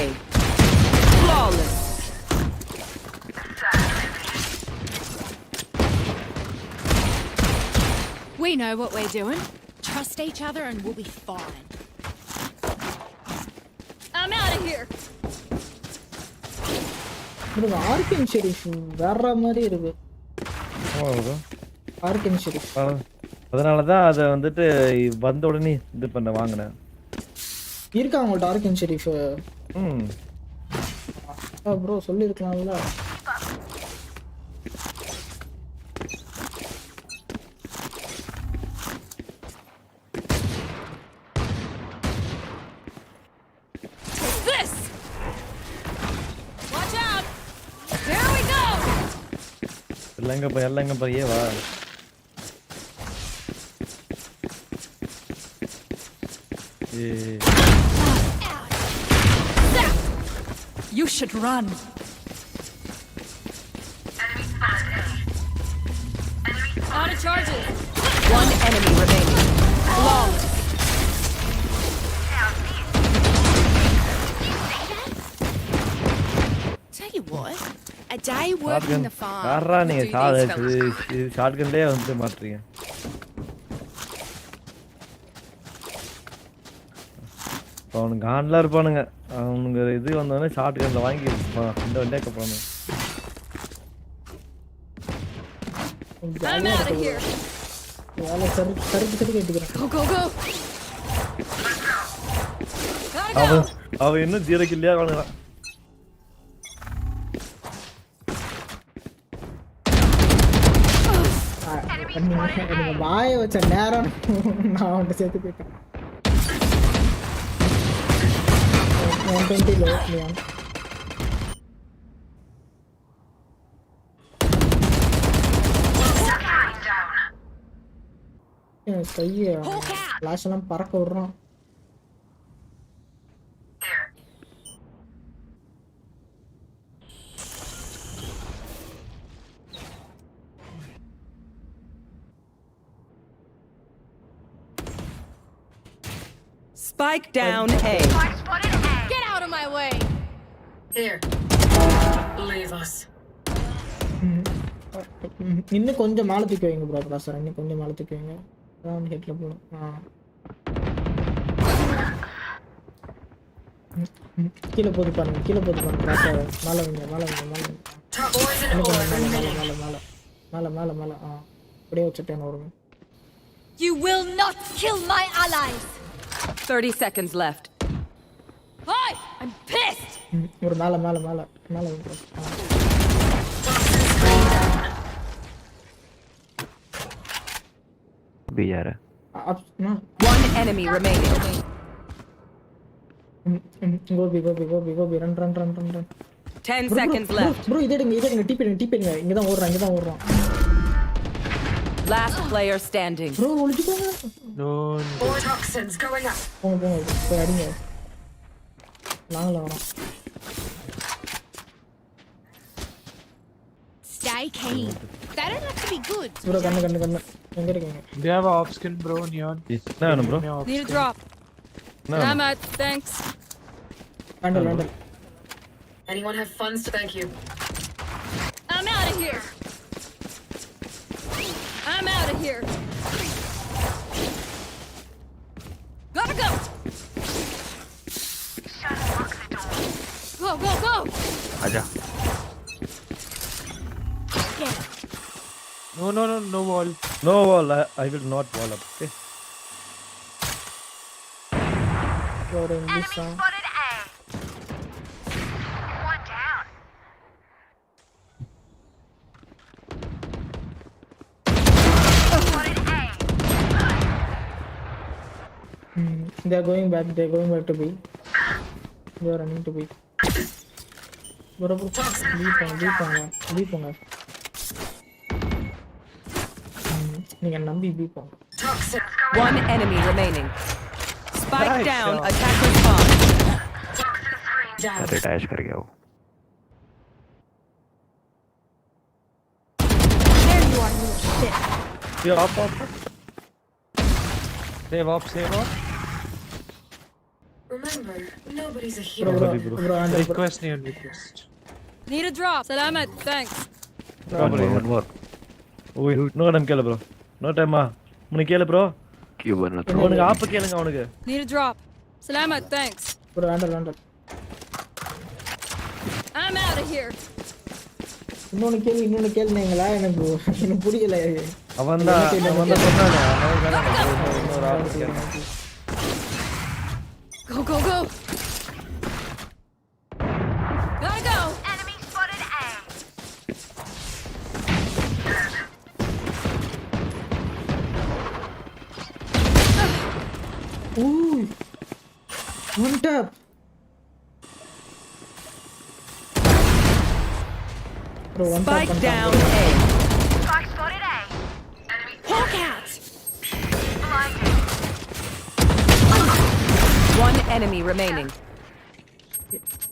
Flawless. We know what we're doing. Trust each other and we'll be fine. I'm out of here. bro Arkin Sheriff வேற மாதிரி இருக்கு. Arkin Sheriff. அதனால தான் அத வந்துட்டு வந்த உடனே இது பண்ண வாங்குனேன். இருக்கா உங்கள்ட்ட Arkin Sheriff? ப்ரோ சொல்லிருக்கலாம்ல. This. Watch out. Here we go. எல்லங்க பா ஏ வா. You should run. Out of charges. One enemy remaining. Flawless. Tell you what, a day working the farm. காரா நீங்க will do these fellas. ஷாட்கன்லயே வந்து மாட்றீங்க. அவனுங்க கான்ல இருப்பானுங்க. அவனுங்க இது வந்தோனே ஷாட்கன்ல வாங்கி இந்த வண்டியக்க போறானுங்க. I'm out of here. Yala சரி கேட்டிக்கிறேன். Go go go. Gotta go. அவ இன்னும் 0 கில்லியா காணுறான். நீங்க வாயை வச்ச நேரம் நான் வந்து சேர்த்து போயிட்டேன். 120 low Leon. கையை ஃபிளாஷ் எல்லாம் பறக்க விடுறான். Spike down A. Get out of my way. Here. Leave us. இன்னும் கொஞ்சம் மேல தூக்கி வைங்க ப்ரோ ப்ராசர். இன்னும் கொஞ்சம் மேல தூக்கி வைங்க. அதான் ஹெட்ல போடும். கீழே போது பாருங்க ப்ராசர். மேல வைங்க. மேல அப்படியே வச்சுட்டேன் வருங்க. You will not kill my allies. 30 seconds left. Hi, I'm pissed. ஒரு மேல வைங்க. பியார. One enemy remaining. Go. Run. 10 seconds left. Bro, இதெடுங்க. டிபிங்க. இங்க தான் ஓடுறான். Last player standing. Bro, ஒளிச்சுக்கோங்க. More toxins going up. போங்க. போய் அடிங்க. நாங்கள வரோம். Stay keen. That don't have to be good. Bro, கண்ணு. எங்க இருக்கீங்க? Do you have a off skin, bro, Neon? என்ன வேணும் bro? Need a drop. I'm out. Thanks. Handle. Anyone have funds to thank you? I'm out of here. Gotta go. Go. आजा. again. No wall. No wall. I will not wall up. Okay. ஒரு English song. They're going back to B. They are running to B. Bro, B போங்க. நீங்க நம்பி B போங்க. One enemy remaining. Spike down, attacker spawn. अरे dash कर गया वो. There you are, little shit. Yeah, up. Save up. Remember, nobody's a hero. Bro, Request. Need a drop. Salamat. Thanks. One more. Oi, no time கேளு bro. No time ah. உனக்கு கேளு bro. क्यों बना था? உனக்கு ஆப் கேளுங்க அவனுக்கு. Need a drop. Salamat. Thanks. bro under. I'm out of here. இன்னொன்னு கேளுங்களா எனக்கு புரியல. அவன்தான் சொன்னானே அவன் வேணாம் இன்னொரு ஆப் கேளுங்க. Go. Gotta go. Enemy spotted A. Ooh. One tap. Bro, one Spike tap, down A. Spike spotted A. Enemy Hawk out. One enemy remaining.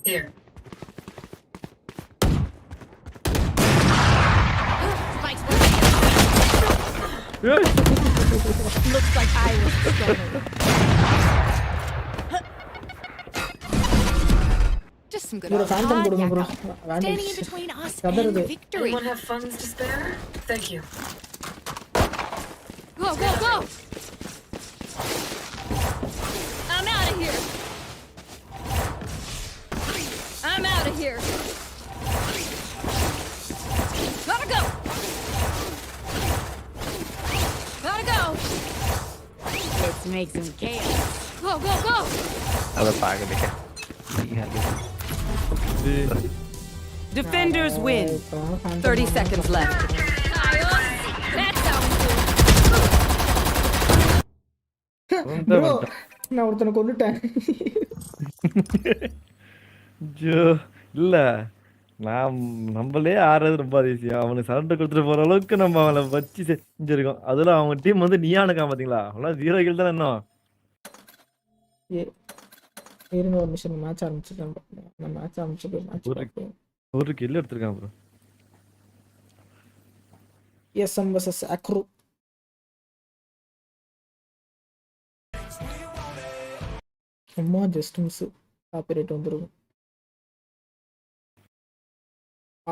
Here. Spike spotted A. Looks like I was stolen. Just some good bro old phantom hard கொடுங்க bro. yakka. Standing in between us and கதறுது. victory. Anyone have funds to spare? Thank you. Go. I'm out of here. Gotta go. Let's make some chaos. Go. अब पाग देखे. Defenders win. 30 seconds left. That sounds bro நான் ஒருத்தனை கொன்னுட்டேன். இல்ல நான் நம்மளே ஆடுறது ரொம்ப அதிசயம். அவனுக்கு சரண்டர் கொடுத்துட்டு போற அளவுக்கு நம்ம அவனை வச்சு செஞ்சிருக்கோம். அதுல அவங்க டீம் வந்து நீயானுக்கா பாத்தீங்களா? அவெல்லாம் 0 கில் தான் இன்னும். இருங்க ஒரு நிமிஷம் மேட்ச் ஆரம்பிச்சிட்டேன். நான் மேட்ச் ஆரம்பிச்சிட்டு ஒரு கில் எடுத்துருக்கான் ப்ரோ. SM vs Akru. சும்மா ஜஸ்ட் மிஸ் காப்பிரைட் வந்துருக்கும்.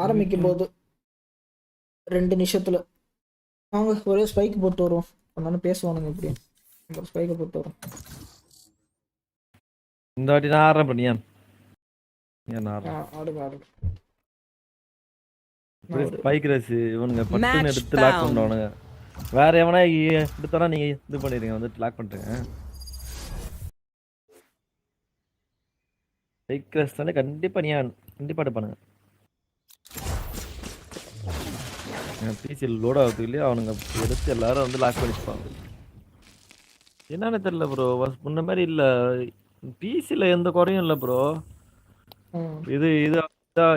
ஆரம்பிக்கும் போது 2 நிமிஷத்துல அவங்க ஒரே ஸ்பைக் போட்டு வரும். அதனால பேசுவானுங்க இப்படி. ஒரு ஸ்பைக்கை போட்டு வரும். இந்த வாட்டி நான் ஆடுறேன் பண்ணியா? ஆடுங்க. ஸ்பைக் ரேஸ் இவனுங்க பட்டுன்னு எடுத்து லாக் பண்ணுவானுங்க. வேற எவனா எடுத்தானா நீங்க இது பண்ணிடுங்க வந்து லாக் பண்ணிட்டுங்க. ஸ்பைக் ரேஸ் தானே கண்டிப்பா எடுப்பானுங்க. பிசி லோட் ஆகுது இல்லையா? அவனுங்க எடுத்து எல்லாரும் வந்து லாக் பண்ணிப்பாங்க. என்னன்னு தெரியல ப்ரோ. முன்ன மாதிரி இல்ல. பிசில எந்த குறையும் இல்லை ப்ரோ.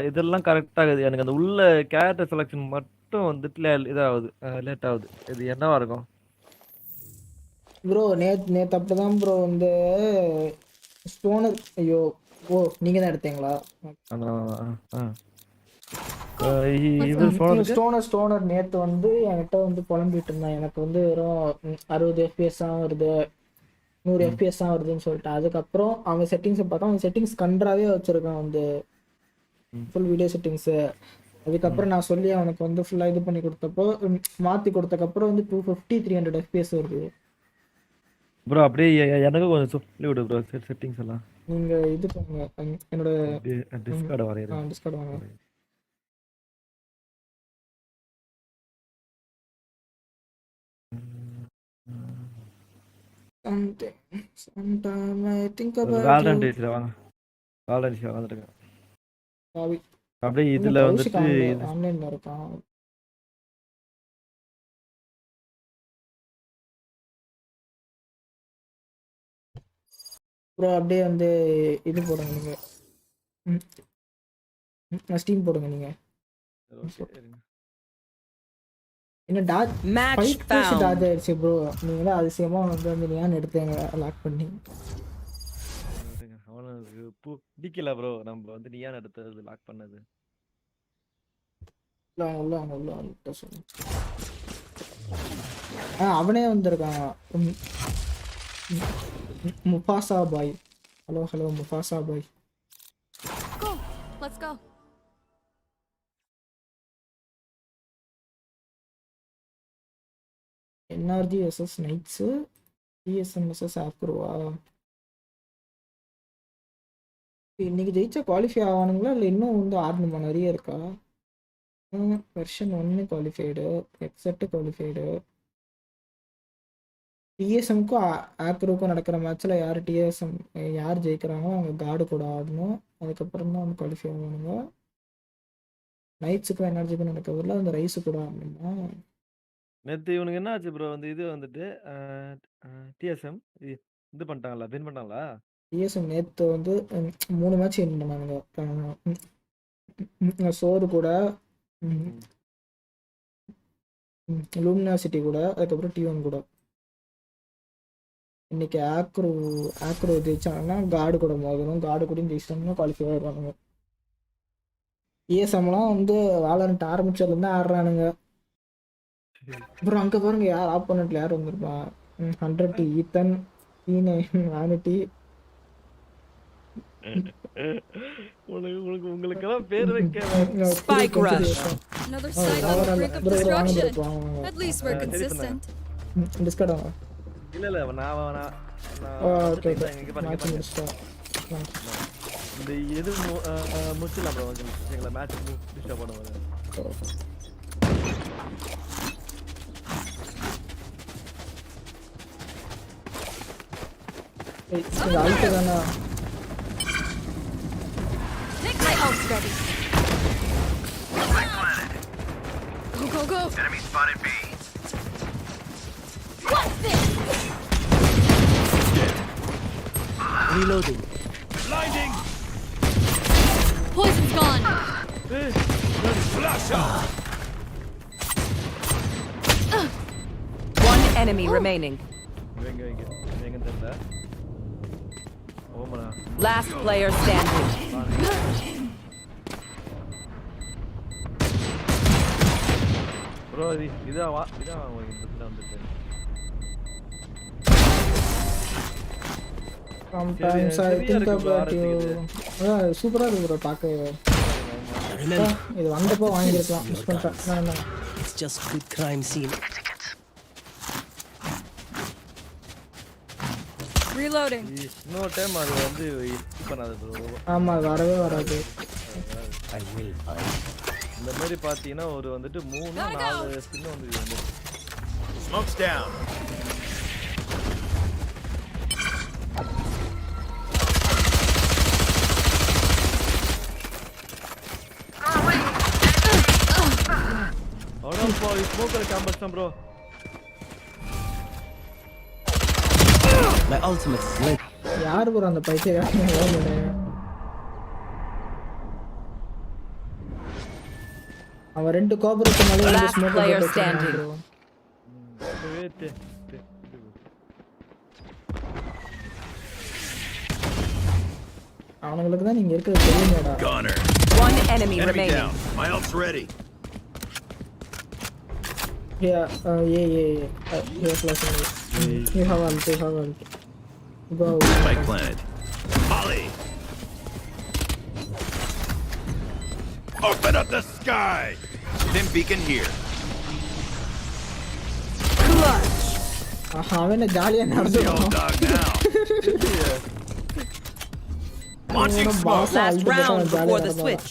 இதெல்லாம் கரெக்ட் ஆகுது. எனக்கு அந்த உள்ள கேரக்டர் செலக்ஷன் மட்டும் வந்துட்டு இதாகுது, லேட் ஆகுது. இது என்னவா இருக்கும் ப்ரோ? நேத்து அப்படிதான் ப்ரோ வந்து ஸ்டோனர். ஐயோ நீங்க தான் எடுத்தீங்களா? ஸ்டோனர் நேத்து வந்து என்கிட்ட வந்து புலம்பிட்டு இருந்தான். எனக்கு வந்து வெறும் 60 FPS தான் வருது, 100 FPS தான் வருதுன்னு சொல்லிட்டு. அதுக்கப்புறம் அவன் செட்டிங்ஸை பார்த்தா அவன் செட்டிங்ஸ் கன்றாவே வச்சிருக்கான் வந்து ஃபுல் வீடியோ செட்டிங்ஸு. அதுக்கப்புறம் நான் சொல்லி அவனுக்கு வந்து ஃபுல்லாக இது பண்ணி கொடுத்தப்போ மாற்றி கொடுத்தக்கப்புறம் வந்து 250 300 FPS வருது ப்ரோ. அப்படியே எனக்கு கொஞ்சம் சொல்லி விடு ப்ரோ செட்டிங்ஸ் எல்லாம். நீங்கள் இது பண்ணுங்க. என்னோட டிஸ்கார்ட் வரையறேன். டிஸ்கார்ட் வாங்க. sometime I think about VALORANT you. பேசுற வாங்க. VALORANT வந்துருங்க. பாவி. அப்படியே இதுல வந்துட்டு ஆன்லைன்ல இருக்கான். ப்ரோ அப்படியே வந்து இது போடுங்க நீங்க. ஸ்டீம் போடுங்க நீங்க. என்ன டாட் Match found. டாட் ஆயிடுச்சு ப்ரோ. நீங்க அதிசயமா வந்து நியான் எடுத்தீங்க லாக் பண்ணி. அவனுக்கு பிடிக்கல ப்ரோ நம்ம வந்து நியான் எடுத்தது லாக் பண்ணது. உள்ள சொல்லு. அவனே வந்திருக்கான். Mufasa bye. Hello Mufasa bye. Go. Let's go. NRG vs Knights, TSM vs Akrua. இன்னைக்கு ஜெயிச்சா குவாலிஃபை ஆவானுங்களா இல்லை இன்னும் வந்து ஆடணுமா? நிறைய இருக்கா? Version 1 qualified, எக்ஸெட் qualified. டிஎஸ்எம்க்கும் ஆக்ரோவுக்கும் நடக்கிற மேட்ச்சில் யார் ஜெயிக்கிறாங்களோ அவங்க கார்டு கூட ஆடணும். அதுக்கப்புறம் தான் வந்து குவாலிஃபை ஆகணுங்க. நைட்ஸுக்கும் எனர்ஜிக்கும் நடக்கிறதுல அந்த ரைஸு கூட ஆடணுமா? நேற்று இவனுக்கு என்ன ஆச்சு ப்ரோ? வந்து இது வந்துட்டு டிஎஸ்எம் இது பண்ணிட்டாங்களா? வின் பண்ணிட்டாங்களா? டிஎஸ்எம் நேற்று வந்து 3 மேட்ச் வின் பண்ணானுங்க. சோறு கூட, லூமினாசிட்டி கூட, அதுக்கப்புறம் T1 கூட. இன்னைக்கு ஆக்ரோ ஜெயிச்சாங்கன்னா கார்டு கூட மோதணும். கார்டு கூட ஜெயிச்சிட்டாங்கன்னா குவாலிஃபை ஆயிடுவானுங்க. ESMலாம் வந்து VALORANT ஆரம்பிச்சதுலேருந்து ஆடுறானுங்க. அப்புறம் அங்கே பாருங்க யார் ஆப்போனண்ட்ல யார் வந்திருப்பான். 100 ஈத்தன், T9 வானிட்டி. உங்களுக்கெல்லாம் பேர் வைக்க Spike rush. Another site on the brink of destruction. At least we're consistent. Discard ஆகும். இல்ல நான் ஓகே இங்க பாருங்க இந்த எது முச்சலாம் ப்ரோ எங்கள மேட்ச் டிஸ்டர்ப் பண்ணுவாங்க. இது ஆல்ட் தானா? Take my ult ready. Go. Enemy spotted B. What's this? Reloading. Blinding. Poison's gone. Flash out. One enemy remaining. எங்க தெரியல. ஓமனா. Last player standing. ப்ரோ இதான் உங்களுக்கு இந்த வந்துட்டு. Sometimes I think about you. சூப்பரா இருக்கு ப்ரோ பார்க்க. இது வந்தப்போ வாங்கிருக்கலாம். மிஸ் பண்ணிட்டேன். It's just good crime scene. Reloading. No time அது வந்து பண்ணாத ப்ரோ. ஆமா வரவே வராது. I will find. இந்த மாதிரி பாத்தீங்கன்னா ஒரு வந்துட்டு 3-4 ஸ்பின் வந்து Smoke's down. அவனா போய் smoker campus bro. My ultimate is lit. யார் ப்ரோ அந்த பைத்தியக்காரன் ஓடுனே? அவன் ரெண்டு கோபுரத்து மேல வந்து ஸ்மோக் போட்டு ப்ரோ. அவங்களுக்கு தான் நீங்க இருக்கிறது தெரியுமேடா. One enemy remaining. My ult's ready. Yeah, flash. You have ult. Go. Spike planted. Molly. Open up the sky. Stim beacon here. Clutch. அவன ஜாலியா நடந்துறான். Launching smoke. Last round before the switch.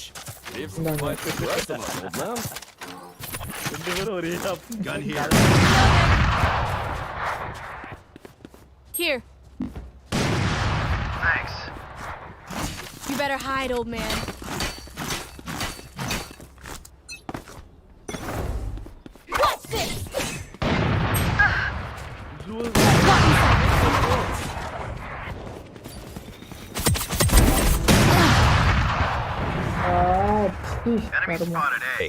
Gun here. Here. Thanks. You better hide, old man. What's this? Enemy spotted A.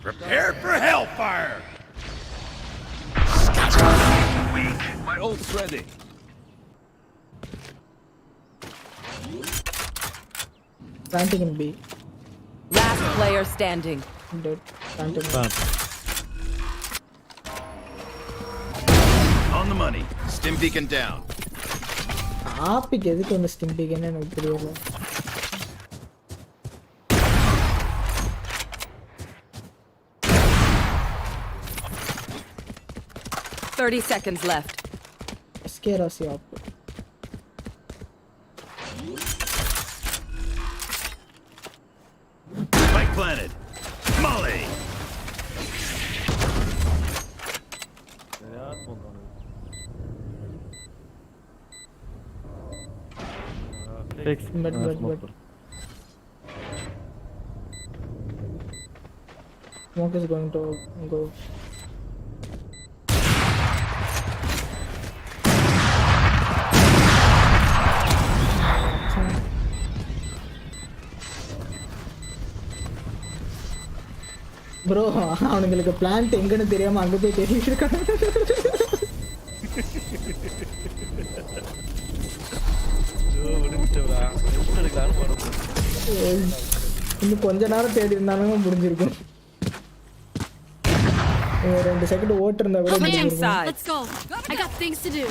Prepare for hellfire! Weak. My ult's ready. Planting in B. Last player standing. Dead. Planting in On the money. Stim beacon down. ஆப்பிக்கு எதுக்கு வந்து ஸ்டிம் பிகன்னு எனக்கு தெரியல. 30 seconds left. Scare us up. Spike planted. Molly. Fix. But. Smoke is going to go. Bro, அவனுங்களுக்கு plant எங்கன்னு தெரியாம அங்க போய் தேடிட்டு இருக்காங்க. இன்னும் கொஞ்ச நேரம் தேடி இருந்தாலும் முடிஞ்சிருக்கும். 2 செகண்ட் ஓட்டு இருந்தா கூட முடிஞ்சிருக்கும். Let's go. I got things to do.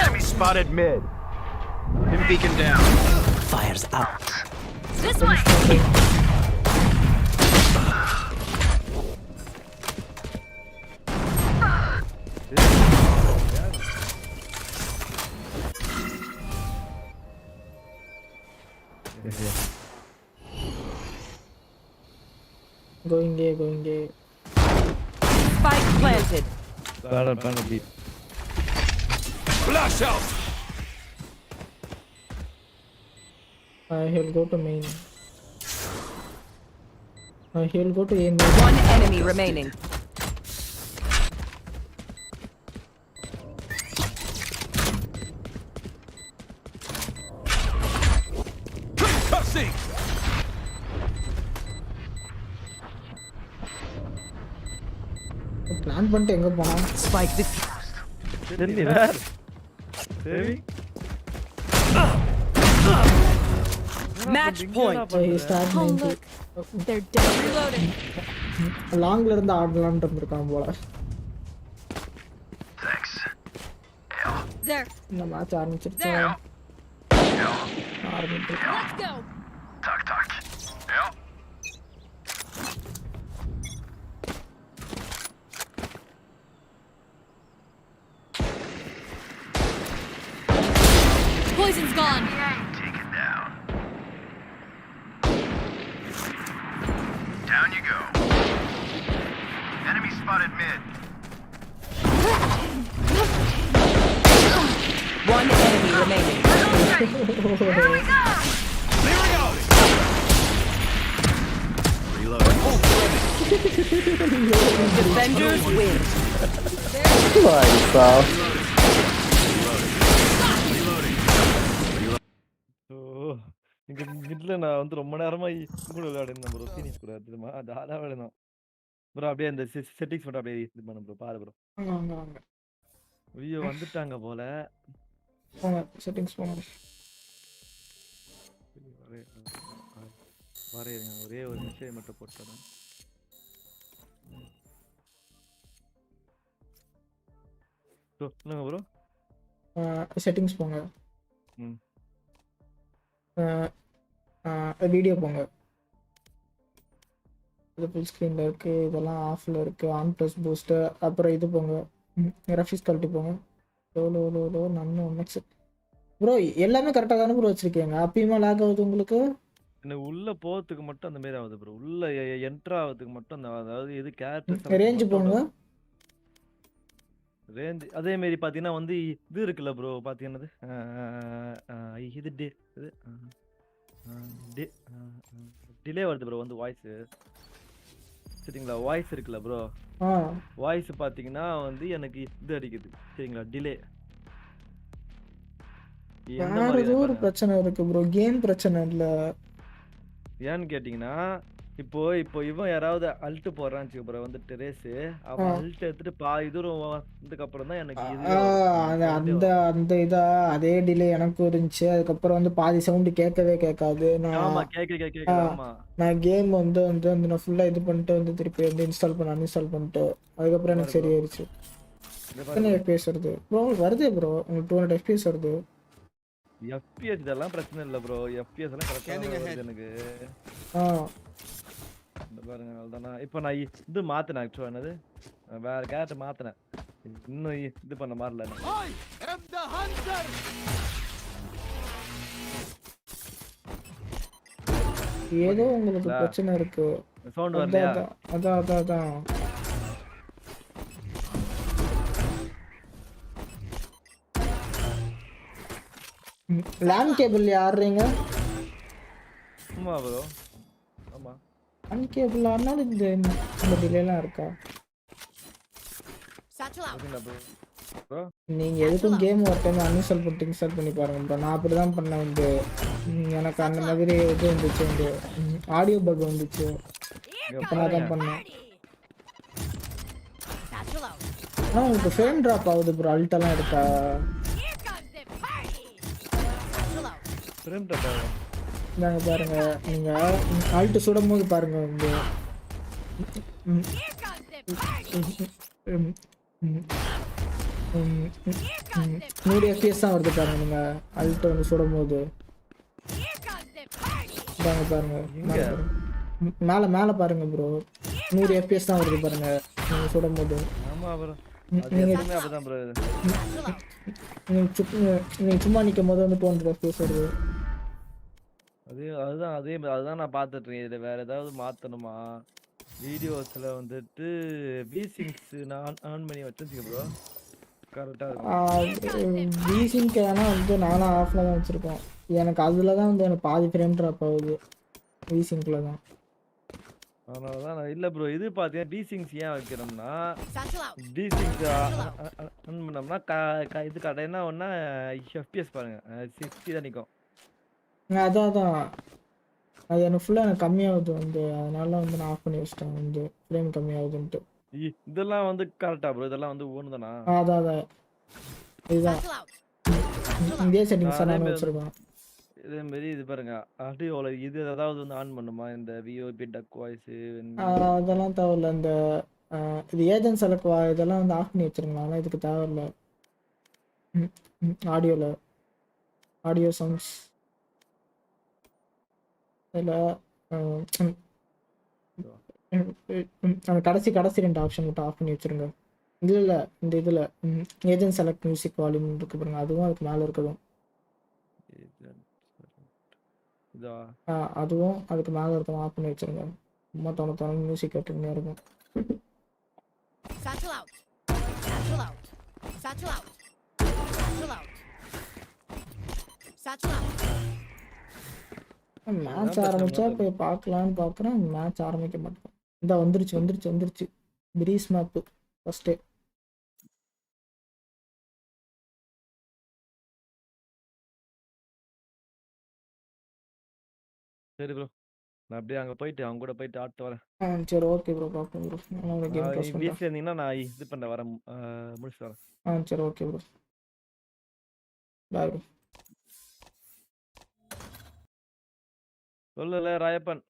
Enemy spotted mid. Stim beacon down. Fire's out. This way. Going A. Spike planted. Banner B. Flash out! He'll go to main. He'll go to A main. One enemy remaining. Passing! Plan பண்ணிட்டு எங்க போனா? Spike this. Match point. He start Oh, look. They're dead. Reloading. லாங்ல இருந்து ஆடலாம்னு இருந்திருக்கான் போல. Thanks. There. இந்த match ஆரம்பிச்சிருச்சு. ஆரம்பிச்சு. Let's go. Talk. Yeah. Poison's gone. Taken down. Down you go. Enemy spotted mid. One enemy remaining. Here we go. Clearing out. Reload. Defenders win. இங்க மிட்ல நான் வந்து ரொம்ப நேரமா கூட விளையாடினேன் ப்ரோ. சீனியர்ஸ் கூட தெரியுமா? ஜாலியா விளையாடினோம் ப்ரோ. அப்படியே அந்த செட்டிங்ஸ் மட்டும் அப்படியே இது பண்ணு ப்ரோ. பாரு ப்ரோ. வாங்க. ஐயோ வந்துட்டாங்க போல. போங்க செட்டிங்ஸ் போங்க. ஒரே ஒரு மெசேஜ் மட்டும் போட்டுறேன். சொல்லுங்க ப்ரோ. செட்டிங்ஸ் போங்க. ம். வீடியோ போங்க. இது ஃபுல் ஸ்க்ரீனில் இருக்குது, இதெல்லாம் ஆஃபில் இருக்குது. On plus boost. அப்புறம் இது போங்க, ரெஃப்ரிஸ் கழட்டி போங்க. லோ நன்னு ஒன்று ப்ரோ. எல்லாமே கரெக்டாக தானே ப்ரோ வச்சுருக்கீங்க? அப்பயுமா லேக் ஆகுது உங்களுக்கு? எனக்கு உள்ள போகிறதுக்கு மட்டும் அந்த மாதிரி ஆகுது ப்ரோ. உள்ள என்ட்ரு ஆகிறதுக்கு மட்டும் அந்த அதாவது எது கேரக்டர் ரேஞ்சு போங்க. ரேஞ்ச் அதேமாரி பார்த்தீங்கன்னா வந்து இது இருக்குல்ல ப்ரோ, பார்த்தீங்கன்னா இது இது டிலே வருது ப்ரோ வந்து வாய்ஸு. சரிங்களா? வாய்ஸ் இருக்குல்ல ப்ரோ, வாய்ஸ் பார்த்தீங்கன்னா வந்து எனக்கு இது அடிக்குது. சரிங்களா? டிலே வேற ஏதோ ஒரு பிரச்சனை இருக்கு ப்ரோ, கேம் பிரச்சனை இல்லை. ஏன்னு கேட்டிங்கன்னா இப்போ இவன் யாராவது அல்ட்டு போடுறான்னு வச்சுக்க ப்ரோ, வந்துட்டு ரேஸு அவன் அல்ட்டு எடுத்துட்டு பாதி தூரம் வந்ததுக்கப்புறம் தான் எனக்கு அந்த இதா அதே டிலே எனக்கும் இருந்துச்சு. அதுக்கப்புறம் வந்து பாதி சவுண்டு கேட்கவே கேட்காது. நான் கேம் வந்து நான் ஃபுல்லாக இது பண்ணிட்டு வந்து திருப்பி வந்து இன்ஸ்டால் பண்ண அன்இன்ஸ்டால் பண்ணிட்டு அதுக்கப்புறம் எனக்கு சரியாயிருச்சு. எத்தனை FPS வருது ப்ரோ? வருதே ப்ரோ, உங்களுக்கு 200 FPS வருது. FPS இதெல்லாம் பிரச்சனை இல்லை ப்ரோ, FPS எல்லாம் கரெக்டாக வருது எனக்கு. பாருங்க அவ்வளோதானா. இப்போ நான் இது மாற்றினேன் ஆக்சுவலாக, என்னது வேற கேரக்டர் மாற்றினேன், இன்னும் இது பண்ண மாதிரில. ஏதோ உங்களுக்கு பிரச்சனை இருக்கு. சவுண்ட் வரலையா? அதான் லேண்ட் கேபிள் ஆடுறீங்க? ஆமா ப்ரோ, ஆமா. லேண்ட் கேபிள் ஆடினாலும் இந்த டிலேலாம் இருக்கா? நீங்க எதுக்கும் கேம் ஒரு டைம் அன்இன்ஸ்டால் பண்ணிட்டு இன்ஸ்டால் பண்ணி பாருங்க ப்ரோ. நான் அப்படிதான் பண்ணேன். வந்து எனக்கு அந்த மாதிரி இது வந்துச்சு, வந்து ஆடியோ பக் வந்துச்சு. நான் தான் பண்ணேன். ஆனால் உங்களுக்கு ஃப்ரேம் ட்ராப் ஆகுது ப்ரோ, அல்ட்டெல்லாம் இருக்கா? ஃப்ரேம் ட்ராப் ஆகும். நாங்க பாருங்க, நீங்க ஆல்ட் சுடும் போது பாருங்க, வந்து 100 FPS தான் வருது பாருங்க. நீங்க அல்ட் வந்து சுடும் போது பாருங்க, மேல பாருங்க ப்ரோ, 100 FPS தான் வருது பாருங்க நீங்க சுடும் போது. நீங்க சும்மா நிற்கும் போது வந்து 200 FPS வருது. அதுதான் நான் பார்த்துட்டு இருக்கேன். இதில் வேற ஏதாவது மாற்றணுமா? வீடியோஸில் வந்துட்டு விசிங்ஸ் நான் ஆன் பண்ணி வச்சுருக்கேன் ப்ரோ, கரெக்டாக இருக்கும். விசிங்க்கு ஆனால் வந்து நானும் ஆஃபில் தான் வச்சுருக்கேன். எனக்கு அதில் தான் வந்து எனக்கு பாதி ஃப்ரேம் ட்ராப் ஆகுது, விசிங்கில் தான். அதனால தான் நான் இல்லை ப்ரோ. இது பார்த்தீங்கன்னா விசிங்ஸ் ஏன் வைக்கிறோம்னா, விசிங்ஸ் ஆன் பண்ணோம்னா இது கடைன்னா ஒன்றா FPS பாருங்க 60 தான் நிற்கும். அதான் அது எனக்கு ஃபுல்லாக எனக்கு கம்மியாகுது வந்து, அதனால வந்து நான் ஆஃப் பண்ணி வச்சிட்டேன், வந்து ஃப்ரேம் கம்மியாகுதுன்ட்டு. இதெல்லாம் வந்து கரெக்டா ப்ரோ? இதெல்லாம் வந்து ஒன்று தானா? அதான் இதுதான் இதே செட்டிங்ஸ் நான் வச்சிருக்கேன். இதேமாரி இது பாருங்க, ஆடியோவில் இது ஏதாவது வந்து ஆன் பண்ணுமா? இந்த விஓபி டக் வாய்ஸு அதெல்லாம் தேவையில்ல. இந்த இது ஏஜென்ட் செலக்ட் இதெல்லாம் வந்து ஆஃப் பண்ணி வச்சிருங்களா? ஆனால் இதுக்கு தேவையில்லை. ஆடியோ சவுண்ட்ஸ் இதில் அந்த கடைசி 2 ஆப்ஷன் மட்டும் ஆஃப் பண்ணி வச்சுருங்க. இல்லை இந்த இதில் ஏஜென்ட் செலக்ட் மியூசிக் வால்யூம் இருக்கு பாருங்க, அதுவும் அதுக்கு மேலே இருக்குதும். அதுவும் அதுக்கு மேலே இருக்கும், ஆஃப் பண்ணி வச்சுருங்க. சும்மா தோண மியூசிக் கேட்டுன்னே இருக்கும். மேட்ச் ஆரம்பிச்சா போய் பார்க்கலான்னு பார்க்குறேன், மேட்ச் ஆரம்பிக்க மாட்டேன். இந்த வந்துருச்சு பிரீஸ் மேப்பு ஃபர்ஸ்டே. சரி ப்ரோ, நான் அப்படியே அங்கே போயிட்டு அவங்க கூட போயிட்டு ஆட்டு வரேன். சரி ஓகே ப்ரோ, பார்ப்போம் ப்ரோ. நான் கேம் க்ளோஸ் பண்ணுறேன். வீட்டில் இருந்தீங்கன்னா நான் இது பண்ண வரேன், முடிச்சுட்டு வரேன். சரி ஓகே ப்ரோ, பாய் ப்ரோ. சொல்லல ராயப்பன்.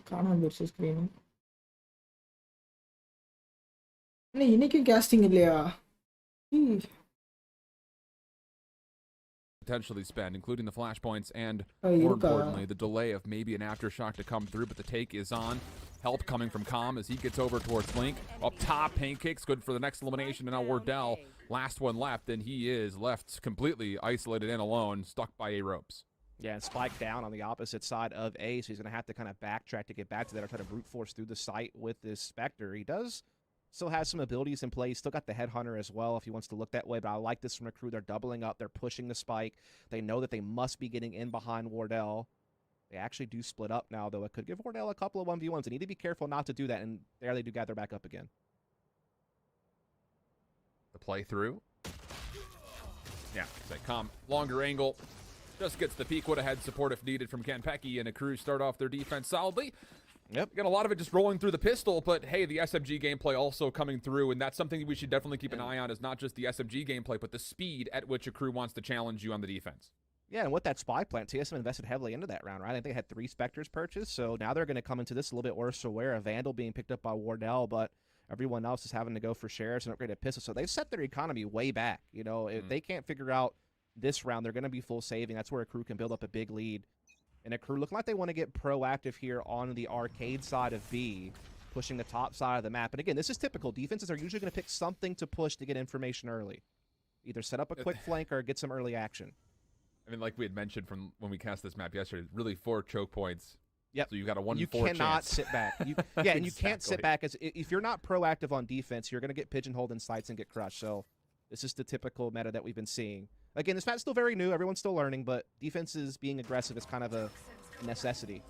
காணாம போயிடுச்சு ஸ்க்ரீன். என்ன இன்னைக்கும் casting இல்லையா? Potentially spend, including the flashpoints and, Oh, more இருக்கா? importantly, the delay of maybe an aftershock to come through, but the take is on. Help coming from Com as he gets over towards Link. Up top, Pancakes good for the next elimination, and now Wardell, last one left, and he is left completely isolated and alone, stuck by A ropes. Yeah, and Spike down on the opposite side of A, so he's going to have to kind of backtrack to get back to that or try to brute force through the site with this Spectre. He does still has some abilities in play. He's still got the Headhunter as well if he wants to look that way, but I like this from a crew. They're doubling up. They're pushing the Spike. They know that they must be getting in behind Wardell. They actually do split up now, though. It could give Wardell a couple of 1v1s. They need to be careful not to do that, and there they do gather back up again. The playthrough. Yeah, it's like Com, longer angle. Just gets the peek, would have had support if needed from Kanpeki, and a crew start off their defense solidly. Yep. Got a lot of it just rolling through the pistol, but hey, the SMG gameplay also coming through, and that's something we should definitely keep an eye on, is not just the SMG gameplay, but the speed at which a crew wants to challenge you on the defense. Yeah, and with that spy plant, TSM invested heavily into that round, right? I think they had 3 Spectres purchased, so now they're going to come into this a little bit worse aware. A Vandal being picked up by Wardell, but everyone else is having to go for shares and upgraded pistols. So they've set their economy way back. You know, if they can't figure out this round, they're going to be full saving. That's where a crew can build up a big lead. And a crew looking like they want to get proactive here on the arcade side of B, pushing the top side of the map. And again, this is typical. Defenses are usually going to pick something to push to get information early. Either set up a quick flank or get some early action. I mean, like we had mentioned from when we cast this map yesterday, really 4 choke points. Yep. So you got a 1 in 4 chance. You cannot chance. sit back. And you can't sit back. If you're not proactive on defense, you're going to get pigeonholed in sights and get crushed. So this is the typical meta that we've been seeing. Again, this map's still very new. Everyone's still learning, but defenses being aggressive is kind of a necessity.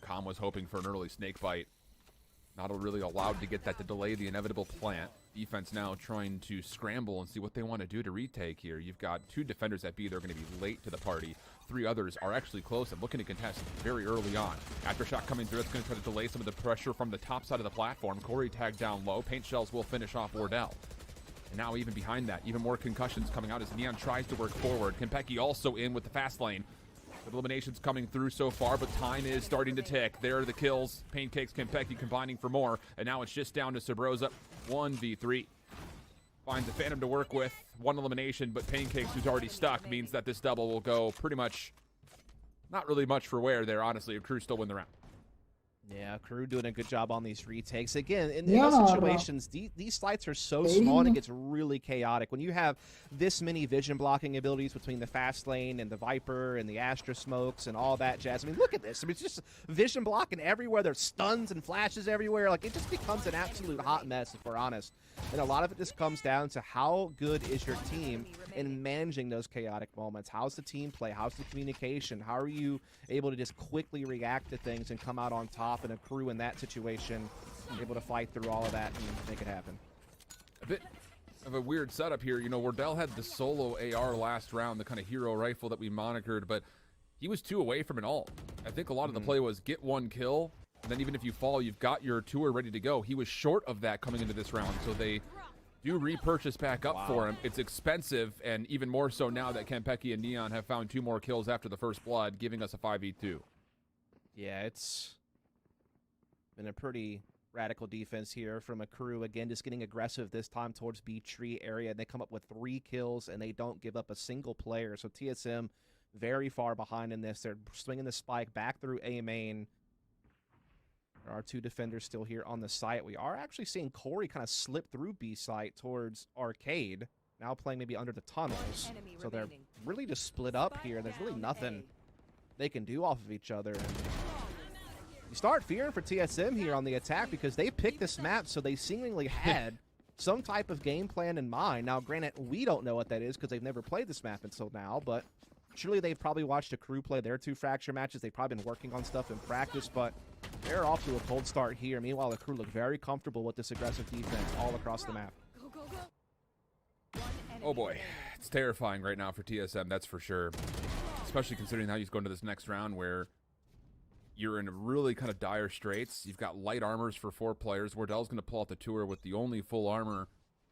Com was hoping for an early snake bite. Not really allowed to get that to delay the inevitable plant. Defense now trying to scramble and see what they want to do to retake here. You've got 2 defenders at B. They're going to be late to the party. 3 others are actually close and looking to contest very early on. Aftershock coming through. It's going to try to delay some of the pressure from the top side of the platform. Corey tagged down low. Paint shells will finish off Wardell. And now even behind that, even more concussions coming out as Neon tries to work forward. Kanpeki also in with the fast lane. The eliminations coming through so far, but time is starting to tick. There are the kills. Pancakes, Kanpeki combining for more. And now it's just down to Sabrosa. 1v3. Finds the Phantom to work with. 1 elimination, but Pancakes, who's already stuck, means that this double will go pretty much, not really much for wear there, honestly. A crew still win the round. Yeah, crew doing a good job on these retakes. Again, in those situations, these sites are so small and it gets really chaotic. When you have this many vision blocking abilities between the fast lane and the Viper and the Astra smokes and all that jazz. I mean, look at this. I mean, it's just vision blocking everywhere. There's stuns and flashes everywhere. Like, it just becomes an absolute hot mess, if we're honest. And a lot of it just comes down to how good is your team in managing those chaotic moments. How's the team play? How's the communication? How are you able to just quickly react to things and come out on top? And a crew in that situation able to fight through all of that and make it happen. A bit of a weird setup here. You know, Wardell had the solo AR last round, the kind of hero rifle that we monikered, but he was 2 away from an ult. I think a lot of the play was get 1 kill, and then even if you fall, you've got your tour ready to go. He was short of that coming into this round, so they do repurchase back up for him. It's expensive, and even more so now that Kanpeki and Neon have found 2 more kills after the first blood, giving us a 5v2. Yeah, it's been a pretty radical defense here from a crew. Again, just getting aggressive this time towards B tree area. They come up with 3 kills, and they don't give up a single player. So TSM very far behind in this. They're swinging the spike back through A main. There are 2 defenders still here on the site. We are actually seeing Corey kind of slip through B site towards arcade. Now playing maybe under the tunnels. So they're really just split up here. There's really nothing they can do off of each other. And you start fearing for TSM here on the attack because they picked this map, so they seemingly had some type of game plan in mind. Now, granted, we don't know what that is because they've never played this map until now, but surely they've probably watched a crew play their 2 fracture matches. They've probably been working on stuff in practice, but they're off to a cold start here. Meanwhile, the crew look very comfortable with this aggressive defense all across the map. Oh boy, it's terrifying right now for TSM, that's for sure. Especially considering how he's going to this next round where you're in really kind of dire straits. You've got light armors for 4 players. Wardell's going to pull out the tour with the only full armor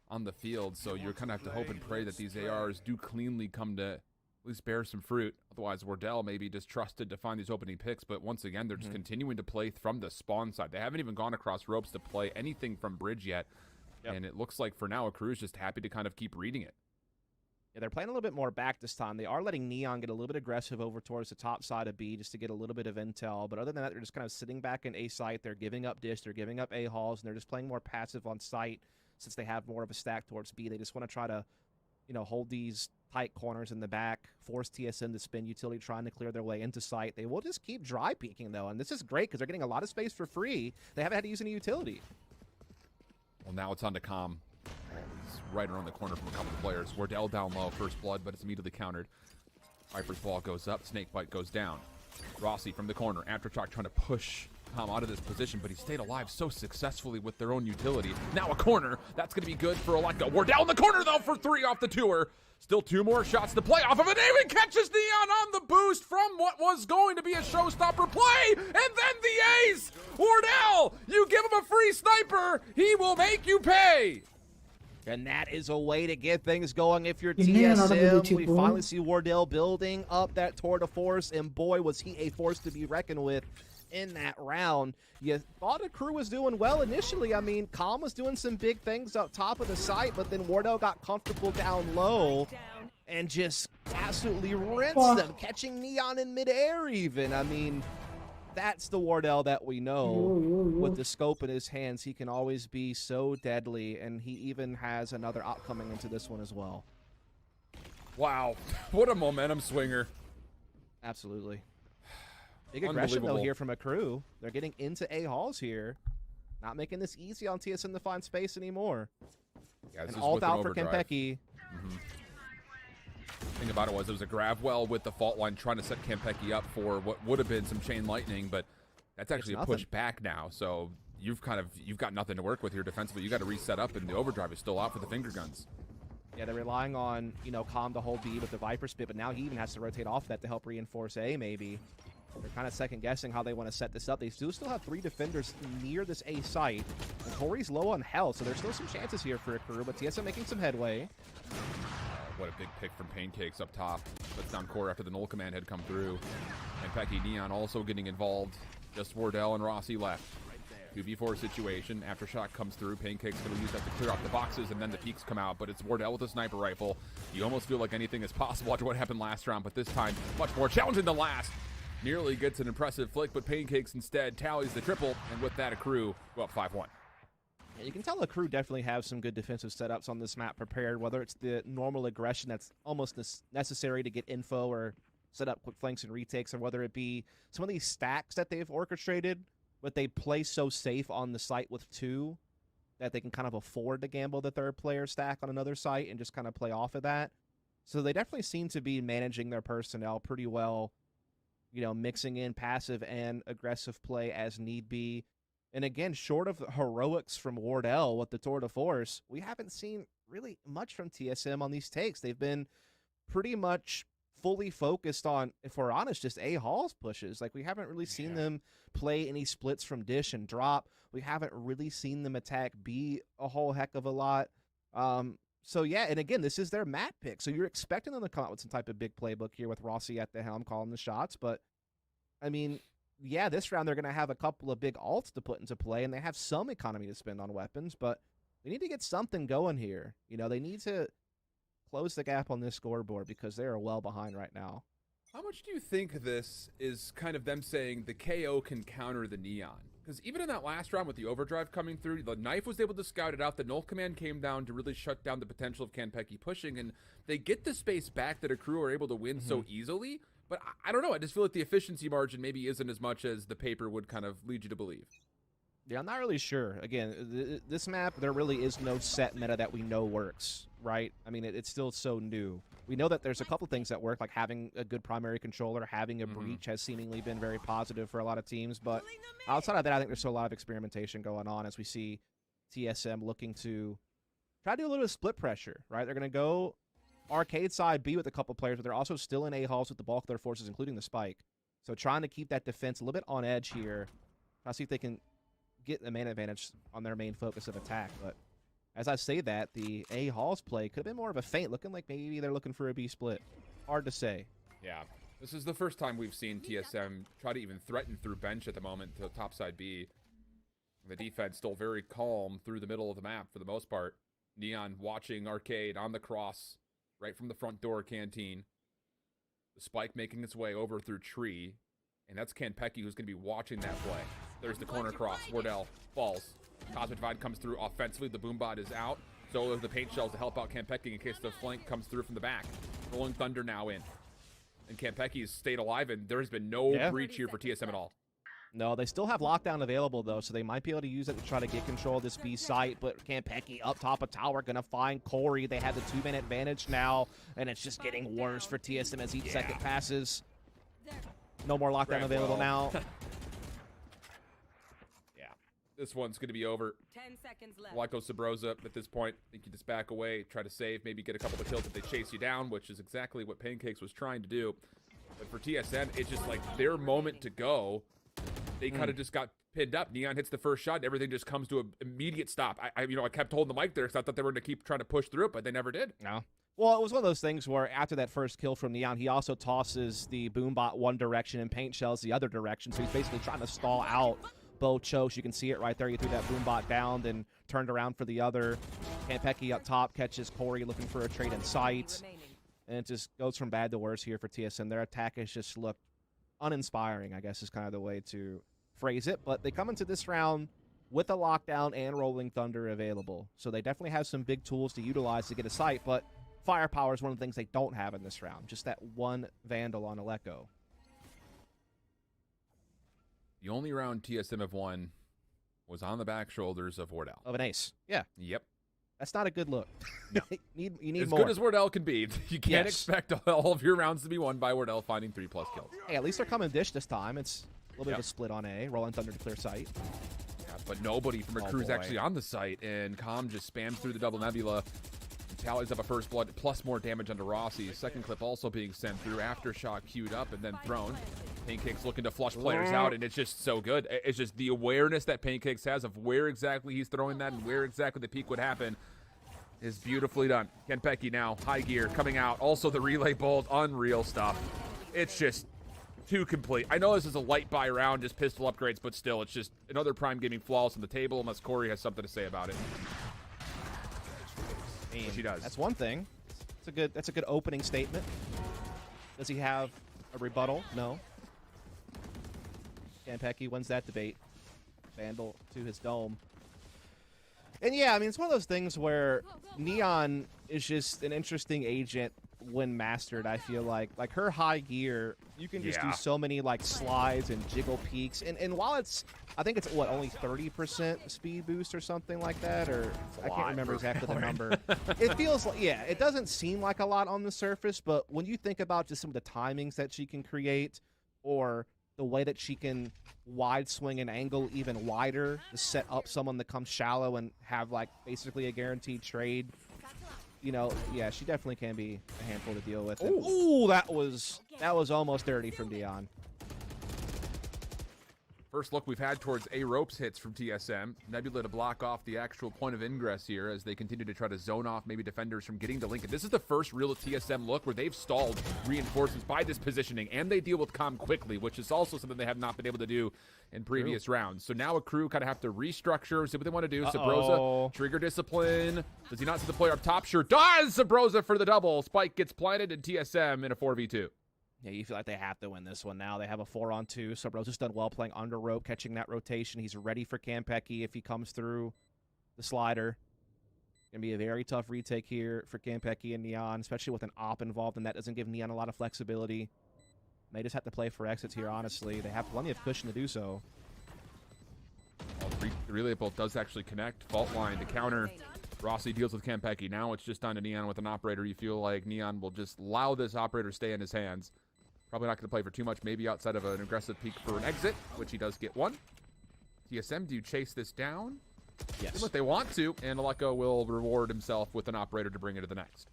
on the field, so you're kind of have to hope and pray that these ARs do cleanly come to at least bear some fruit. Otherwise, Wardell may be just trusted to find these opening picks, but once again, they're just continuing to play from the spawn side. They haven't even gone across ropes to play anything from bridge yet. And it looks like for now, Crew's just happy to kind of keep reading it. Yeah, they're playing a little bit more back this time. They are letting Neon get a little bit aggressive over towards the top side of B just to get a little bit of intel. But other than that, they're just kind of sitting back in A site. They're giving up dish. They're giving up A halls. And they're just playing more passive on site since they have more of a stack towards B. They just want to try to, hold these tight corners in the back, force TSM to spin utility, trying to clear their way into site. They will just keep dry peeking, though. And this is great because they're getting a lot of space for free. They haven't had to use any utility. Well, now it's on to Com. He's right around the corner from a couple of players. Wardell down low, first blood, but it's immediately countered. Viper's ball goes up, Snakebite goes down. Rossi from the corner, Aftershock trying to push Com out of this position, but he stayed alive so successfully with their own utility. Now a corner, that's going to be good for Electa. Wardell in the corner, though, for 3 off the tour. Still 2 more shots to play off of it. Even catches Neon on the boost from what was going to be a showstopper play. And then the ace! Wardell, you give him a free sniper, he will make you pay. And that is a way to get things going if you're TSM. We finally see Wardell building up that tour de force, and boy, was he a force to be reckoned with in that round. You thought the Crew was doing well initially. I mean, Calm was doing some big things up top of the site, but then Wardell got comfortable down low and just absolutely rinsed them, catching Neon in midair even. I mean, that's the Wardell that we know. With the scope in his hands, he can always be so deadly, and he even has another op coming into this one as well. Wow, what a momentum swinger. Absolutely. Big aggression, though, here from a Crew. They're getting into A halls here. Not making this easy on TSM to find space anymore. Yeah, and all out for Kempeki. The thing about it was a grab well with the fault line trying to set Kempeki up for what would have been some chain lightning, but that's actually a push back now. So you've got nothing to work with here defensively. You got to reset up, and the overdrive is still out for the finger guns. Yeah, they're relying on, Calm to hold B with the Viper spit, but now he even has to rotate off that to help reinforce A, maybe. They're kind of second-guessing how they want to set this up. They do still have 3 defenders near this A site. And Tori's low on health, so there's still some chances here for a Crew, but TSM making some headway. What a big pick from Pancakes up top. Puts down core after the null command had come through. And Pecky Neon also getting involved. Just Wardell and Rossi left. 2v4 situation. Aftershock comes through. Pancakes going to use that to clear off the boxes, and then the peaks come out. But it's Wardell with a sniper rifle. You almost feel like anything is possible after what happened last round, but this time much more challenging than last. Nearly gets an impressive flick, but Pancakes instead tallies the triple, and with that, a Crew go up 5-1. Yeah, you can tell the Crew definitely have some good defensive setups on this map prepared, whether it's the normal aggression that's almost necessary to get info or set up quick flanks and retakes, or whether it be some of these stacks that they've orchestrated, but they play so safe on the site with 2 that they can kind of afford to gamble the 3rd player stack on another site and just kind of play off of that. So they definitely seem to be managing their personnel pretty well, mixing in passive and aggressive play as need be. And again, short of heroics from Wardell with the tour de force, we haven't seen really much from TSM on these takes. They've been pretty much fully focused on, if we're honest, just A halls pushes. Like, we haven't really seen them play any splits from dish and drop. We haven't really seen them attack B a whole heck of a lot. So yeah, and again, this is their map pick. So you're expecting them to come out with some type of big playbook here with Rossi at the helm calling the shots. But I mean, yeah, this round they're going to have a couple of big ults to put into play, and they have some economy to spend on weapons, but they need to get something going here. They need to close the gap on this scoreboard because they are well behind right now. How much do you think this is kind of them saying the KO can counter the Neon? Because even in that last round with the overdrive coming through, the knife was able to scout it out. The null command came down to really shut down the potential of Kanpeki pushing, and they get the space back that a Crew are able to win so easily. But I don't know. I just feel like the efficiency margin maybe isn't as much as the paper would kind of lead you to believe. Yeah, I'm not really sure. Again, this map, there really is no set meta that we know works, right? I mean, it's still so new. We know that there's a couple things that work, like having a good primary controller, having a breach has seemingly been very positive for a lot of teams. But outside of that, I think there's still a lot of experimentation going on as we see TSM looking to try to do a little bit of split pressure, right? They're going to go arcade side B with a couple players, but they're also still in A halls with the bulk of their forces, including the spike. So trying to keep that defense a little bit on edge here. Try to see if they can get the man advantage on their main focus of attack. But as I say that, the A halls play could have been more of a feint, looking like maybe they're looking for a B split. Hard to say. Yeah, this is the first time we've seen TSM try to even threaten through bench at the moment to topside B. The defense still very calm through the middle of the map for the most part. Neon watching Arcade on the cross, right from the front door canteen. The spike making its way over through tree. And that's Kanpeki who's going to be watching that play. There's the corner cross. Wardell falls. Cosmic Divide comes through offensively. The Boombot is out. So are the paint shells to help out Kanpeki in case the flank comes through from the back. Rolling Thunder now in. And Kanpeki has stayed alive, and there has been no breach here for TSM at all. No, they still have lockdown available, though, so they might be able to use it to try to get control of this B site, but Kanpeki up top of tower going to find Corey. They have the 2-man advantage now, and it's just getting worse for TSM as each second passes. No more lockdown available now. Yeah, this one's going to be over. 10 seconds left. Lyco Sabrosa, at this point, I think you just back away, try to save, maybe get a couple of kills if they chase you down, which is exactly what Pancakes was trying to do. But for TSM, it's just like their moment to go. They kind of just got pinned up. Neon hits the first shot, and everything just comes to an immediate stop. I kept holding the mic there because I thought they were going to keep trying to push through it, but they never did. No. Well, it was one of those things where after that first kill from Neon, he also tosses the Boombot one direction and paint shells the other direction. So he's basically trying to stall out both chokes. You can see it right there. He threw that Boombot down, then turned around for the other. Kanpeki up top catches Corey looking for a trade in sight. And it just goes from bad to worse here for TSM. Their attack has just looked uninspiring, I guess is kind of the way to phrase it. But they come into this round with a lockdown and Rolling Thunder available. So they definitely have some big tools to utilize to get a site, but firepower is one of the things they don't have in this round. Just that one Vandal on Aleko. The only round TSM have won was on the back shoulders of Wardell. Of an ace. Yeah. Yep. That's not a good look. No. you need as more. Good as Wardell can be. You can't expect all of your rounds to be won by Wardell finding 3+ kills. Hey, at least they're coming dish this time. It's a little bit of a split on A. Rolling Thunder to clear sight. Yeah, but nobody from a crew's actually on the site, and Com just spams through the double nebula. Tallies up a first blood, plus more damage onto Rossi. Second clip also being sent through. Aftershock queued up and then thrown. Pancakes looking to flush players out, and it's just so good. It's just the awareness that Pancakes has of where exactly he's throwing that and where exactly the peak would happen is beautifully done. Kanpeki now, high gear, coming out. Also the relay bolt, unreal stuff. It's just too complete. I know this is a light buy round, just pistol upgrades, but still, it's just another Prime Gaming flawless on the table unless Corey has something to say about it. She does. That's one thing. That's a good opening statement. Does he have a rebuttal? No. Kanpeki wins that debate. Vandal to his dome. And yeah, I mean, it's one of those things where Neon is just an interesting agent when mastered, I feel like. Like, her high gear, you can just do so many, like, slides and jiggle peaks. And while it's, I think it's, what, only 30% speed boost or something like that? Or I can't remember exactly the number. It feels like, yeah, it doesn't seem like a lot on the surface, but when you think about just some of the timings that she can create or the way that she can wide swing an angle even wider to set up someone that comes shallow and have, like, basically a guaranteed trade. You know, yeah, she definitely can be a handful to deal with. Ooh, that was almost dirty from Dion. First look we've had towards A ropes hits from TSM. Nebula to block off the actual point of ingress here as they continue to try to zone off maybe defenders from getting to Lincoln. This is the first real TSM look where they've stalled reinforcements by this positioning, and they deal with comm quickly, which is also something they have not been able to do in previous rounds. So now a crew kind of have to restructure, see what they want to do. Sabrosa, trigger discipline. Does he not see the player up top? Sure does! Sabrosa for the double. Spike gets planted, and TSM in a 4v2. Yeah, you feel like they have to win this one now. They have a 4-on-2. Sabrosa's done well playing under rope, catching that rotation. He's ready for Kanpeki if he comes through the slider. Going to be a very tough retake here for Kanpeki and Neon, especially with an op involved, and that doesn't give Neon a lot of flexibility. They just have to play for exits here, honestly. They have plenty of cushion to do so. The relay bolt does actually connect. Fault line to counter. Rossi deals with Kanpeki. Now it's just on to Neon with an operator. You feel like Neon will just allow this operator to stay in his hands. Probably not going to play for too much, maybe outside of an aggressive peek for an exit, which he does get one. TSM, do you chase this down? Yes. Do what they want to, and Aleko will reward himself with an operator to bring it to the next.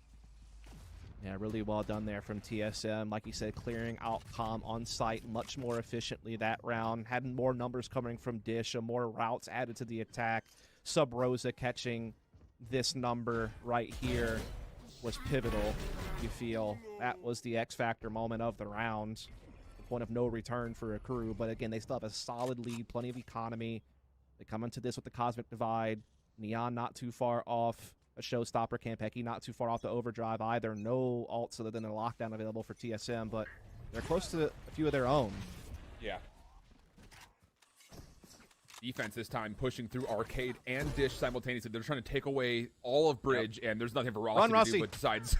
Yeah, really well done there from TSM. Like you said, clearing out comm on site much more efficiently that round. Had more numbers coming from Dish, more routes added to the attack. Sabrosa catching this number right here was pivotal, you feel. That was the X-Factor moment of the round. The point of no return for a crew, but again, they still have a solid lead, plenty of economy. They come into this with the Cosmic Divide. Neon not too far off a showstopper. Campeki not too far off the overdrive either. No alts other than the lockdown available for TSM, but they're close to a few of their own. Yeah. Defense this time pushing through Arcade and Dish simultaneously. They're trying to take away all of Bridge, and there's nothing for Rossi Run, to Rossi. do besides...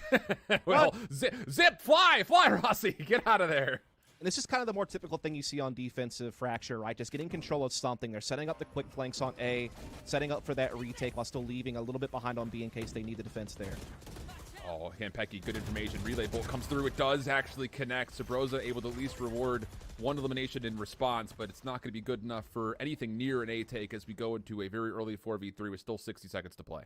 well, zip, fly, Rossi, get out of there. And this is kind of the more typical thing you see on defensive Fracture, right? Just getting control of something. They're setting up the quick flanks on A, setting up for that retake while still leaving a little bit behind on B in case they need the defense there. Oh, Campeki, good information. Relay bolt comes through. It does actually connect. Sabrosa able to at least reward one elimination in response, but it's not going to be good enough for anything near an A take as we go into a very early 4v3 with still 60 seconds to play.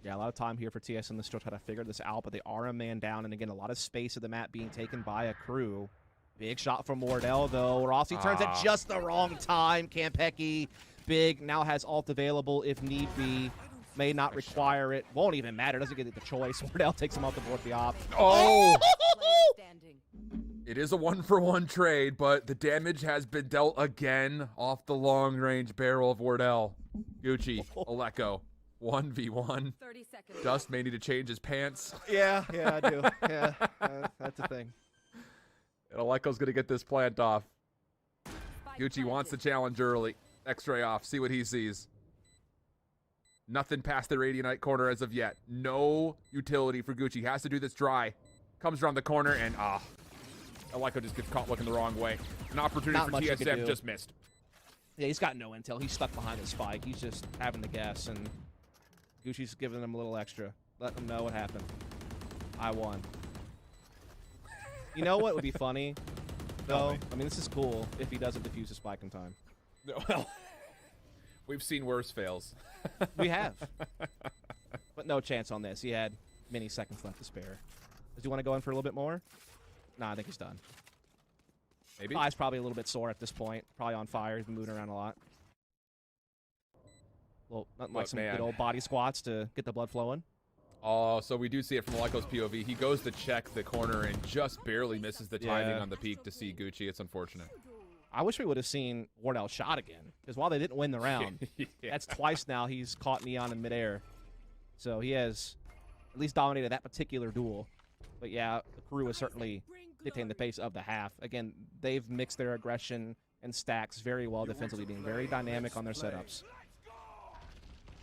Yeah, a lot of time here for TSM to still try to figure this out, but they are a man down, and again, a lot of space of the map being taken by a crew. Big shot from Wardell, though. Rossi turns at just the wrong time. Campeki, big, now has ult available if need be. May not require it. Won't even matter. Doesn't get the choice. Wardell takes him off the board the op. Oh! It is a 1-for-1 trade, but the damage has been dealt again off the long-range barrel of Wardell. Gucci, Aleko, 1v1. 30 seconds. Dust may need to change his pants. Yeah, I do. Yeah, that's a thing. And Aleko's going to get this plant off. Gucci wants the challenge early. X-ray off. See what he sees. Nothing past the Radianite corner as of yet. No utility for Gucci. Has to do this dry. Comes around the corner and Aleko just gets caught looking the wrong way. An opportunity for TSM just missed. Yeah, he's got no intel. He's stuck behind the spike. He's just having to guess, and Gucci's giving him a little extra. Let him know what happened. I won. You know what would be funny, though? I mean, this is cool if he doesn't defuse the spike in time. Well, we've seen worse fails. We have. But no chance on this. He had many seconds left to spare. Does he want to go in for a little bit more? Nah, I think he's done. Maybe. Eye's probably a little bit sore at this point. Probably on fire. He's been moving around a lot. Well, not like some good old body squats to get the blood flowing. Oh, so we do see it from Aleko's POV. He goes to check the corner and just barely misses the timing on the peak to see Gucci. It's unfortunate. I wish we would have seen Wardell shot again, because while they didn't win the round, that's twice now he's caught Neon in midair. So he has at least dominated that particular duel. But yeah, the crew is certainly dictating the pace of the half. Again, they've mixed their aggression and stacks very well defensively, being very dynamic on their setups.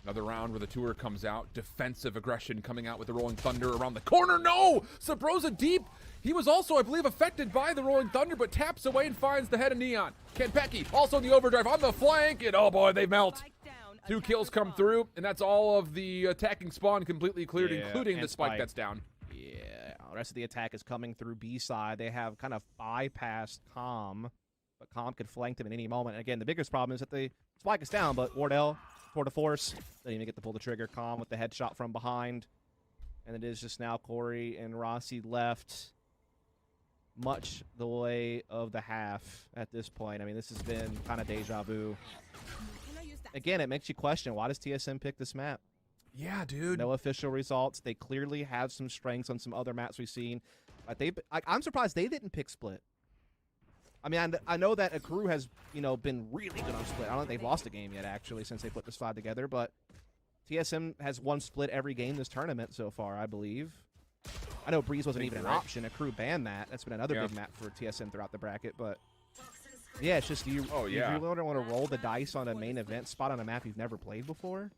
Another round where the tour comes out. Defensive aggression coming out with the Rolling Thunder around the corner. No! Sabrosa deep. He was also, I believe, affected by the Rolling Thunder, but taps away and finds the head of Neon. Campeki also in the overdrive on the flank, and oh boy, they melt. 2 kills come through, and that's all of the attacking spawn completely cleared, including the spike that's down. Yeah, the rest of the attack is coming through B side. They have kind of bypassed Calm, but Calm could flank them at any moment. And again, the biggest problem is that the spike is down, but Wardell, toward the force, didn't even get to pull the trigger. Calm with the headshot from behind. And it is just now Corey and Rossi left much the way of the half at this point. I mean, this has been kind of deja vu. Again, it makes you question, why does TSM pick this map? Yeah, dude. No official results. They clearly have some strengths on some other maps we've seen. I'm surprised they didn't pick Split. I mean, I know that a crew has, been really good on Split. I don't think they've lost a game yet, actually, since they put this 5 together, but TSM has won Split every game this tournament so far, I believe. I know Breeze wasn't even an option. A crew banned that. That's been another big map for TSM throughout the bracket, but yeah, it's just you really don't want to roll the dice on a main event spot on a map you've never played before.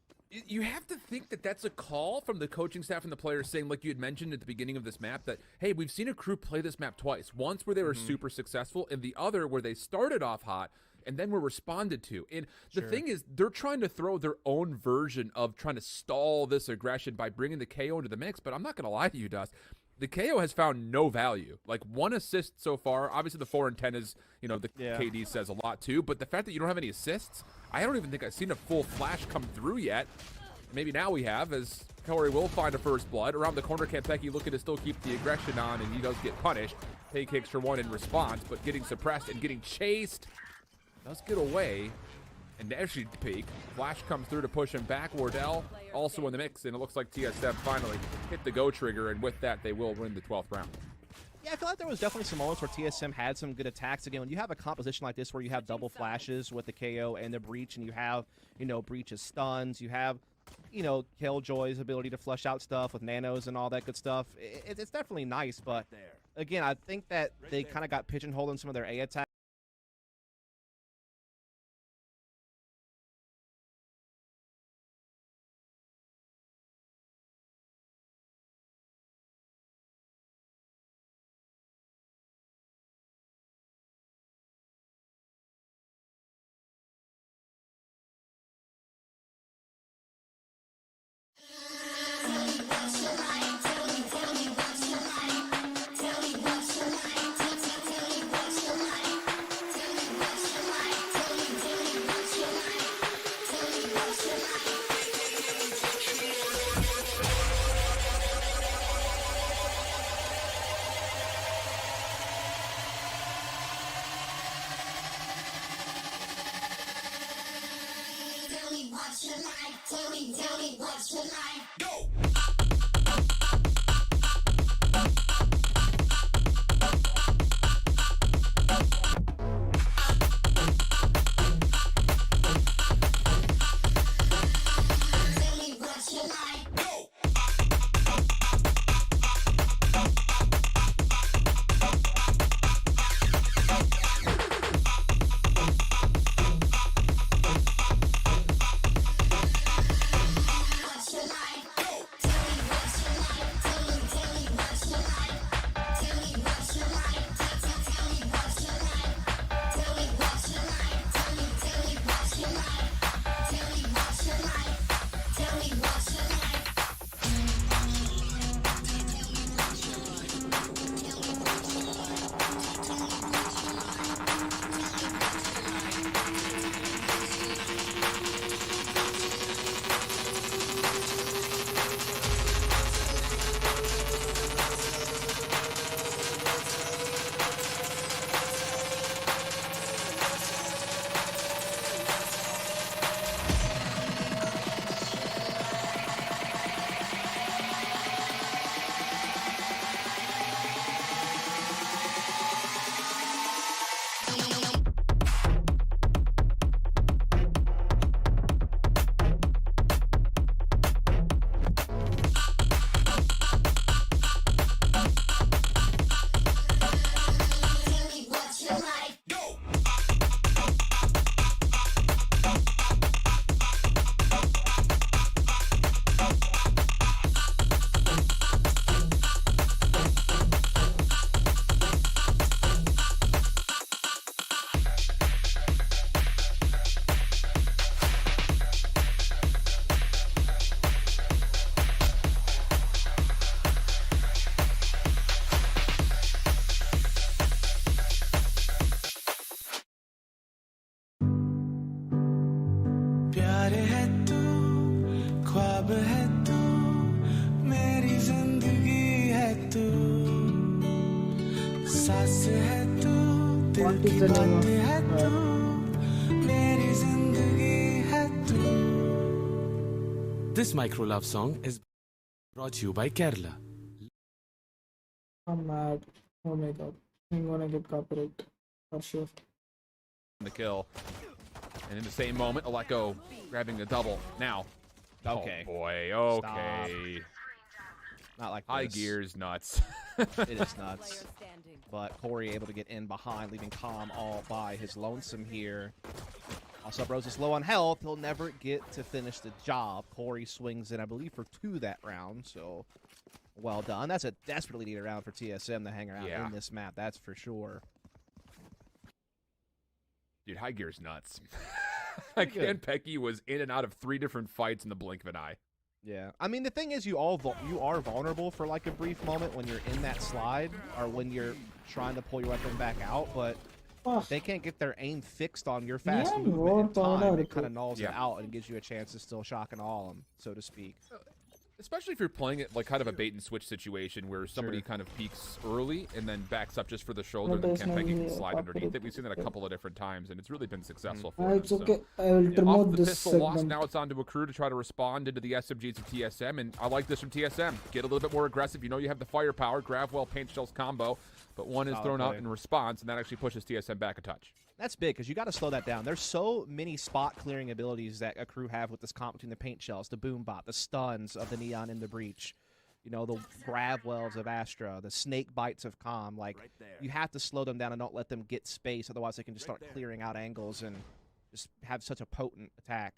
You have to think that that's a call from the coaching staff and the players saying, like you had mentioned at the beginning of this map, that, hey, we've seen a crew play this map twice. Once where they were super successful, and the other where they started off hot and then were responded to. And the thing is, they're trying to throw their own version of trying to stall this aggression by bringing the KO into the mix. But I'm not going to lie to you, Dust. The KO has found no value. Like, 1 assist so far. Obviously, the 4 and 10 is, the KD says a lot too. But the fact that you don't have any assists, I don't even think I've seen a full flash come through yet. Maybe now we have, as Corey will find a first blood. Around the corner, Campeki looking to still keep the aggression on, and he does get punished. Take kicks for 1 in response, but getting suppressed and getting chased. Does get away. And actually peek. Flash comes through to push him back. Wardell also in the mix, and it looks like TSM finally hit the go trigger, and with that, they will win the 12th round. Yeah, I feel like there was definitely some moments where TSM had some good attacks. Again, when you have a composition like this where you have double flashes with the KO and the Breach, and you have, you know, Breach's stuns, you have, you know, Killjoy's ability to flush out stuff with nanos and all that good stuff, it's definitely nice. But again, I think that they kind of got pigeonholed in some of their A attacks. What is the name of This micro love song is brought to you by Kerala. I'm mad. Oh my god. I'm gonna get copyright for sure. The kill. And in the same moment, Aleko grabbing the double. Now. Okay. Oh boy, okay. Stop. Not like High this. gear's nuts. It is nuts. But Corey able to get in behind, leaving Calm all by his lonesome here. Also, Rose is low on health. He'll never get to finish the job. Corey swings in, I believe, for 2 that round. So, well done. That's a desperately needed round for TSM to hang around in this map. That's for sure. Dude, high gear's nuts. Again, Pecky was in and out of 3 different fights in the blink of an eye. Yeah, I mean, the thing is, you are vulnerable for like a brief moment when you're in that slide or when you're trying to pull your weapon back out, but if they can't get their aim fixed on your fast movement in time, it kind of nulls it out and gives you a chance to still shock and awe them, so to speak. Especially if you're playing it like kind of a bait and switch situation where somebody kind of peeks early and then backs up just for the shoulder, and then Campeki can slide underneath it. We've seen that a couple of different times, and it's really been successful for them. It's okay. I will Off promote the this pistol loss, segment. now it's on to a crew to try to respond into the SMGs of TSM, and I like this from TSM. Get a little bit more aggressive. You know you have the firepower. Gravwell, paint shells combo, but one is thrown out in response, and that actually pushes TSM back a touch. That's big because you got to slow that down. There's so many spot clearing abilities that a crew have with this comp between the paint shells, the boom bot, the stuns of the Neon in the breach, you know, the grab wells of Astra, the snake bites of Calm. Like, you have to slow them down and not let them get space. Otherwise, they can just start clearing out angles and just have such a potent attack.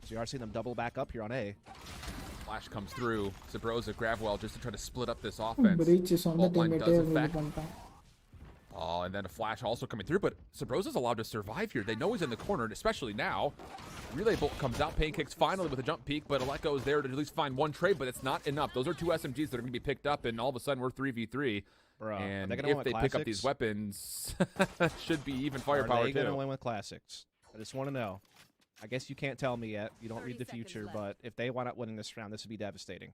So you are seeing them double back up here on A. Flash comes through. Sabrosa, Gravwell just to try to split up this offense. Breach is on the Vault line teammate. does affect. Oh, and then a flash also coming through, but Sabrosa's allowed to survive here. They know he's in the corner, and especially now. Relay Bolt comes out, Pancakes finally with a jump peek, but Aleko is there to at least find one trade, but it's not enough. Those are two SMGs that are going to be picked up, and all of a sudden we're 3v3. Bro, and if they pick up these weapons, should be even firepower Are they going to too. win with classics? I just want to know. I guess you can't tell me yet. You don't read the future, but if they wind up winning this round, this would be devastating.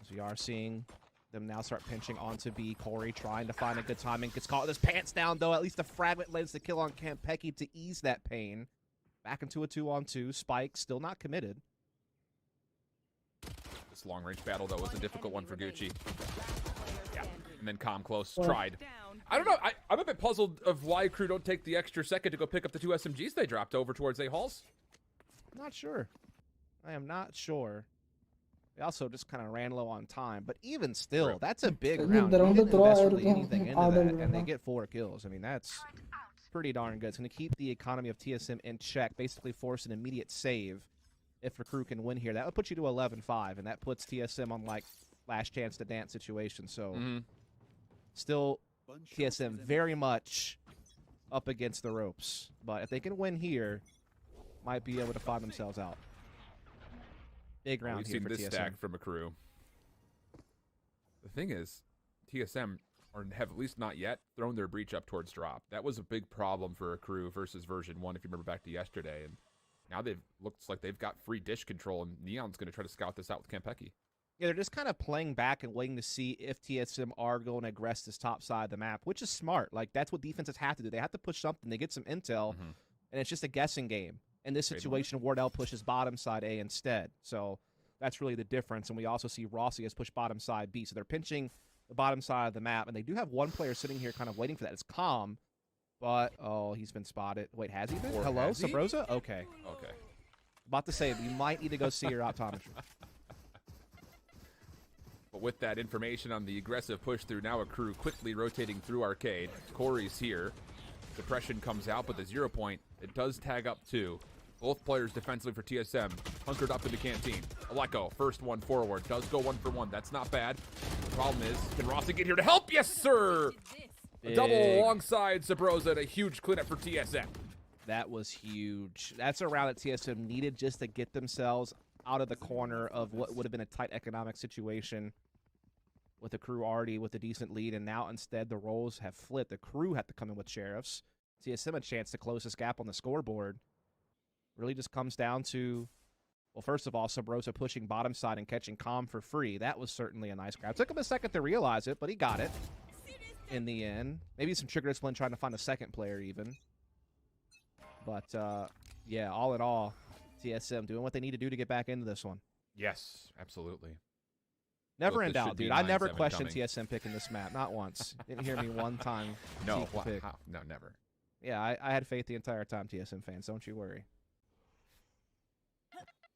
As we are seeing them now start pinching onto B. Corey trying to find a good timing. Gets caught with his pants down, though. At least the fragment lands the kill on Campeki to ease that pain. Back into a 2-on-2. Spike still not committed. This long-range battle, though, was a difficult one for Gucci. Yeah, and then Calm close tried. I don't know. I'm a bit puzzled of why crew don't take the extra second to go pick up the two SMGs they dropped over towards A halls. Not sure. I am not sure. They also just kind of ran low on time, but even still, that's a big round. You didn't invest really anything into that, and they get 4 kills. I mean, that's pretty darn good. It's going to keep the economy of TSM in check, basically force an immediate save if the crew can win here. That would put you to 11-5, and that puts TSM on, like, last chance to dance situation. So, still, TSM very much up against the ropes. But if they can win here, might be able to find themselves out. Big round We've here seen for this TSM. stack from a crew. The thing is, TSM have at least not yet thrown their breach up towards drop. That was a big problem for a crew versus version 1, if you remember back to yesterday. And now looks like they've got free dish control, and Neon's going to try to scout this out with Campeki. Yeah, they're just kind of playing back and waiting to see if TSM are going to aggress this top side of the map, which is smart. Like, that's what defenses have to do. They have to push something. They get some intel, and it's just a guessing game. In this situation, Wardell pushes bottom side A instead. So that's really the difference. And we also see Rossi has pushed bottom side B. So they're pinching the bottom side of the map. And they do have one player sitting here kind of waiting for that. It's Calm. But, oh, he's been spotted. Wait, has he been? Or Hello, has he? Sabrosa? Okay. Okay. About to say, you might need to go see your optometrist. But with that information on the aggressive push through, now a crew quickly rotating through arcade. Corey's here. Depression comes out, but the 0 point, it does tag up too. Both players defensively for TSM, hunkered up in the canteen. Aleko, first one forward, does go 1 for 1. That's not bad. The problem is, can Rossi get here to help? Yes, sir! A double alongside Sabrosa and a huge cleanup for TSM. That was huge. That's a round that TSM needed just to get themselves out of the corner of what would have been a tight economic situation with the crew already with a decent lead, and now instead the roles have flipped. The crew had to come in with sheriffs. TSM a chance to close this gap on the scoreboard. Really just comes down to, well, first of all, Sabrosa pushing bottom side and catching Calm for free. That was certainly a nice grab. Took him a second to realize it, but he got it in the end. Maybe some trigger discipline trying to find a second player even. But, yeah, all in all, TSM doing what they need to do to get back into this one. Yes, absolutely. Never Look, in this doubt, should be dude. I never 9-7 questioned coming. TSM picking this map. Not once. Didn't hear me one time. No, pick. no, never. Yeah, I had faith the entire time, TSM fans. Don't you worry.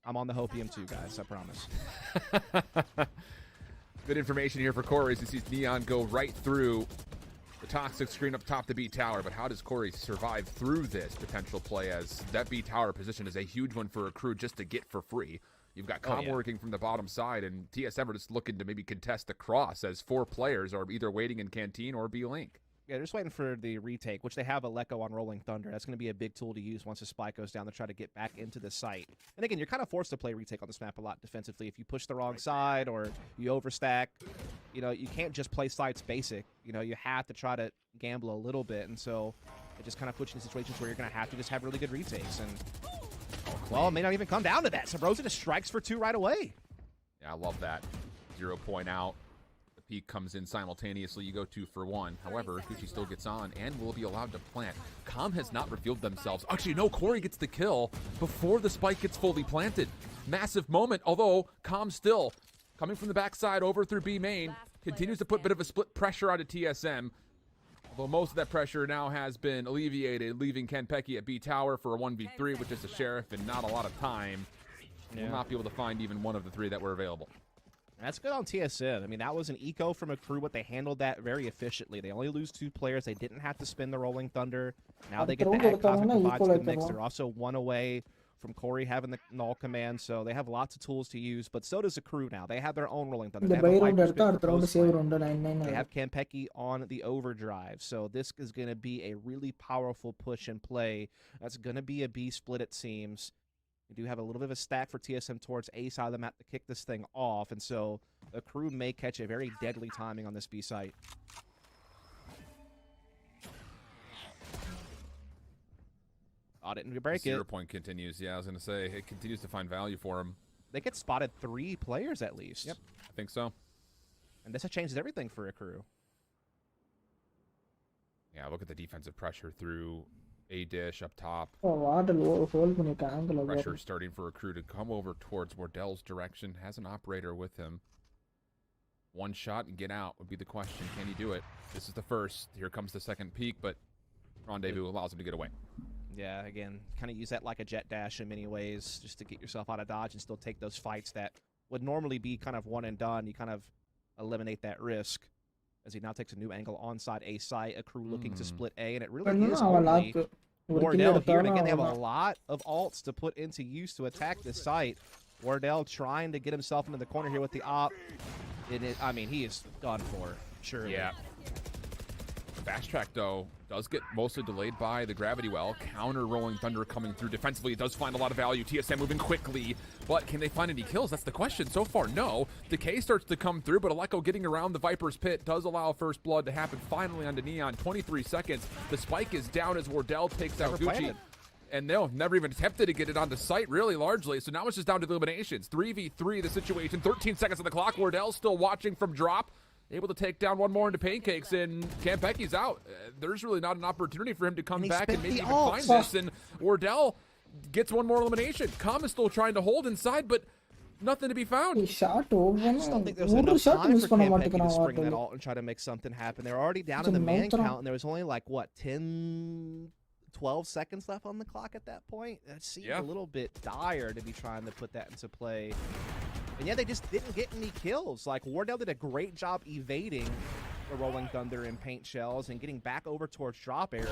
I'm on the Hopium too, guys. I promise. Good information here for Corey as he sees Neon go right through the toxic screen up top the B tower. But how does Corey survive through this potential play, as that B tower position is a huge one for a crew just to get for free? You've got Calm working from the bottom side, and TSM are just looking to maybe contest the cross, as 4 players are either waiting in Canteen or B-Link. Yeah, they're just waiting for the retake, which they have Aleko on Rolling Thunder. That's going to be a big tool to use once the spike goes down to try to get back into the site. And again, you're kind of forced to play retake on this map a lot defensively. If you push the wrong side or you overstack, you know, you can't just play sites basic. You know, you have to try to gamble a little bit. And so it just kind of puts you in situations where you're going to have to just have really good retakes. And, well, it may not even come down to that. Sabrosa just strikes for 2 right away. Yeah, I love that. 0 point out. The peak comes in simultaneously. You go 2 for 1. However, Gucci still gets on and will be allowed to plant. Com has not revealed themselves. Actually, no, Corey gets the kill before the spike gets fully planted. Massive moment, although Com still coming from the backside over through B main. Continues to put a bit of a split pressure onto TSM. Although most of that pressure now has been alleviated, leaving KenPeki at B tower for a 1v3 with just a sheriff and not a lot of time. Yeah. Will not be able to find even one of the 3 that were available. That's good on TSM. I mean, that was an eco from a crew, but they handled that very efficiently. They only lose 2 players. They didn't have to spin the Rolling Thunder. Now they get to add Cosmic Divides to the mix. They're also 1 away from Corey having the null command, so they have lots of tools to use, but so does the crew now. They have their own Rolling Thunder. They have, they have KenPeki on the overdrive, so this is going to be a really powerful push and play. That's going to be a B split, it seems. We do have a little bit of a stack for TSM towards A side of the map to kick this thing off, and so the crew may catch a very deadly timing on this B site. Oh, didn't break it. 0 point continues. Yeah, I was going to say, it continues to find value for him. They get spotted 3 players at least. Yep, I think so. And this changes everything for a crew. Yeah, look at the defensive pressure through A dish up top. Pressure starting for a crew to come over towards Wardell's direction. Has an operator with him. 1 shot and get out would be the question. Can he do it? This is the first. Here comes the second peak, but Rendezvous allows him to get away. Yeah, again, kind of use that like a jet dash in many ways, just to get yourself out of dodge and still take those fights that would normally be kind of one and done. You kind of eliminate that risk as he now takes a new angle onside A site, a crew looking to split A, and it really is only Wardell here. And again, they have a lot of ults to put into use to attack this site. Wardell trying to get himself into the corner here with the op. I mean, he is done for, sure. Yeah. Fast track, though, does get mostly delayed by the gravity well. Counter Rolling Thunder coming through defensively. It does find a lot of value. TSM moving quickly, but can they find any kills? That's the question. So far, no. Decay starts to come through, but Aleko getting around the Viper's pit does allow first blood to happen finally onto Neon. 23 seconds. The spike is down as Wardell takes out Gucci. And they'll never even attempted to get it onto site, really, largely. So now it's just down to the eliminations. 3v3 the situation. 13 seconds on the clock. Wardell's still watching from drop. Able to take down 1 more into Pancakes, and KenPeki's out. There's really not an opportunity for him to come back and maybe even find this. And Wardell gets 1 more elimination. Com is still trying to hold inside, but nothing to be found. I just don't think there's enough time for KenPeki to spring that ult and try to make something happen. They're already down in the man count, and there was only like, what, 10, 12 seconds left on the clock at that point? That seems a little bit dire to be trying to put that into play. And yeah, they just didn't get any kills. Like, Wardell did a great job evading the Rolling Thunder and paint shells and getting back over towards drop area.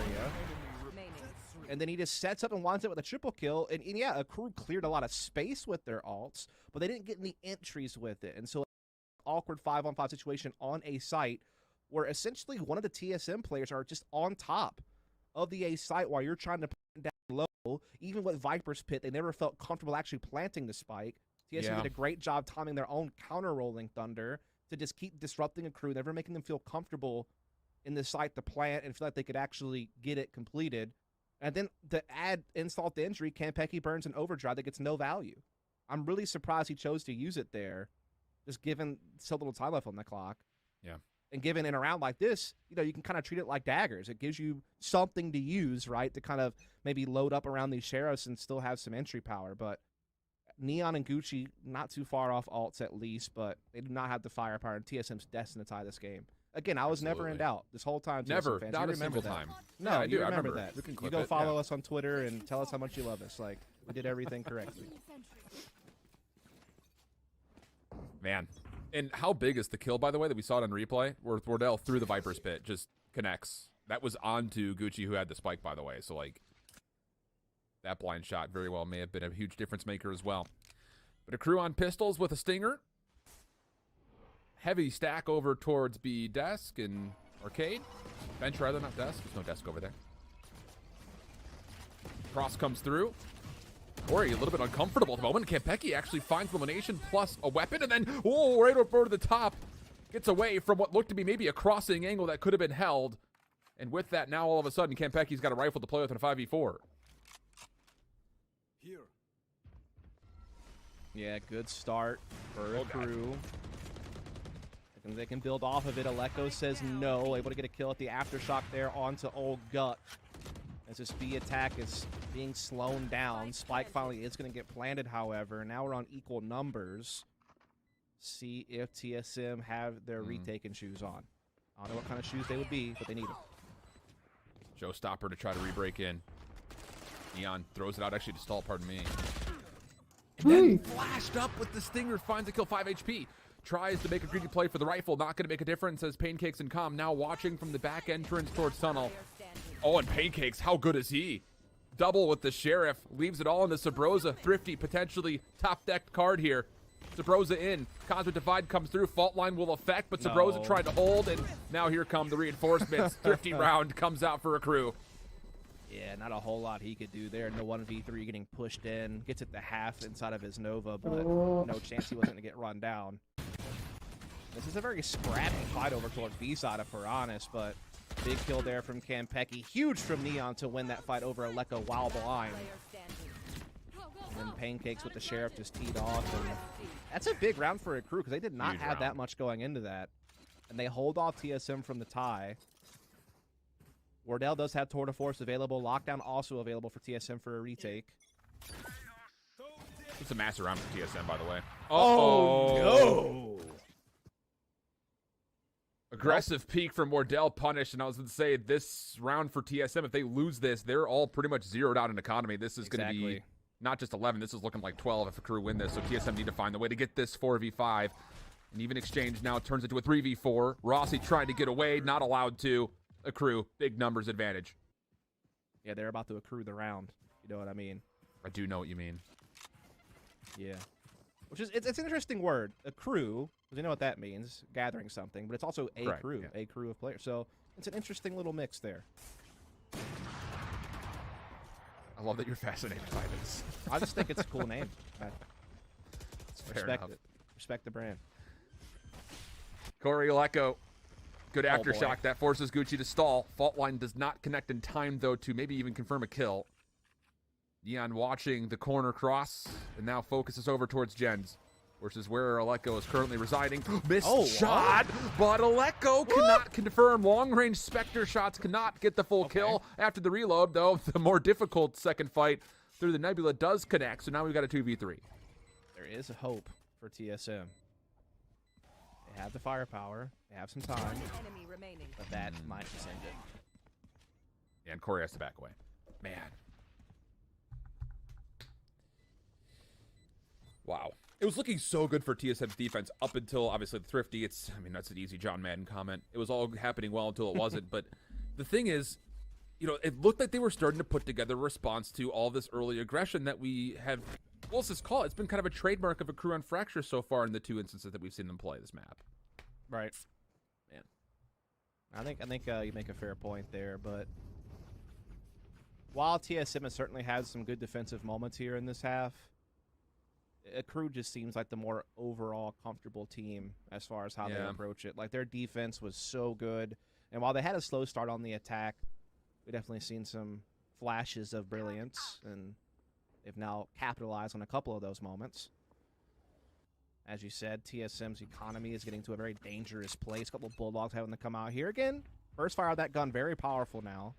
And then he just sets up and winds up with a triple kill. And yeah, a crew cleared a lot of space with their ults, but they didn't get any entries with it. And so awkward 5-on-5 situation on a site where essentially one of the TSM players are just on top of the A site while you're trying to put down low. Even with Viper's pit, they never felt comfortable actually planting the spike. TSM did a great job timing their own counter Rolling Thunder to just keep disrupting a crew, never making them feel comfortable in the site to plant and feel like they could actually get it completed. And then to add insult to injury, KenPeki burns an overdrive that gets no value. I'm really surprised he chose to use it there, just given so little time left on the clock. Yeah. And given in a round like this, you know, you can kind of treat it like daggers. It gives you something to use, right, to kind of maybe load up around these sheriffs and still have some entry power. But Neon and Gucci, not too far off ults at least, but they do not have the firepower, and TSM's destined to tie this game. Again, I was never in doubt this whole time. Never, fans. not You a single time. No, Yeah, I you do. I remember remember. that. We can You clip go it, follow yeah. us on Twitter and tell us how much you love us. Like, we did everything correctly. Man. And how big is the kill, by the way, that we saw it on replay, where Wardell through the Viper's pit just connects? That was onto Gucci, who had the spike, by the way. So, like, that blind shot very well may have been a huge difference maker as well. But a crew on pistols with a stinger. Heavy stack over towards B desk and arcade. Bench, rather, not desk. There's no desk over there. Cross comes through. Corey a little bit uncomfortable at the moment. KenPeki actually finds elimination plus a weapon, and then, oh, right over to the top. Gets away from what looked to be maybe a crossing angle that could have been held. And with that, now all of a sudden, KenPeki's got a rifle to play with in a 5v4. Here. Yeah, good start for a crew. They can build off of it. Aleko says no. Able to get a kill at the aftershock there onto Old Gut. As this B attack is being slowed down. Spike finally is going to get planted, however. Now we're on equal numbers. See if TSM have their retaken shoes on. I don't know what kind of shoes they would be, but they need them. Showstopper to try to re-break in. Neon throws it out actually to stall, pardon me. And then flashed up with the Stinger, finds a kill, 5 HP. Tries to make a greedy play for the rifle, not going to make a difference as Pancakes and Calm now watching from the back entrance towards tunnel. Oh, and Pancakes, how good is he? Double with the Sheriff, leaves it all into Sabrosa. Thrifty, potentially top-decked card here. Sabrosa in, Cosmic Divide comes through, fault line will affect, but Sabrosa tried to hold, and now here come the reinforcements. Thrifty round comes out for a crew. Yeah, not a whole lot he could do there. No 1v3 getting pushed in, gets it to half inside of his Nova, but no chance he wasn't going to get run down. This is a very scrappy fight over toward B side, if we're honest, but big kill there from Campeki. Huge from Neon to win that fight over Aleko while blind. And then Pancakes with the Sheriff just teed off. And that's a big round for a crew because they did not have that much going into that. And they hold off TSM from the tie. Wardell does have Tour de Force available. Lockdown also available for TSM for a retake. It's a massive round for TSM, by the way. Oh, no! Aggressive peak from Wardell punished, and I was going to say this round for TSM, if they lose this, they're all pretty much zeroed out in economy. This is going to be not just 11, this is looking like 12 if a crew win this, so TSM need to find the way to get this 4v5. An even exchange now turns into a 3v4. Rossi trying to get away, not allowed to. A crew, big numbers advantage. Yeah, they're about to accrue the round. You know what I mean? I do know what you mean. Yeah. Which is, it's an interesting word, accrue, because you know what that means, gathering something, but it's also a crew, a crew of players. So it's an interesting little mix there. I love that you're fascinated by this. I just think it's a cool name. Respect enough. it. Respect the brand. Corey Aleko. Good aftershock. That forces Gucci to stall. Fault line does not connect in time, though, to maybe even confirm a kill. Neon watching the corner cross, and now focuses over towards Jens, versus where Aleko is currently residing. Missed shot, but Aleko cannot confirm. Long-range Spectre shots cannot get the full kill after the reload, though the more difficult second fight through the Nebula does connect, so now we've got a 2v3. There is hope for TSM. They have the firepower. They have some time. But that might just end it. And Corey has to back away. Man. Wow. It was looking so good for TSM's defense up until, obviously, the Thrifty. I mean, that's an easy John Madden comment. It was all happening well until it wasn't. But the thing is, you know, it looked like they were starting to put together a response to all this early aggression that we have. What's this called? It's been kind of a trademark of a crew on Fracture so far in the two instances that we've seen them play this map. Right. Man. I think you make a fair point there, but while TSM has certainly had some good defensive moments here in this half, a crew just seems like the more overall comfortable team as far as how they approach it. Like, their defense was so good, and while they had a slow start on the attack, we definitely seen some flashes of brilliance, and they've now capitalized on a couple of those moments. As you said, TSM's economy is getting to a very dangerous place. A couple of Bulldogs having to come out here. Again, burst fire of that gun, very powerful now.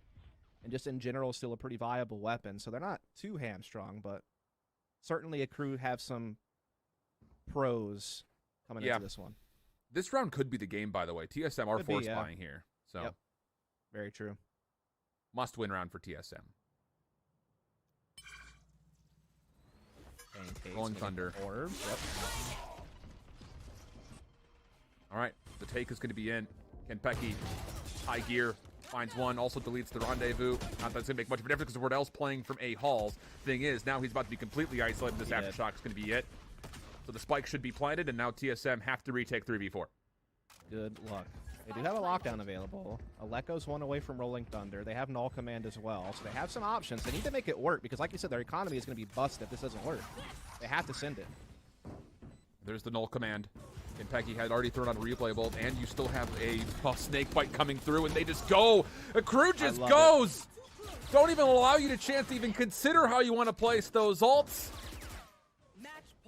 And just in general, still a pretty viable weapon. So they're not too hamstrung, but certainly a crew have some pros coming into this one. This round could be the game, by the way. TSM are force buying here. So very true. Must-win round for TSM. Rolling Thunder. Orb. All right, the take is going to be in. Kenpeki, high gear, finds one, also deletes the rendezvous. Not that it's going to make much of a difference because Wardell's playing from A halls. Thing is, now he's about to be completely isolated. This aftershock is going to be it. So the spike should be planted, and now TSM have to retake 3v4. Good luck. They do have a lockdown available. Aleko's one away from Rolling Thunder. They have Null Command as well, so they have some options. They need to make it work because, like you said, their economy is going to be busted if this doesn't work. They have to send it. There's the Null Command. Kenpeki had already thrown out a replay bolt, and you still have a snake bite coming through, and they just go. A crew just goes. Don't even allow you the chance to even consider how you want to place those ults.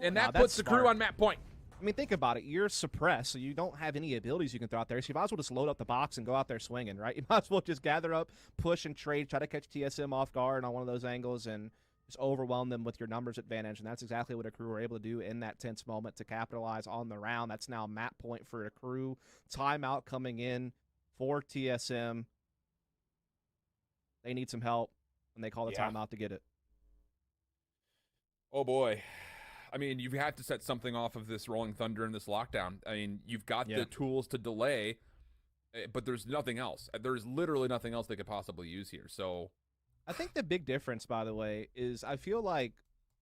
And Now, that that's puts the crew smart. on map point. I mean, think about it. You're suppressed, so you don't have any abilities you can throw out there. So you might as well just load up the box and go out there swinging, right? You might as well just gather up, push and trade, try to catch TSM off guard on one of those angles, and just overwhelm them with your numbers advantage. And that's exactly what a crew were able to do in that tense moment to capitalize on the round. That's now map point for a crew. Timeout coming in for TSM. They need some help, and they call the timeout to get it. Oh, boy. I mean, you have to set something off of this Rolling Thunder and this lockdown. I mean, you've got the tools to delay, but there's nothing else. There's literally nothing else they could possibly use here. So I think the big difference, by the way, is I feel like,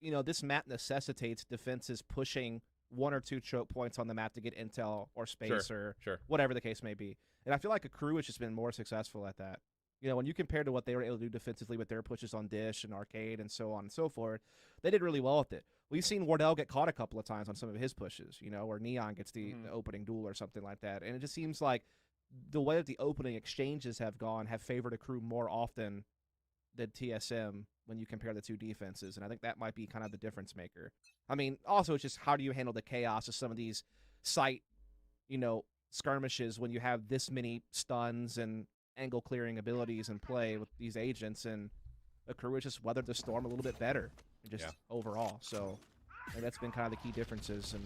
you know, this map necessitates defenses pushing 1 or 2 choke points on the map to get intel or space or whatever the case may be. And I feel like a crew has just been more successful at that. You know, when you compare to what they were able to do defensively with their pushes on Dish and Arcade and so on and so forth, they did really well with it. We've seen Wardell get caught a couple of times on some of his pushes, you know, where Neon gets the opening duel or something like that. And it just seems like the way that the opening exchanges have gone have favored a crew more often than TSM when you compare the two defenses. And I think that might be kind of the difference maker. I mean, also it's just how do you handle the chaos of some of these site, you know, skirmishes when you have this many stuns and angle clearing abilities in play with these agents, and the crew has just weathered the storm a little bit better just overall. So I think that's been kind of the key differences. And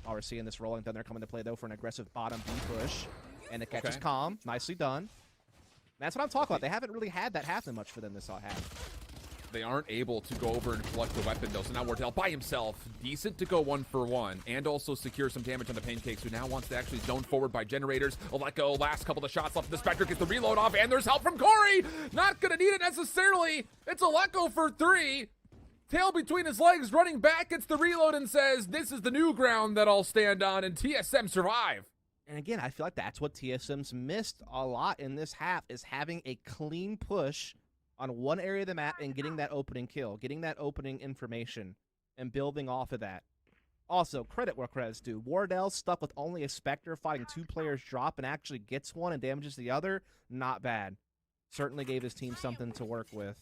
while we're seeing this Rolling Thunder coming to play, though, for an aggressive bottom B push. And the catch is calm. Nicely done. That's what I'm talking about. They haven't really had that happen much for them this half. they aren't able to go over and collect the weapon, though. So now Wardell by himself, decent to go 1-for-1, and also secure some damage on the Pancakes, who now wants to actually zone forward by generators. Oleko, last couple of shots left. The Spectre gets the reload off, and there's help from Corey. Not gonna need it necessarily. It's Oleko for 3. Tail between his legs, running back, gets the reload and says, this is the new ground that I'll stand on, and TSM survive. And again, I feel like that's what TSM's missed a lot in this half, is having a clean push on one area of the map and getting that opening kill, getting that opening information, and building off of that. Also, credit where credit's due. Wardell stuck with only a Spectre fighting 2 players drop and actually gets one and damages the other. Not bad. Certainly gave his team something to work with.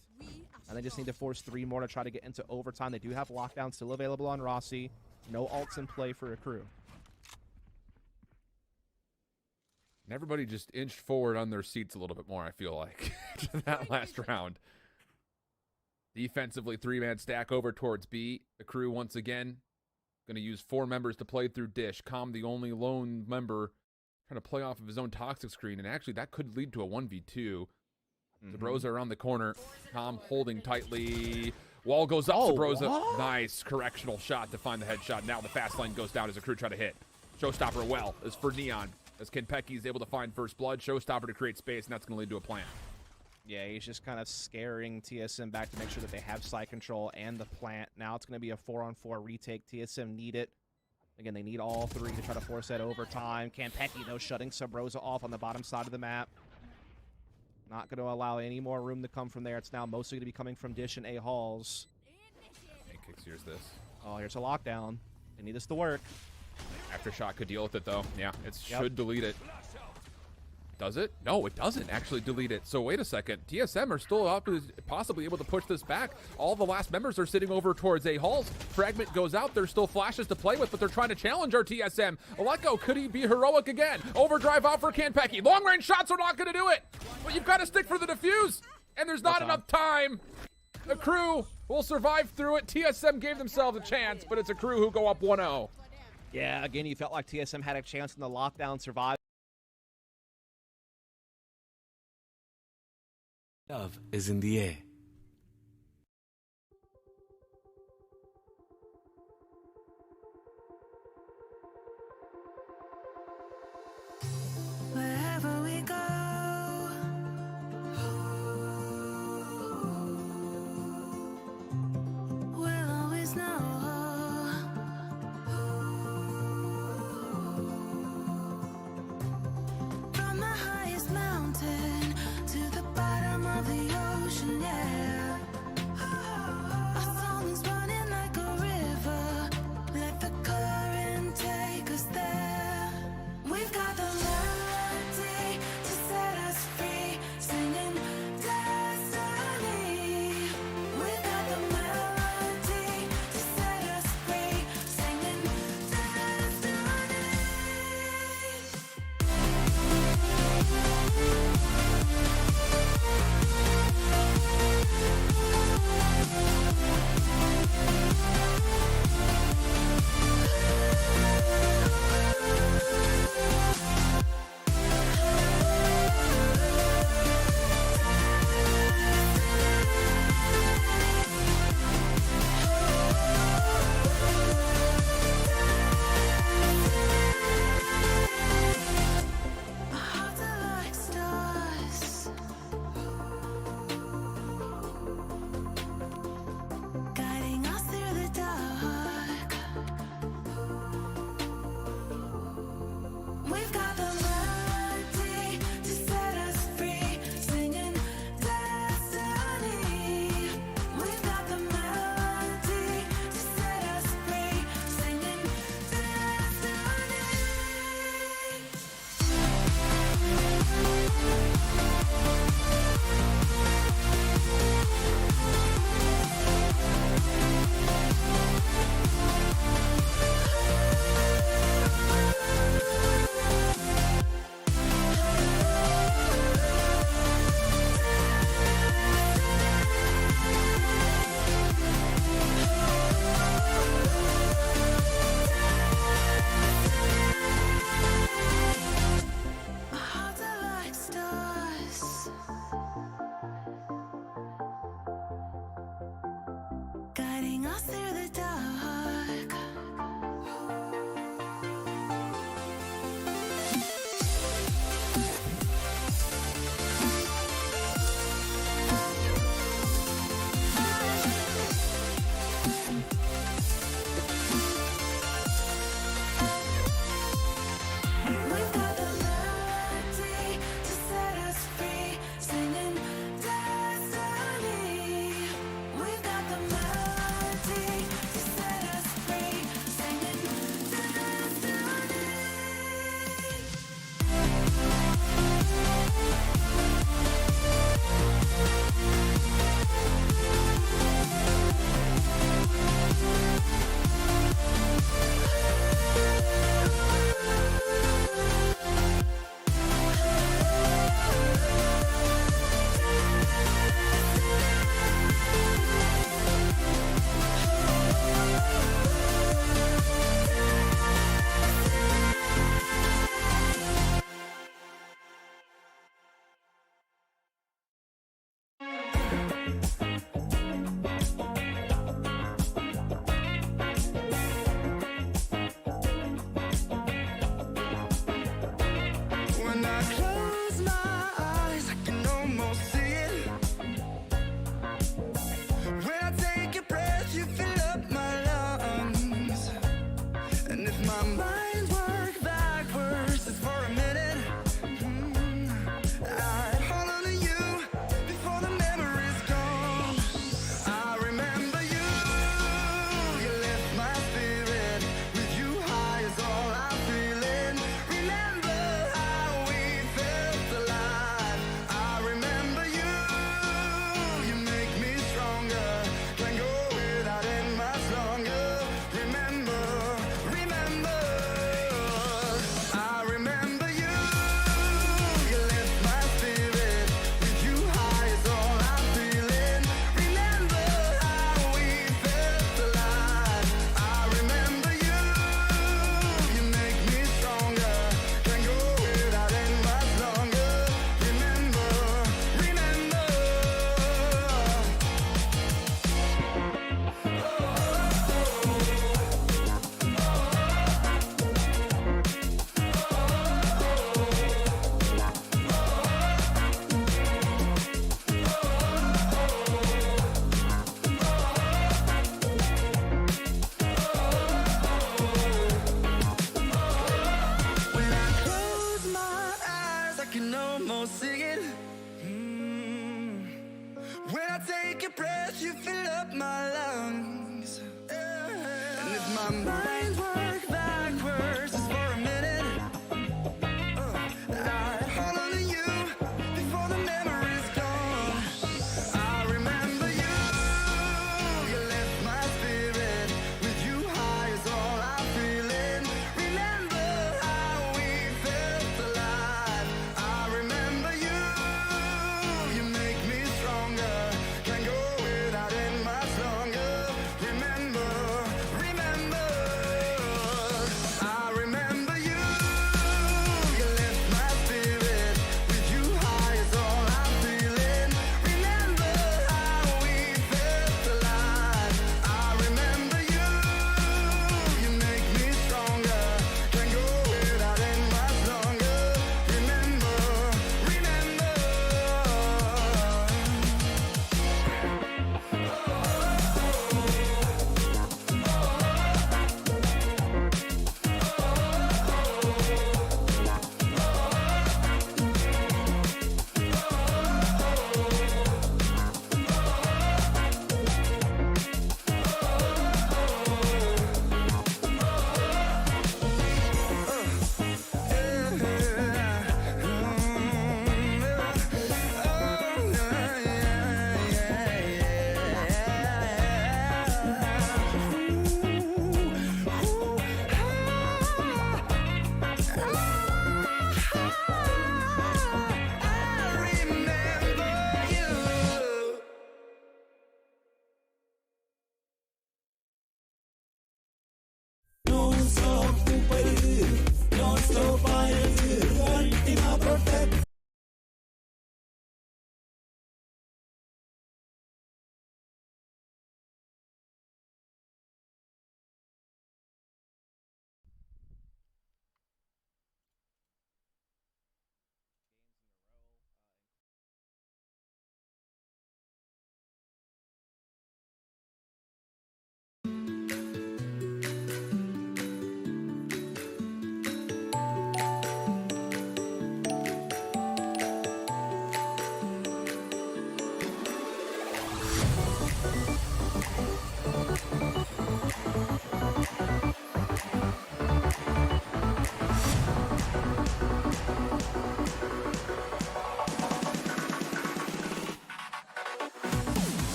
And they just need to force 3 more to try to get into overtime. They do have lockdown still available on Rossi. No ults in play for a crew. And everybody just inched forward on their seats a little bit more, I feel like, to that last round. Defensively, 3-man stack over towards B. The crew, once again, going to use 4 members to play through Dish. Com, the only lone member, trying to play off of his own toxic screen. And actually, that could lead to a 1v2. Zabroza around the corner. Com holding tightly. Wall goes up. Zabroza. Nice correctional shot to find the headshot. Now the fast lane goes down as the crew try to hit. Showstopper well is for Neon. As Kenpeki is able to find first blood. Showstopper to create space, and that's going to lead to a plant. Yeah, he's just kind of scaring TSM back to make sure that they have side control and the plant. Now it's going to be a 4-on-4 retake. TSM need it. Again, they need all 3 to try to force that overtime. Kenpeki, though, shutting Sabroza off on the bottom side of the map. Not going to allow any more room to come from there. It's now mostly going to be coming from Dish and A Halls. Pancakes, here's this. Oh, here's a lockdown. They need this to work. Aftershock could deal with it, though. Yeah, it should delete it. Does it? No, it doesn't actually delete it. So wait a second. TSM are still possibly able to push this back. All the last members are sitting over towards A Halls. Fragment goes out. There's still flashes to play with, but they're trying to challenge our TSM. Oleko, could he be heroic again? Overdrive out for Kenpeki. Long-range shots are not going to do it. But you've got to stick for the defuse, and there's not enough time. The crew will survive through it. TSM gave themselves a chance, but it's a crew who go up 1-0. Yeah, again, you felt like TSM had a chance in the lockdown, survive. Love is in the air. Wherever we go, we'll always know. From the highest mountain to the bottom of the ocean, yeah. guiding us through the dark. We've got the melody to set us free, singing destiny. We've got the melody to set us free, singing destiny. When I close my eyes, I can almost see it. When I take a breath, you fill up my lungs. And if my mind worked backwards just for a minute, I'd hold on to you before the memory's gone. I remember you, you lift my spirit. With you high is all I'm feeling. Remember how we felt alive. I remember you, you make me stronger. Can't go without it much longer. Remember, remember, I remember you, you lift my spirit. With you high is all I'm feeling. Remember how we felt alive. I remember you, you make me stronger. Can't go without it much longer. Remember, remember. When I close my eyes, I can almost see it. When I take a breath, you fill up my lungs. And if my mind worked backwards just for a minute, I'd hold on to you before the memory's gone. I remember you, you lift my spirit. With you high is all I'm feeling. Remember how we felt alive. I remember you, you make me stronger. Can't go without it much longer. Remember, remember.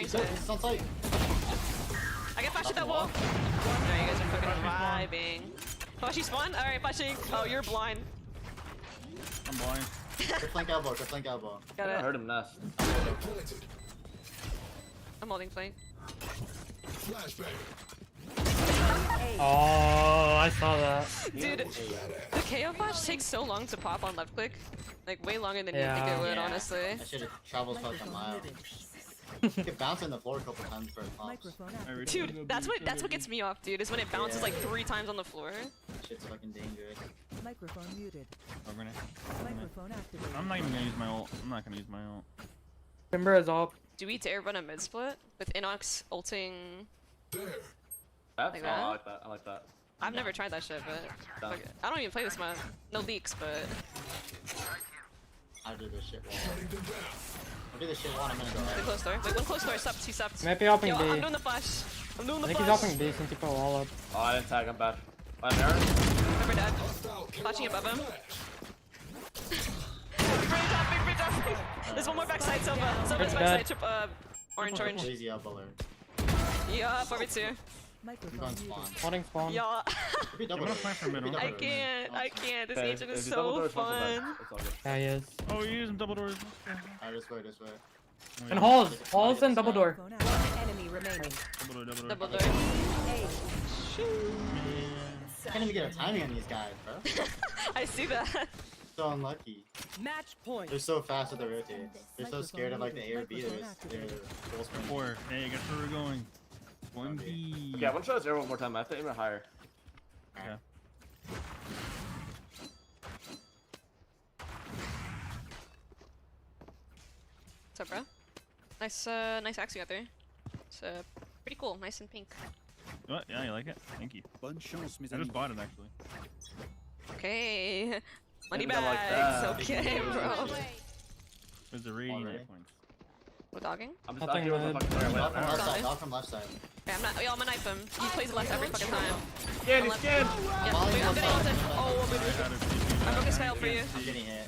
trying to. It's on site. I get flashed at that wall. No, you guys are fucking vibing. Flashy spawn? Alright, flashing. Oh, you're blind. I'm blind. Good flank elbow, good flank elbow. Got it. I heard him nest. I'm holding flank. Oh, I saw that. Dude, the KO flash takes so long to pop on left click. Like, way longer than you think it would, honestly. That shit travels fucking miles. You can bounce on the floor a couple times for it pops. Dude, that's what gets me off, dude, is when it bounces like 3 times on the floor. Shit's fucking dangerous. Microphone muted. Over there. Microphone activated. I'm not even gonna use my ult. I'm not gonna use my ult. Timber is up. Do we dare run a mid split with Inox ulting? That's Like I that? like that. I like that. I've never tried that shit, but fuck it. I don't even play this map. No leaks, but I do this shit wall. I'll do this shit wall in a minute. the close door. Wait, one close door. Subbed. He subbed. Maybe open Yo, B. I'm doing the flash. I'm doing I the think he's flash. opening B since he put a wall up. Oh, I didn't tag. I'm bad. I'm there. Remember dead. Flashing above him. Bring it up. There's one more backside, Silva. Silva's backside. Trip, orange. Lazy elbow alert. Yeah, 4v2. I'm going spawn. Holding spawn. Yeah. I'm gonna plant for middle. I can't. This Okay, agent if is you double so doors, also bad. fun. It's all good. Yeah, he is. Oh, you're using double doors. Alright, this way. And halls and double door. One enemy remaining. Double door. I can't even get a timing on these guys, bro. I see that. So unlucky. Match point. They're so fast with the rotates. They're so scared of like the A or B. They're full sprint. 4. Hey, guess where we're going? 1B. Yeah, I want to try this air one more time. I have to aim it higher. Yeah. What's up, bro? Nice axe you got there. It's pretty cool. Nice and pink. What? Yeah, you like it? Thank you. Bonne chance, mes I amis. just bought it actually. Okay. Money Maybe I like bags. that. Okay, bro. There's a rating points. What dogging? I'm just out here with the fucking player. Dog from left side. Dog from left side. Okay, I'm not. Yo, I'm gonna knife him. He plays left every fucking time. Scan, he's scanned. Yeah, wait, I'm getting ulted. Oh, I'm broken spell for you. I'm getting hit.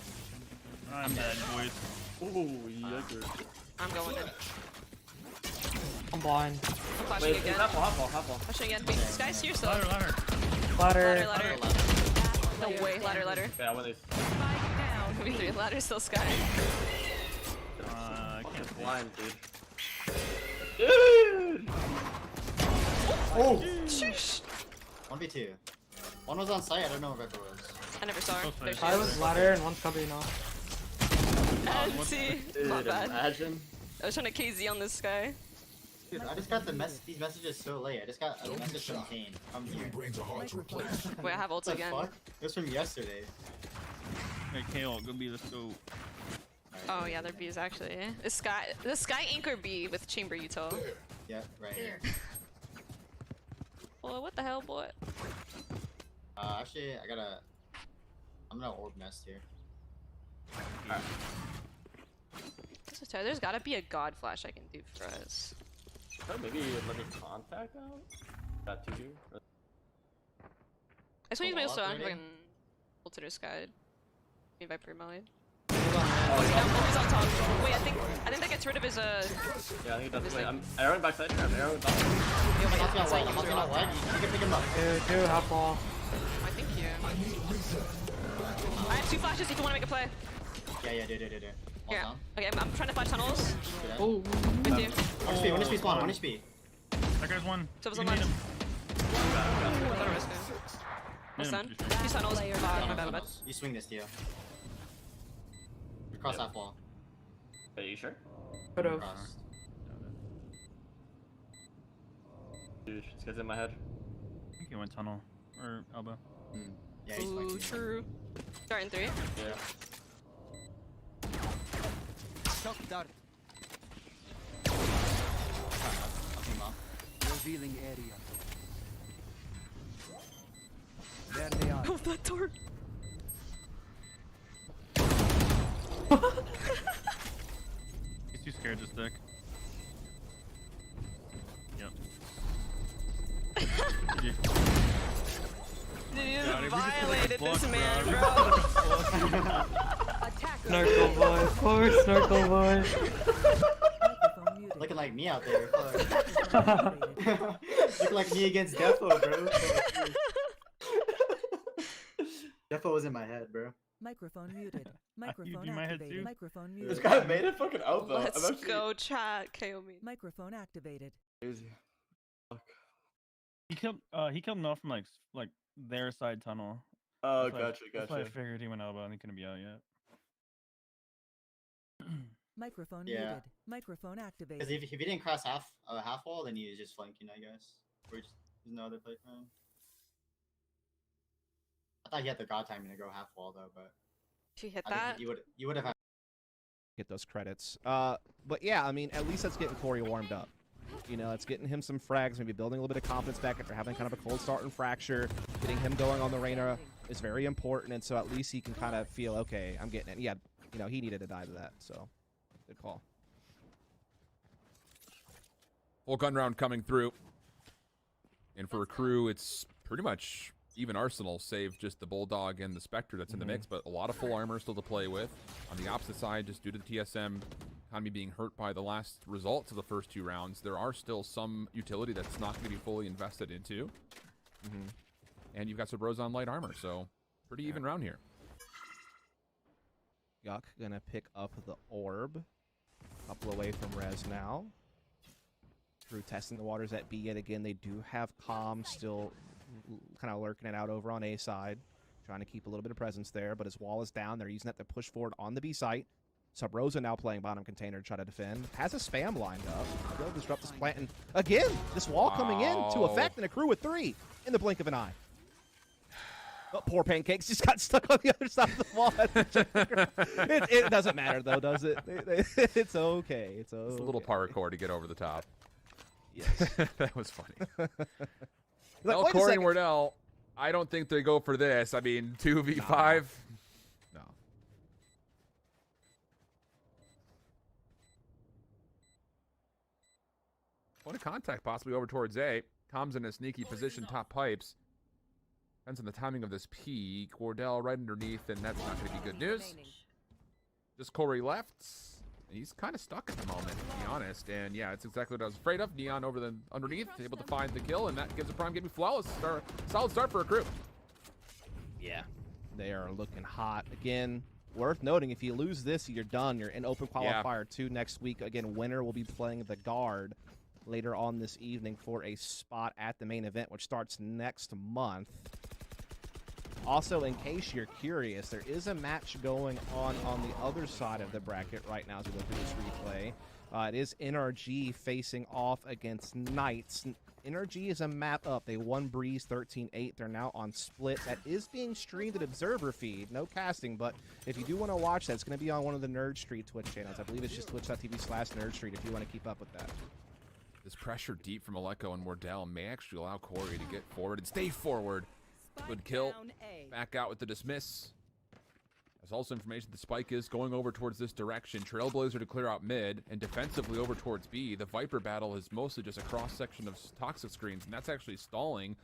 I'm dead, boys. Ooh, yucker. I'm going in. I'm blind. I'm flashing Wait, again. half wall. Flashing again. Wait, this guy's here still. Ladder. Ladder. No way. Ladder. Okay, I win these. V3. Ladder's still sky. I can't Blind, dude. Oh! Shush. 1v2. One was on site. I don't know if it was. I never saw her. There she I is. was ladder and one's cubby now. Empty. Not bad. Imagine. I was trying to KZ on this guy. Dude, I just got these messages so late. I just got a message from Kane. I'm here. Wait, I have ults What the again. fuck? It was from yesterday. Hey, Kale, go B, let's go. Oh yeah, they're B's actually. The sky anchor B with chamber util. Yeah, right here. Well, what the hell, boy? Actually, I'm gonna orb nest here. Alright. There's gotta be a god flash I can do for us. Oh, maybe let me contact out? Got 2 here. I just wanna use my ulti on Already? fucking ulti or sky. Me Viper Molly. He's on top. Wait, I think that gets rid of his Yeah, I think that's his wait. thing. I'm arrowing backside here. I'm arrowing backside. I'm not gonna wide. You can pick him up. Two, half wall. I think you. I have 2 flashes if you wanna make a play. Yeah, do. Here. Okay, I'm trying to flash tunnels. Oh. With you. 1 HP spawn, 1 HP. That guy's one. Silver's You on need left. him. I thought it was good. What's done? 2 tunnels. My bad. You swing this, Theo. You cross half wall. Are you sure? Could've. Cross. Dude, this guy's in my head. I think he went tunnel. Or elbow. Yeah, he's Ooh, true. Starting 3. Yeah. Shock dart. Revealing area. There they are. Oh, that door. He's too scared to stick. Yep. You violated this man, bro. Snorkel boy, poor snorkel boy. Looking like me out there. Looking like me against Defo, bro. Defo was in my head, bro. Microphone muted. Microphone in my head activated. too. Microphone This muted. guy made it fucking out though. Let's I'm actually go, chat. KO me. Microphone activated. crazy. Fuck. He killed Null from like their side tunnel. Oh, That's why- gotcha, That's why I gotcha. figured he went elbow and he couldn't be out yet. Microphone Yeah. muted. Microphone activated. Because if he didn't cross half wall, then he was just flanking, I guess. Or just, there's no other play for him. I thought he had the god timing to go half wall though, but If you hit I think that, you would have had. Get those credits. But yeah, I mean, at least that's getting Corey warmed up. You know, it's getting him some frags, maybe building a little bit of confidence back after having kind of a cold start and fracture. Getting him going on the Reyna is very important, and so at least he can kind of feel, okay, I'm getting it. Yeah, you know, he needed to die to that, so good call. Full gun round coming through. And for a crew, it's pretty much even arsenal, save just the Bulldog and the Spectre that's in the mix, but a lot of full armor still to play with. On the opposite side, just due to the TSM economy being hurt by the last results of the first 2 rounds, there are still some utility that's not going to be fully invested into. And you've got some bros on light armor, so pretty even round here. Yuck, gonna pick up the orb. Couple away from Rez now. Crew testing the waters at B yet again. They do have Calm still kind of lurking it out over on A side. Trying to keep a little bit of presence there, but his wall is down. They're using that to push forward on the B site. Sub Rosa now playing bottom container to try to defend. Has a spam lined up. They'll disrupt this plant. And again, this wall coming in to effect, and a crew with 3 in the blink of an eye. Oh, poor Pancakes just got stuck on the other side of the wall. It doesn't matter, though, does it? It's okay. It's okay. It's a little parkour to get over the top. Yes. That was funny. Like, Well, wait a Corey and second. Wardell, I don't think they go for this. I mean, 2v5. No. Point of contact possibly over towards A. Com's in a sneaky position, top pipes. Depends on the timing of this peak. Wardell right underneath, and that's not going to be good news. Just Corey left. He's kind of stuck at the moment, to be honest. And yeah, it's exactly what I was afraid of. Neon over the underneath, able to find the kill, and that gives a prime game flawless start. Solid start for a crew. Yeah, they are looking hot. Again, worth noting, if you lose this, you're done. You're in open qualifier 2 next week. Again, winner will be playing the guard later on this evening for a spot at the main event, which starts next month. Also, in case you're curious, there is a match going on the other side of the bracket right now as we go through this replay. It is NRG facing off against Knights. NRG is a map up. They won Breeze 13-8. They're now on Split. That is being streamed at Observer feed. No casting, but if you do want to watch that, it's going to be on one of the Nerd Street Twitch channels. I believe it's just twitch.tv/Nerd Street if you want to keep up with that. This pressure deep from Aleko and Wardell may actually allow Corey to get forward and stay forward. Good kill. Back out with the dismiss. There's also information the spike is going over towards this direction. Trailblazer to clear out mid, and defensively over towards B. The Viper battle is mostly just a cross-section of toxic screens, and that's actually stalling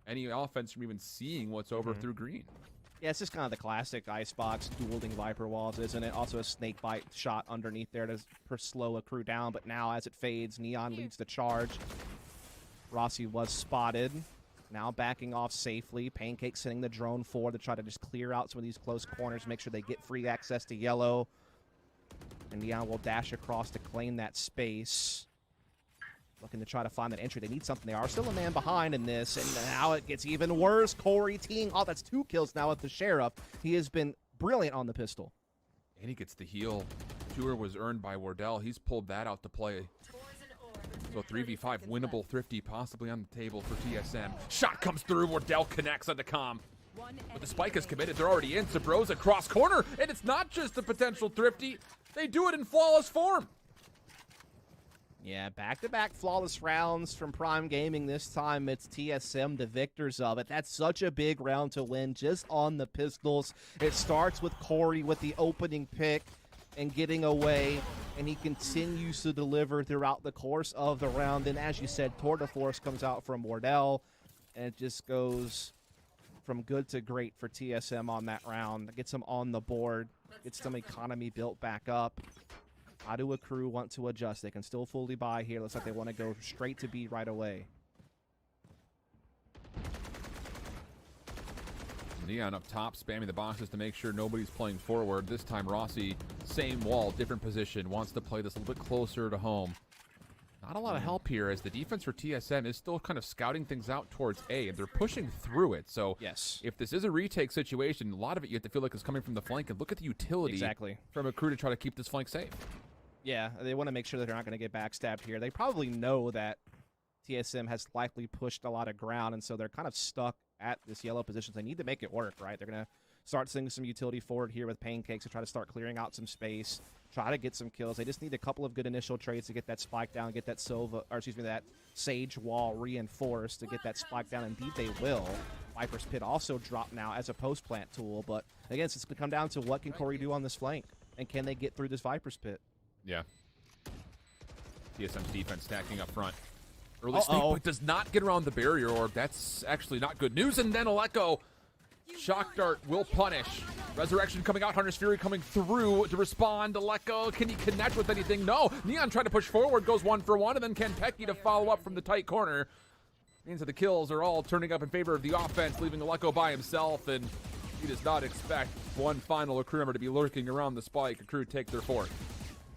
any offense from even seeing what's over through green. Yeah, it's just kind of the classic icebox dueling Viper walls, isn't it? Also a snake bite shot underneath there to slow a crew down, but now as it fades, Neon leads the charge. Rossi was spotted. Now backing off safely. Pancake sending the drone forward to try to just clear out some of these close corners, make sure they get free access to yellow. And Neon will dash across to claim that space. Looking to try to find that entry. They need something. They are still a man behind in this, and now it gets even worse. Corey teeing off. That's 2 kills now with the Sheriff. He has been brilliant on the pistol. And he gets the heal. Tour was earned by Wardell. He's pulled that out to play. So 3v5 winnable, Thrifty possibly on the table for TSM. Shot comes through. Wardell connects onto Calm. But the spike is committed. They're already in. Sabrosa cross corner. And it's not just a potential Thrifty. They do it in flawless form. Yeah, back-to-back flawless rounds from Prime Gaming. This time it's TSM, the victors of it. That's such a big round to win just on the pistols. It starts with Corey with the opening pick and getting away, and he continues to deliver throughout the course of the round. And as you said, tour de force comes out from Wardell, and it just goes from good to great for TSM on that round. Gets them on the board, gets some economy built back up. How do a crew want to adjust? They can still fully buy here. Looks like they want to go straight to B right away. Neon up top, spamming the boxes to make sure nobody's playing forward. This time, Rossi, same wall, different position, wants to play this a little bit closer to home. Not a lot of help here as the defense for TSM is still kind of scouting things out towards A, and they're pushing through it. So yes, if this is a retake situation, a lot of it you have to feel like is coming from the flank, and look at the utility from a crew to try to keep this flank safe. Yeah, they want to make sure that they're not going to get backstabbed here. They probably know that TSM has likely pushed a lot of ground, and so they're kind of stuck at this yellow position. They need to make it work, right? They're going to start sending some utility forward here with Pancakes to try to start clearing out some space, try to get some kills. They just need a couple of good initial trades to get that spike down, get that that Sage wall reinforced to get that spike down. Indeed, they will. Viper's Pit also dropped now as a post-plant tool, but again, it's going to come down to what can Corey do on this flank, and can they get through this Viper's Pit? Yeah. TSM's defense stacking up front. Early Snake does not get around the barrier orb. That's actually not good news. And then Aleko, Shock Dart will punish. Resurrection coming out. Hunter's Fury coming through to respond. Aleko, can he connect with anything? No. Neon trying to push forward, goes 1 for 1, and then Kanpeki to follow up from the tight corner. Means that the kills are all turning up in favor of the offense, leaving Aleko by himself, and he does not expect one final crew member to be lurking around the spike. A crew take their fourth.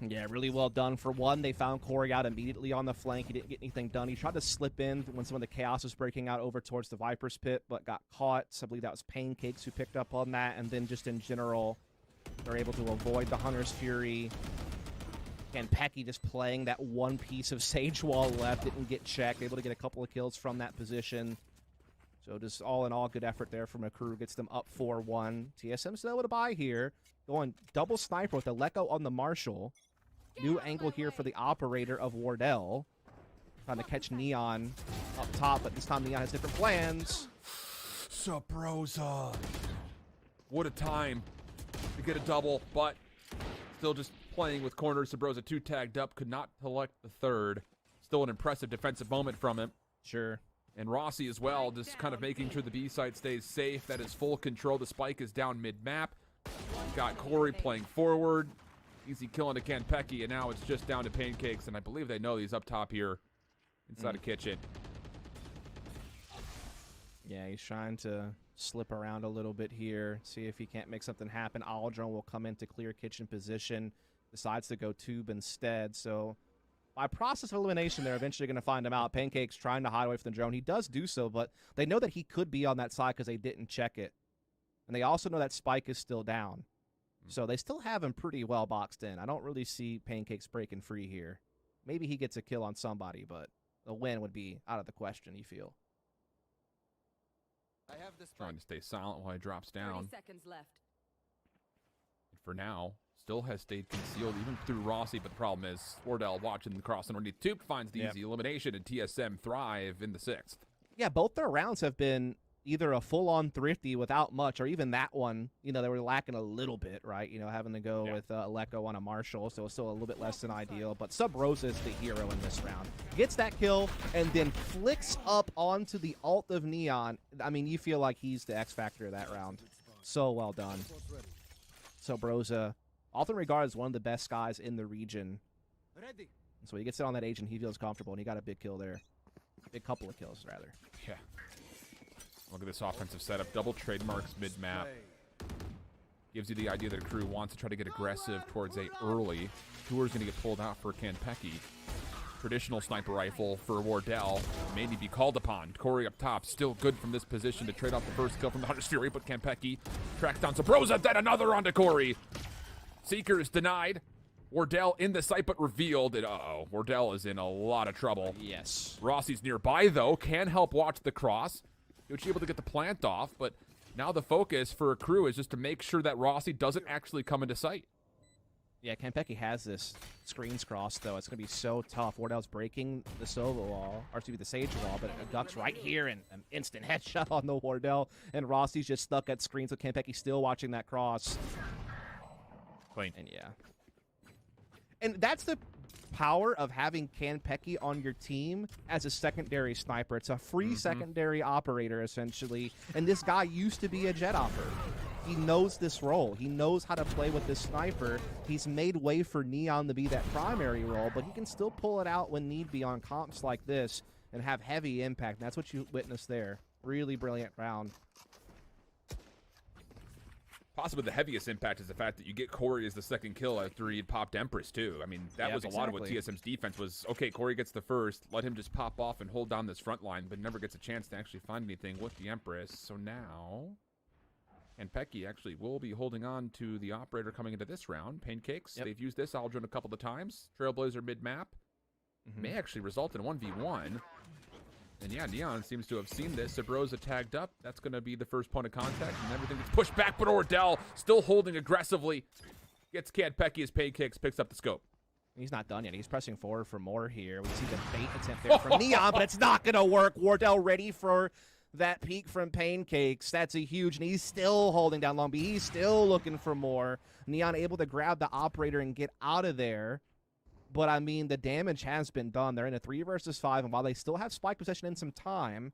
Yeah, really well done. For one, they found Corey out immediately on the flank. He didn't get anything done. He tried to slip in when some of the chaos was breaking out over towards the Viper's Pit, but got caught. So I believe that was Pancakes who picked up on that. And then just in general, they're able to avoid the Hunter's Fury. And Pecky just playing that one piece of Sage wall left, didn't get checked, able to get a couple of kills from that position. So just all in all, good effort there from a crew. Gets them up 4-1. TSM still able to buy here. Going double sniper with Aleko on the Marshall. New angle here for the operator of Wardell. Trying to catch Neon up top, but this time Neon has different plans. Sabrosa. What a time to get a double, but still just playing with corners. Sabrosa 2 tagged up, could not collect the third. Still an impressive defensive moment from him. Sure. And Rossi as well, just kind of making sure the B side stays safe. That is full control. The spike is down mid-map. Got Corey playing forward. Easy kill into Kanpeki, and now it's just down to Pancakes, and I believe they know he's up top here inside a kitchen. Yeah, he's trying to slip around a little bit here, see if he can't make something happen. Aldron will come into clear kitchen position, decides to go tube instead, so by process of elimination, they're eventually going to find him out. Pancakes trying to hide away from the drone. He does do so, but they know that he could be on that side because they didn't check it. And they also know that spike is still down. So they still have him pretty well boxed in. I don't really see Pancakes breaking free here. Maybe he gets a kill on somebody, but a win would be out of the question, you feel. I have this trying to stay silent while he drops down. 30 seconds left. For now, still has stayed concealed even through Rossi, but the problem is Wardell watching the cross underneath tube finds the easy elimination, and TSM thrive in the 6th. Yeah, both their rounds have been either a full-on thrifty without much, or even that one, you know, they were lacking a little bit, right? You know, having to go with Aleko on a Marshall, so it's still a little bit less than ideal. But Sub Rosa is the hero in this round. Gets that kill, and then flicks up onto the ult of Neon. I mean, you feel like he's the X factor of that round. So well done. Sub Rosa, often regarded as one of the best guys in the region. And so he gets it on that agent, he feels comfortable, and he got a big kill there. Big couple of kills, rather. Yeah. Look at this offensive setup. Double trademarks mid-map. Gives you the idea that a crew wants to try to get aggressive towards A early. Tour's going to get pulled out for Kanpeki. Traditional sniper rifle for Wardell. Maybe be called upon. Corey up top. Still good from this position to trade off the first kill from the Hunter's Fury, but Kanpeki tracks down Sabrosa. Then another onto Corey. Seeker is denied. Wardell in the sight, but revealed. And uh-oh. Wardell is in a lot of trouble. Yes. Rossi's nearby, though. Can help watch the cross. Which able to get the plant off, but now the focus for a crew is just to make sure that Rossi doesn't actually come into sight. Yeah, Kanpeki has this screens cross, though. It's going to be so tough. Wardell's breaking the Sova wall, or excuse me, the Sage wall, but Duck's right here, and an instant headshot on the Wardell, and Rossi's just stuck at screens with Kanpeki still watching that cross. Clean. And yeah. And that's the power of having Kanpeki on your team as a secondary sniper. It's a free secondary operator, essentially. And this guy used to be a jet opper. He knows this role. He knows how to play with this sniper. He's made way for Neon to be that primary role, but he can still pull it out when need be on comps like this and have heavy impact. And that's what you witnessed there. Really brilliant round. Possibly the heaviest impact is the fact that you get Corey as the second kill after he popped Empress, too. I mean, that was a lot of what TSM's defense was. Okay, Corey gets the first. Let him just pop off and hold down this front line, but never gets a chance to actually find anything with the Empress. So now, and Pecky actually will be holding on to the operator coming into this round. Pancakes, they've used this Aldrin a couple of times. Trailblazer mid-map. May actually result in a 1v1. And yeah, Neon seems to have seen this. Zephyrus tagged up. That's going to be the first point of contact, and everything gets pushed back. But Ordell still holding aggressively. Gets Cad Pecky as Pancakes picks up the scope. He's not done yet. He's pressing forward for more here. We see the bait attempt there from Neon, but it's not going to work. Wardell ready for that peek from Pancakes. That's a huge, and he's still holding down Long Beach. He's still looking for more. Neon able to grab the operator and get out of there. But, I mean, the damage has been done. They're in a 3 versus 5, and while they still have spike possession in some time,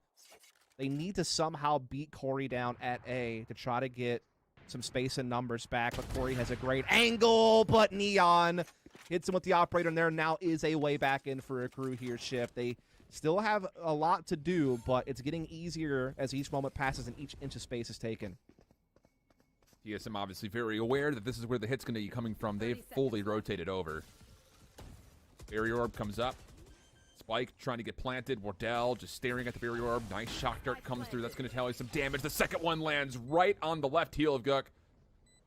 they need to somehow beat Corey down at A to try to get some space and numbers back. But Corey has a great angle, but Neon hits him with the operator, and there now is a way back in for a crew here, Shift. They still have a lot to do, but it's getting easier as each moment passes and each inch of space is taken. TSM obviously very aware that this is where the hit's going to be coming from. They've fully rotated over. Barrier orb comes up. Spike trying to get planted. Wardell just staring at the barrier orb. Nice shock dart comes through. That's going to tally some damage. The second one lands right on the left heel of Guk.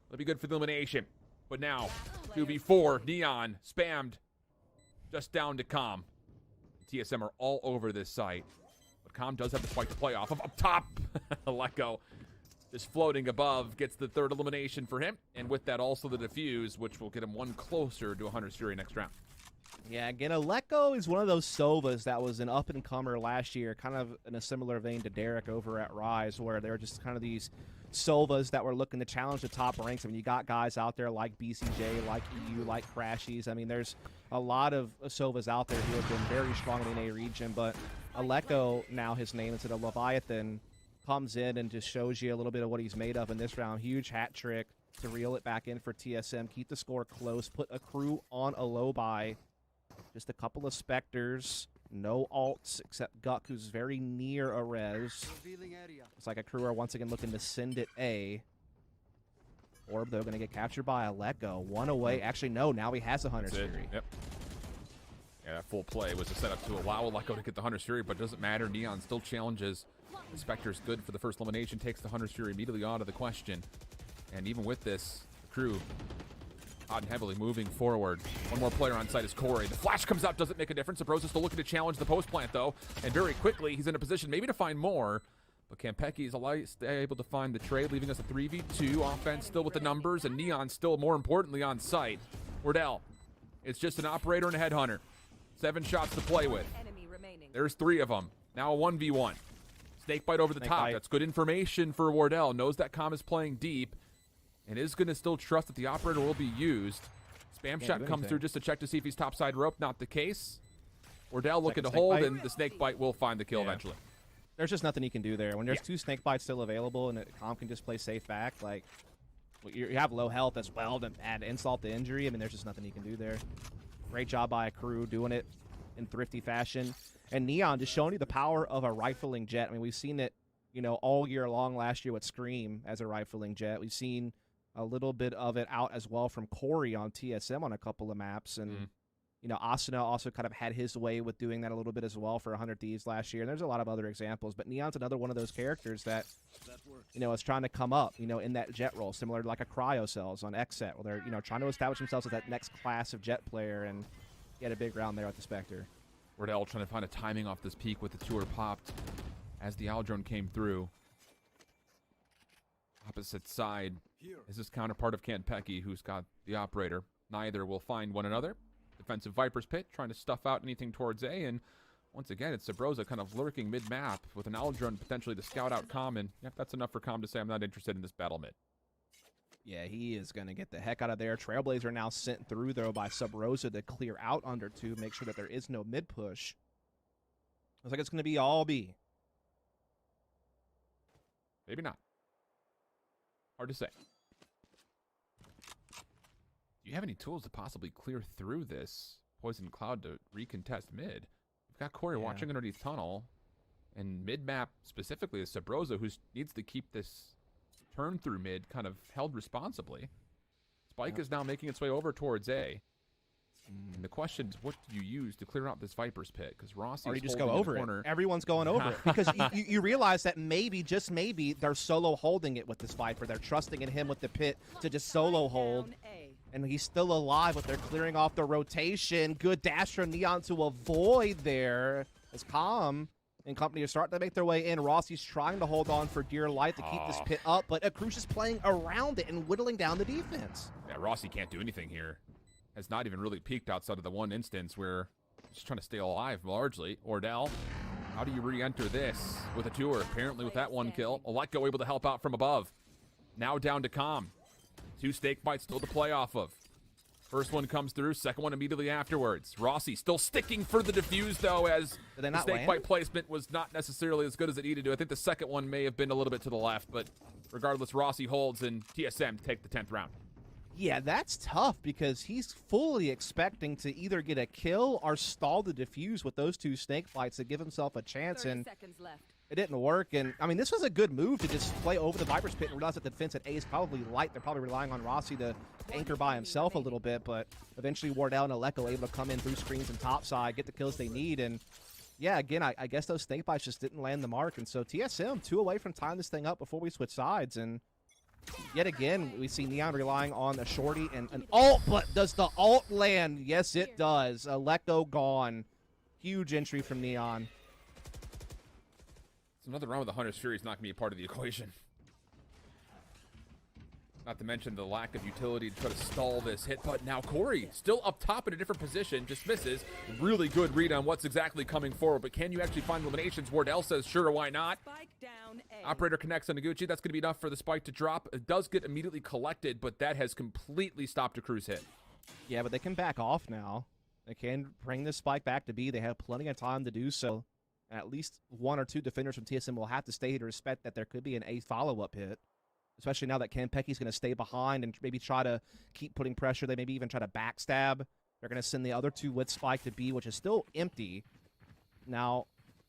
That'll be good for the elimination. But now, 2v4. Neon spammed. Just down to Com. TSM are all over this site. But Com does have the spike to play off of. Up top, let go. Just floating above. Gets the third elimination for him. And with that also the defuse, which will get him one closer to 100 Fury next round. Yeah, again, Aleko is one of those Sovas that was an up-and-comer last year, kind of in a similar vein to Derek over at Rise, where they're just kind of these Sovas that were looking to challenge the top ranks. I mean, you got guys out there like BCJ, like EU, like Crashies. I mean, there's a lot of Sovas out there who have been very strong in the NA region, but Aleko, now his name instead of Leviathan, comes in and just shows you a little bit of what he's made of in this round. Huge hat trick to reel it back in for TSM, keep the score close, put a crew on a low buy. Just a couple of Spectres, no alts except Guk, who's very near a res. It's like a crew are once again looking to send it A. Orb, though, going to get captured by Aleko. One away. Actually, no, now he has a Hunter's Fury. Yep. Yeah, that full play was a setup to allow Aleko to get the Hunter's Fury, but it doesn't matter. Neon still challenges. The Spectre's good for the first elimination, takes the Hunter's Fury immediately out of the question. And even with this, the crew hot and heavily moving forward. One more player on site is Corey. The flash comes out, doesn't make a difference. Zephyrus is still looking to challenge the post plant, though. And very quickly, he's in a position maybe to find more. But Campecchi is able to find the trade, leaving us a 3v2. Offense still with the numbers, and Neon still, more importantly, on site. Wardell, it's just an operator and a headhunter. 7 shots to play with. There's 3 of them. Now a 1v1. Snakebite over the top. That's good information for Wardell. Knows that Com is playing deep. And is going to still trust that the operator will be used. Spam shot comes through just to check to see if he's topside rope. Not the case. Wardell looking to hold, and the snake bite will find the kill eventually. There's just nothing you can do there. When there's 2 snake bites still available and Com can just play safe back, like, you have low health as well to add insult to injury. I mean, there's just nothing you can do there. Great job by a crew doing it in thrifty fashion. And Neon just showing you the power of a rifling jet. I mean, we've seen it, you know, all year long last year with Scream as a rifling jet. We've seen a little bit of it out as well from Corey on TSM on a couple of maps. And, you know, Asuna also kind of had his way with doing that a little bit as well for 100 Thieves last year. And there's a lot of other examples. But Neon's another one of those characters that, you know, is trying to come up, you know, in that jet role, similar to like a Cryo Cells on Xset, where they're, you know, trying to establish themselves as that next class of jet player. And he had a big round there with the Spectre. Wardell trying to find a timing off this peak with the tour popped as the Aldrone came through. Opposite side is his counterpart of Campecchi, who's got the operator. Neither will find one another. Defensive Viper's Pit, trying to stuff out anything towards A, and once again, it's Zephyrus kind of lurking mid-map with an Aldrone potentially to scout out Com, and yep, that's enough for Com to say I'm not interested in this battle mid. Yeah, he is going to get the heck out of there. Trailblazer now sent through, though, by Sub-Rosa to clear out under 2, make sure that there is no mid-push. Looks like it's going to be all B. Maybe not. Hard to say. Do you have any tools to possibly clear through this poison cloud to recontest mid? We've got Corey watching underneath tunnel, and mid map specifically is Sabrosa, who needs to keep this turn through mid kind of held responsibly. Spike is now making its way over towards A. And the question is, what do you use to clear out this Viper's pit? Because Rossi Or is you just go holding in the over corner. it. Everyone's going over it. Because you realize that maybe, just maybe, they're solo holding it with this Viper. They're trusting in him with the pit to just solo hold. And he's still alive, but they're clearing off the rotation. Good dash from Neon to avoid there. As Calm and company are starting to make their way in. Rossi's trying to hold on for dear life to keep this pit up, but Akrush is playing around it and whittling down the defense. Yeah, Rossi can't do anything here. Has not even really peaked outside of the one instance where he's trying to stay alive largely. Ordell, how do you re-enter this with a tour? Apparently with that one kill. Oletko able to help out from above. Now down to Calm. 2 snake bites still to play off of. First one comes through, second one immediately afterwards. Rossi still sticking for the defuse, though, as the snake bite placement was not necessarily as good as it needed to. I think the second one may have been a little bit to the left, but regardless, Rossi holds and TSM take the 10th round. Yeah, that's tough because he's fully expecting to either get a kill or stall the defuse with those 2 snake bites to give himself a chance, and it didn't work. And I mean, this was a good move to just play over the Viper's pit and realize that the defense at A is probably light. They're probably relying on Rossi to anchor by himself a little bit, but eventually Wardell and Oletko able to come in through screens and topside, get the kills they need. And yeah, again, I guess those snake bites just didn't land the mark. And so TSM 2 away from tying this thing up before we switch sides. And yet again, we see Neon relying on a shorty and an ult, but does the ult land? Yes, it does. Oletko gone. Huge entry from Neon. So another round with the Hunter's Fury is not going to be a part of the equation. Not to mention the lack of utility to try to stall this hit. But now Corey still up top in a different position, just misses. Really good read on what's exactly coming forward. But can you actually find eliminations? Wardell says, sure, why not? Operator connects on Noguchi. That's going to be enough for the spike to drop. It does get immediately collected, but that has completely stopped a Cruz hit. Yeah, but they can back off now. They can bring this spike back to B. They have plenty of time to do so. At least 1 or 2 defenders from TSM will have to stay here to respect that there could be an A follow-up hit. Especially now that Kanpeki's going to stay behind and maybe try to keep putting pressure. They maybe even try to backstab. They're going to send the other 2 with spike to B, which is still empty. Now,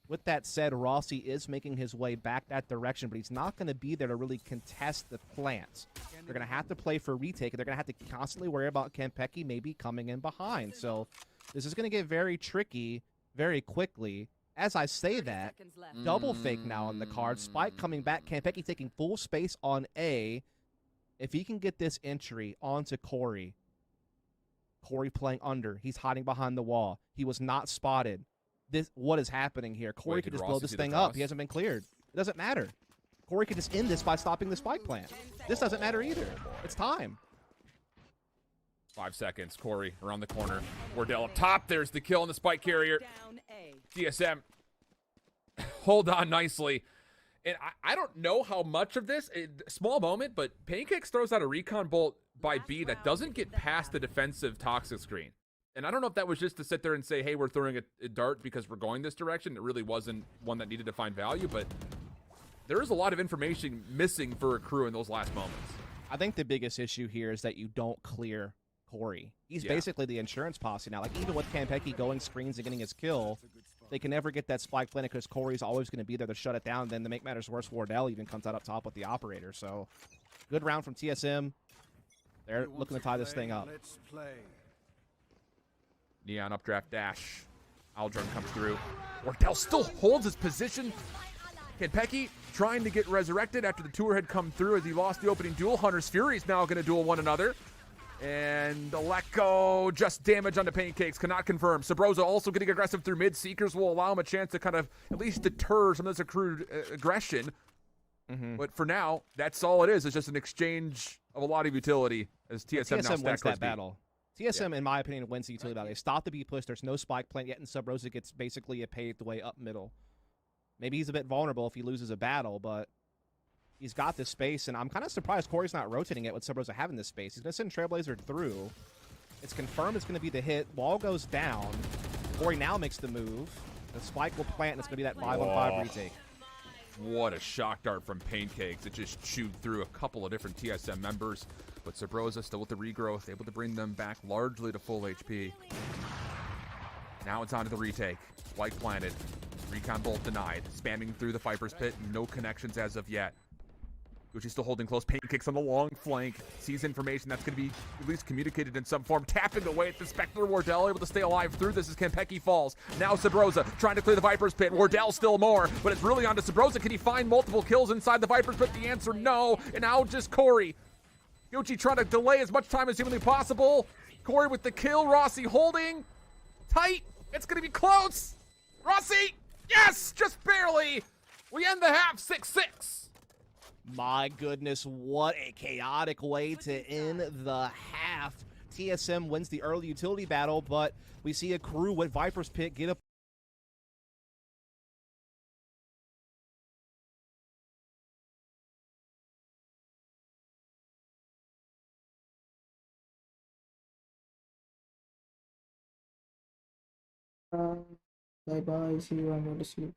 with that said, Rossi is making his way back that direction, but he's not going to be there to really contest the plants. They're going to have to play for retake, and they're going to have to constantly worry about Kanpeki maybe coming in behind. So this is going to get very tricky very quickly. As I say that, double fake now on the card. Spike coming back. Kanpeki taking full space on A. If he can get this entry onto Corey. Corey playing under. He's hiding behind the wall. He was not spotted. What is happening here? Corey could just blow this thing up. He hasn't been cleared. It doesn't matter. Corey could just end this by stopping the spike plant. This doesn't matter either. It's time. 5 seconds. Corey around the corner. Wardell up top. There's the kill on the spike carrier. DSM. Hold on nicely. And I don't know how much of this, small moment, but Pancakes throws out a recon bolt by B that doesn't get past the defensive toxic screen. And I don't know if that was just to sit there and say, hey, we're throwing a dart because we're going this direction. It really wasn't one that needed to find value, but there is a lot of information missing for a crew in those last moments. I think the biggest issue here is that you don't clear Corey. He's basically the insurance posse now. Like, even with Kanpeki going screens and getting his kill, they can never get that spike planted because Corey's always going to be there to shut it down. Then to make matters worse, Wardell even comes out up top with the operator. So, good round from TSM. They're looking to tie this thing up. Let's play. Neon updraft dash. Aldrin comes through. Wardell still holds his position. Kanpeki trying to get resurrected after the tour had come through as he lost the opening duel. Hunter's Fury is now going to duel one another. And Oletko just damage onto Pancakes, cannot confirm. Sabrosa also getting aggressive through mid. Seekers will allow him a chance to kind of at least deter some of this accrued aggression. But for now, that's all it is. It's just an exchange of a lot of utility as TSM now wins that battle. TSM, in my opinion, wins the utility battle. They stop the B push. There's no spike plant yet, and Sabrosa gets basically a paved way up middle. Maybe he's a bit vulnerable if he loses a battle, but he's got this space, and I'm kind of surprised Corey's not rotating it with Sabrosa having this space. He's going to send Trailblazer through. It's confirmed it's going to be the hit. Wall goes down. Corey now makes the move. The spike will plant, and it's going to be that 5-on-5 retake. what a shock dart from Pancakes. It just chewed through a couple of different TSM members. But Zephyrus still with the regrowth, able to bring them back largely to full HP. Now it's on to the retake. White planted. Recon bolt denied. Spamming through the Viper's Pit. No connections as of yet. Gucci's still holding close. Pancakes on the long flank. Sees information that's going to be at least communicated in some form. Tapping away at the Spectre. Wardell able to stay alive through this as Kempeki falls. Now Sabrosa trying to clear the Viper's Pit. Wardell still more, but it's really on to Sabrosa. Can he find multiple kills inside the Viper's Pit? The answer, no. And now just Corey. Gucci trying to delay as much time as humanly possible. Corey with the kill. Rossi holding tight. It's going to be close. Rossi, yes, just barely. We end the half 6-6. My goodness, what a chaotic way to end the half. TSM wins the early utility battle, but we see a crew with Viper's Pit get up. Bye bye. See you. I'm going to sleep.